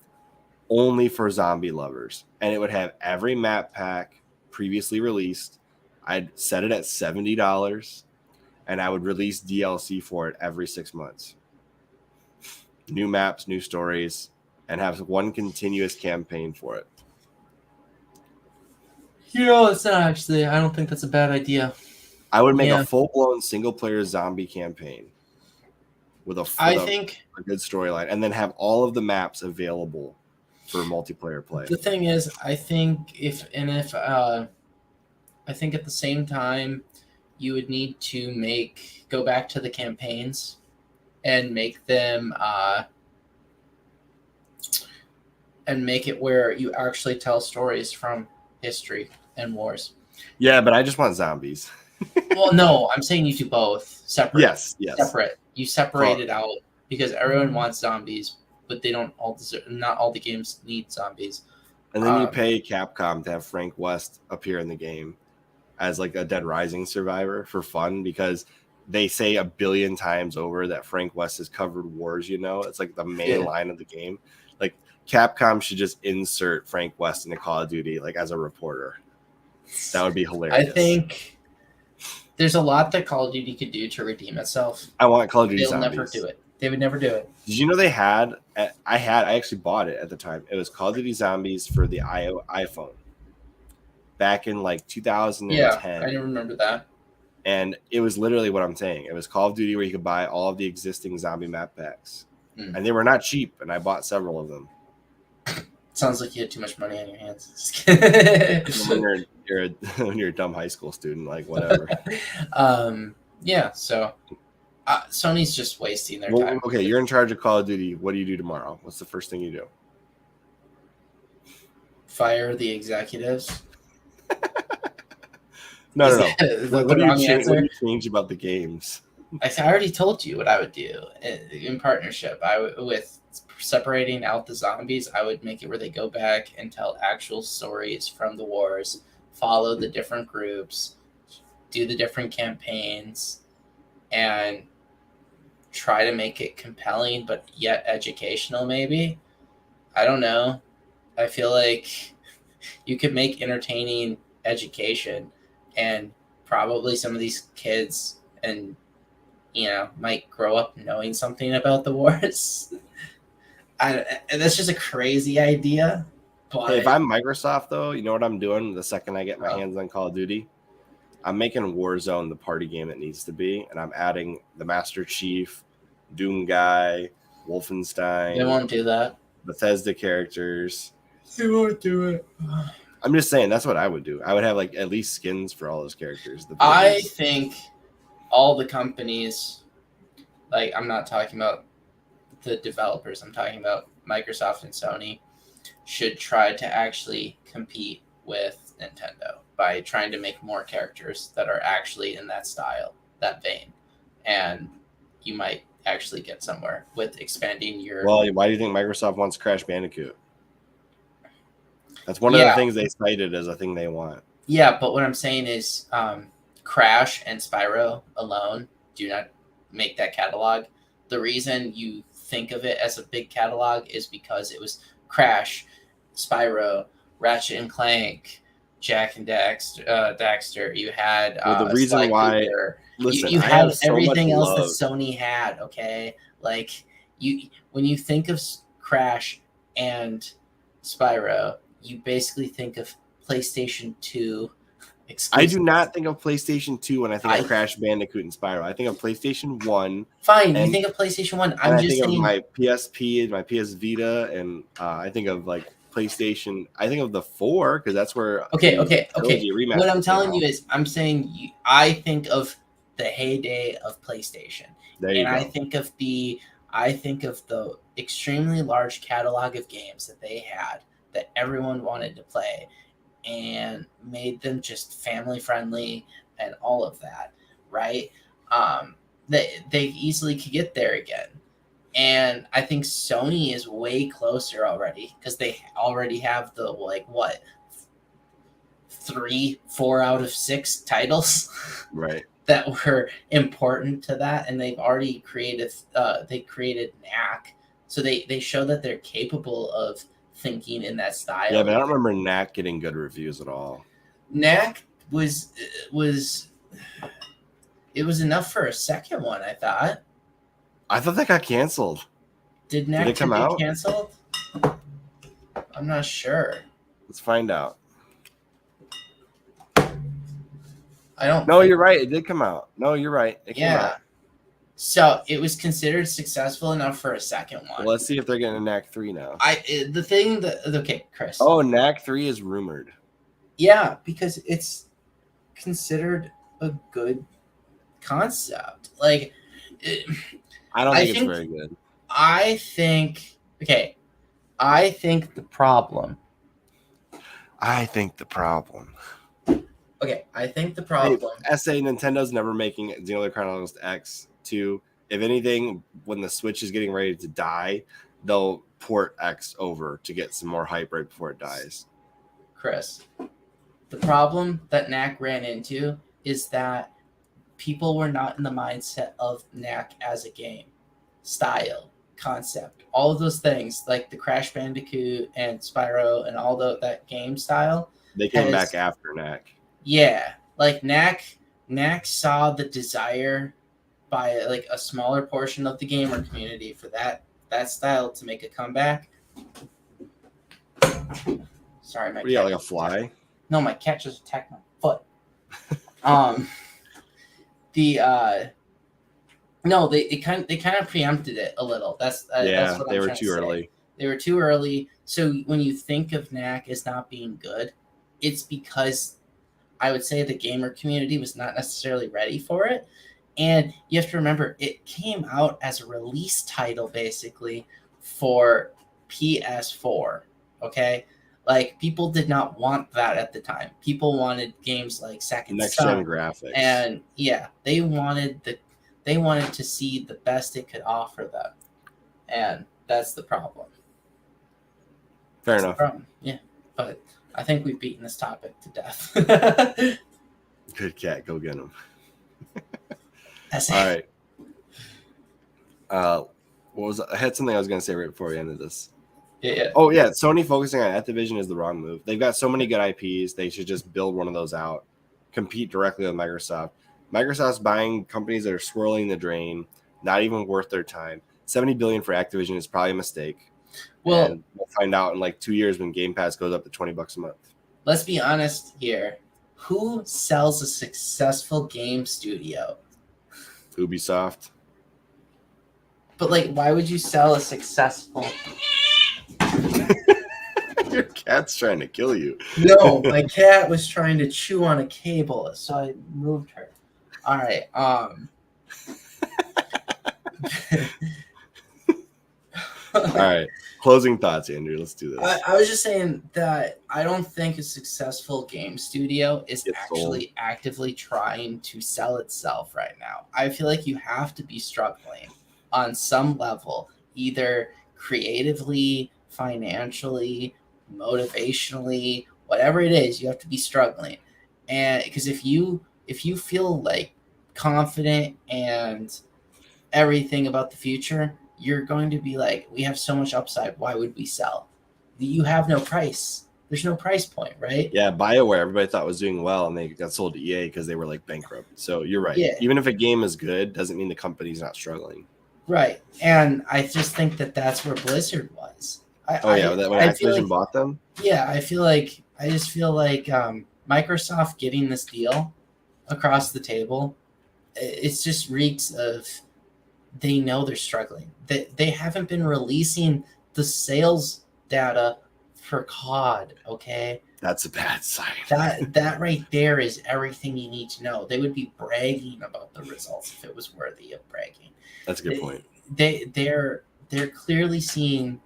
[SPEAKER 1] only for zombie lovers. And it would have every map pack previously released. I'd set it at $70, and I would release DLC for it every 6 months. New maps, new stories, and have one continuous campaign for it.
[SPEAKER 2] It's not actually. I don't think that's a bad idea.
[SPEAKER 1] I would make a full-blown single-player zombie campaign with a good storyline, and then have all of the maps available for multiplayer play.
[SPEAKER 2] The thing is, I think I think at the same time, you would need to go back to the campaigns and make them and make it where you actually tell stories from history and wars.
[SPEAKER 1] Yeah, but I just want zombies.
[SPEAKER 2] Well, no, I'm saying you do both separate.
[SPEAKER 1] Yes.
[SPEAKER 2] Separate. You separate it out because everyone wants zombies, but they don't all deserve. Not all the games need zombies.
[SPEAKER 1] And then you pay Capcom to have Frank West appear in the game as like a Dead Rising survivor for fun, because they say a billion times over that Frank West has covered wars. It's like the main line of the game. Like Capcom should just insert Frank West into Call of Duty like as a reporter. That would be hilarious.
[SPEAKER 2] I think there's a lot that Call of Duty could do to redeem itself.
[SPEAKER 1] I want Call of Duty Zombies.
[SPEAKER 2] They'll never do it. They would never do it.
[SPEAKER 1] Did you know they had? I actually bought it at the time. It was Call of Duty Zombies for the iPhone back in like 2010.
[SPEAKER 2] Yeah, I didn't remember that.
[SPEAKER 1] And it was literally what I'm saying. It was Call of Duty where you could buy all of the existing zombie map packs, and they were not cheap. And I bought several of them.
[SPEAKER 2] Sounds like you had too much money on your hands.
[SPEAKER 1] When you're a dumb high school student, like whatever.
[SPEAKER 2] So Sony's just wasting their time.
[SPEAKER 1] Okay, you're in charge of Call of Duty. What do you do tomorrow? What's the first thing you do?
[SPEAKER 2] Fire the executives.
[SPEAKER 1] No. What do you change about the games?
[SPEAKER 2] I already told you what I would do in partnership. With separating out the zombies, I would make it where they go back and tell actual stories from the wars, follow the different groups, do the different campaigns, and try to make it compelling but yet educational. Maybe, I don't know. I feel like you could make entertaining education, and probably some of these kids and might grow up knowing something about the wars. That's just a crazy idea. But
[SPEAKER 1] Hey, if I'm Microsoft, though, you know what I'm doing the second I get my hands on Call of Duty? I'm making Warzone the party game it needs to be, and I'm adding the Master Chief, Doom Guy, Wolfenstein.
[SPEAKER 2] They won't do that.
[SPEAKER 1] Bethesda characters.
[SPEAKER 2] They won't do it.
[SPEAKER 1] I'm just saying that's what I would do. I would have like at least skins for all those characters.
[SPEAKER 2] I think all the companies, like I'm not talking about the developers, I'm talking about Microsoft and Sony, should try to actually compete with Nintendo by trying to make more characters that are actually in that style, that vein. And you might actually get somewhere with expanding your...
[SPEAKER 1] Well, why do you think Microsoft wants Crash Bandicoot? That's one of the things they cited as a thing they want.
[SPEAKER 2] Yeah, but what I'm saying is Crash and Spyro alone do not make that catalog. The reason you think of it as a big catalog is because it was Crash, Spyro, Ratchet and Clank, Jak and Daxter. You had
[SPEAKER 1] the reason
[SPEAKER 2] Sly
[SPEAKER 1] why
[SPEAKER 2] Cooper.
[SPEAKER 1] Listen,
[SPEAKER 2] you had everything else
[SPEAKER 1] love.
[SPEAKER 2] that Sony had. Okay, like when you think of Crash and Spyro, you basically think of PlayStation 2 exclusives.
[SPEAKER 1] I do not think of PlayStation 2 when I think of Crash Bandicoot and Spyro. I think of PlayStation 1.
[SPEAKER 2] Fine, you think of PlayStation 1. I'm just saying...
[SPEAKER 1] of my PSP and my PS Vita, and I think of like PlayStation. I think of the 4 because that's where...
[SPEAKER 2] Okay. What I'm telling you is I'm saying I think of the heyday of PlayStation. I think of the extremely large catalog of games that they had that everyone wanted to play and made them just family friendly and all of that, right? They easily could get there again. And I think Sony is way closer already because they already have the 3-4 out of 6 titles
[SPEAKER 1] right
[SPEAKER 2] that were important to that, and they've already created Knack, so they show that they're capable of thinking in that style.
[SPEAKER 1] Yeah, but I don't remember Knack getting good reviews at all.
[SPEAKER 2] Knack was enough for a second one, I thought.
[SPEAKER 1] I thought that got canceled.
[SPEAKER 2] Did Knack get canceled? I'm not sure.
[SPEAKER 1] Let's find out.
[SPEAKER 2] No,
[SPEAKER 1] you're right. It did come out. No, you're right. It came out.
[SPEAKER 2] So it was considered successful enough for a second one.
[SPEAKER 1] Well, let's see if they're getting a Knack 3 now.
[SPEAKER 2] Okay, Chris.
[SPEAKER 1] Oh, Knack 3 is rumored.
[SPEAKER 2] Yeah, because it's considered a good concept. Like,
[SPEAKER 1] I don't think it's very good.
[SPEAKER 2] I think the problem. Okay, I think the problem.
[SPEAKER 1] Hey, Nintendo's never making Xenoblade Chronicles X 2. If anything, when the Switch is getting ready to die, they'll port X over to get some more hype right before it dies.
[SPEAKER 2] Chris, the problem that Knack ran into is that people were not in the mindset of Knack as a game, style, concept, all of those things, like the Crash Bandicoot and Spyro and all that game style.
[SPEAKER 1] They came back after Knack.
[SPEAKER 2] Yeah, like Knack saw the desire by a smaller portion of the gamer community for that style to make a comeback. Sorry, my cat.
[SPEAKER 1] Like a fly?
[SPEAKER 2] No, my cat just attacked my foot. No, they kind of preempted it a little. That's what
[SPEAKER 1] they were too early.
[SPEAKER 2] They were too early. So when you think of Knack as not being good, it's because I would say the gamer community was not necessarily ready for it. And you have to remember, it came out as a release title basically for PS4. Okay, like people did not want that at the time. People wanted games like Second
[SPEAKER 1] Next
[SPEAKER 2] Son,
[SPEAKER 1] gen graphics,
[SPEAKER 2] and they wanted They wanted to see the best it could offer them, and that's the problem.
[SPEAKER 1] Fair enough.
[SPEAKER 2] Yeah, but I think we've beaten this topic to death.
[SPEAKER 1] Good cat, go get him.
[SPEAKER 2] All
[SPEAKER 1] right. I had something I was going to say right before we ended this.
[SPEAKER 2] Yeah.
[SPEAKER 1] Oh, yeah. Sony focusing on Activision is the wrong move. They've got so many good IPs. They should just build one of those out, compete directly with Microsoft. Microsoft's buying companies that are swirling the drain, not even worth their time. $70 billion for Activision is probably a mistake. Well, and we'll find out in like 2 years when Game Pass goes up to $20 a month.
[SPEAKER 2] Let's be honest here. Who sells a successful game studio?
[SPEAKER 1] Ubisoft.
[SPEAKER 2] But like, why would you sell a successful?
[SPEAKER 1] Your cat's trying to kill you.
[SPEAKER 2] No, my cat was trying to chew on a cable, so I moved her. All right.
[SPEAKER 1] All right. Closing thoughts, Andrew. Let's do this.
[SPEAKER 2] I was just saying that I don't think a successful game studio is actually actively trying to sell itself right now. I feel like you have to be struggling on some level, either creatively, financially, motivationally, whatever it is, you have to be struggling. And because if you feel like confident and everything about the future, you're going to be like, we have so much upside. Why would we sell? You have no price. There's no price point, right?
[SPEAKER 1] Yeah, BioWare, everybody thought was doing well, and they got sold to EA because they were like bankrupt. So you're right. Yeah. Even if a game is good, doesn't mean the company's not struggling.
[SPEAKER 2] Right. And I just think that that's where Blizzard was.
[SPEAKER 1] When Activision bought them?
[SPEAKER 2] Yeah, I just feel like Microsoft getting this deal across the table, it's just reeks of they know they're struggling. They haven't been releasing the sales data for COD, okay?
[SPEAKER 1] That's a bad sign.
[SPEAKER 2] That right there is everything you need to know. They would be bragging about the results if it was worthy of bragging.
[SPEAKER 1] That's a good point.
[SPEAKER 2] They're clearly seeing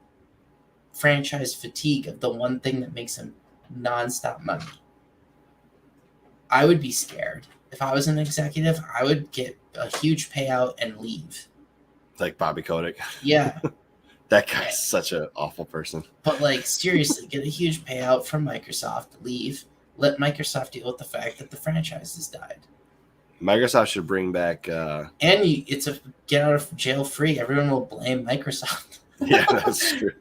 [SPEAKER 2] franchise fatigue of the one thing that makes them nonstop money. I would be scared. If I was an executive, I would get a huge payout and leave.
[SPEAKER 1] Like Bobby Kotick.
[SPEAKER 2] Yeah.
[SPEAKER 1] That guy's such an awful person.
[SPEAKER 2] But like, seriously, get a huge payout from Microsoft, leave. Let Microsoft deal with the fact that the franchise has died.
[SPEAKER 1] Microsoft should bring back...
[SPEAKER 2] it's a get out of jail free. Everyone will blame Microsoft.
[SPEAKER 1] Yeah, that's true.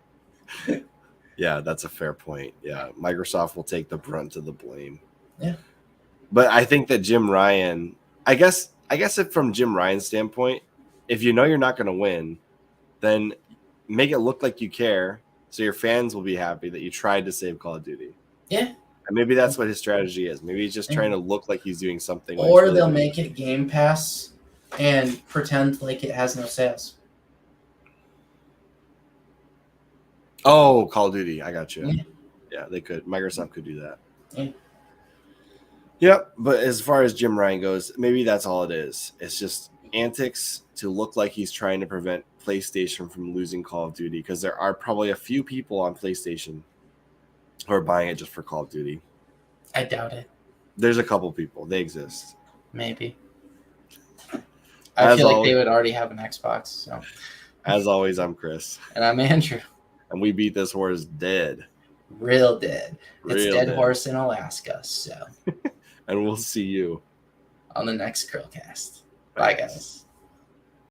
[SPEAKER 1] Yeah, that's a fair point. Yeah, Microsoft will take the brunt of the blame.
[SPEAKER 2] Yeah.
[SPEAKER 1] But I think that Jim Ryan... I guess if from Jim Ryan's standpoint, if you know you're not going to win, then make it look like you care, so your fans will be happy that you tried to save Call of Duty.
[SPEAKER 2] Yeah.
[SPEAKER 1] And maybe that's what his strategy is. Maybe he's just trying to look like he's doing something.
[SPEAKER 2] Or really they'll make it Game Pass and pretend like it has no sales.
[SPEAKER 1] Oh, Call of Duty. I got you. Yeah, they could. Microsoft could do that.
[SPEAKER 2] Yeah.
[SPEAKER 1] Yep. But as far as Jim Ryan goes, maybe that's all it is. It's just antics to look like he's trying to prevent PlayStation from losing Call of Duty, because there are probably a few people on PlayStation who are buying it just for Call of Duty.
[SPEAKER 2] I doubt it.
[SPEAKER 1] There's a couple people. They exist.
[SPEAKER 2] Maybe. I feel like they would already have an Xbox. So,
[SPEAKER 1] as always, I'm Chris.
[SPEAKER 2] And I'm Andrew.
[SPEAKER 1] And we beat this horse dead.
[SPEAKER 2] Real dead. It's dead horse in Alaska. So.
[SPEAKER 1] And we'll see you
[SPEAKER 2] on the next CHRILLCAST. Bye, guys.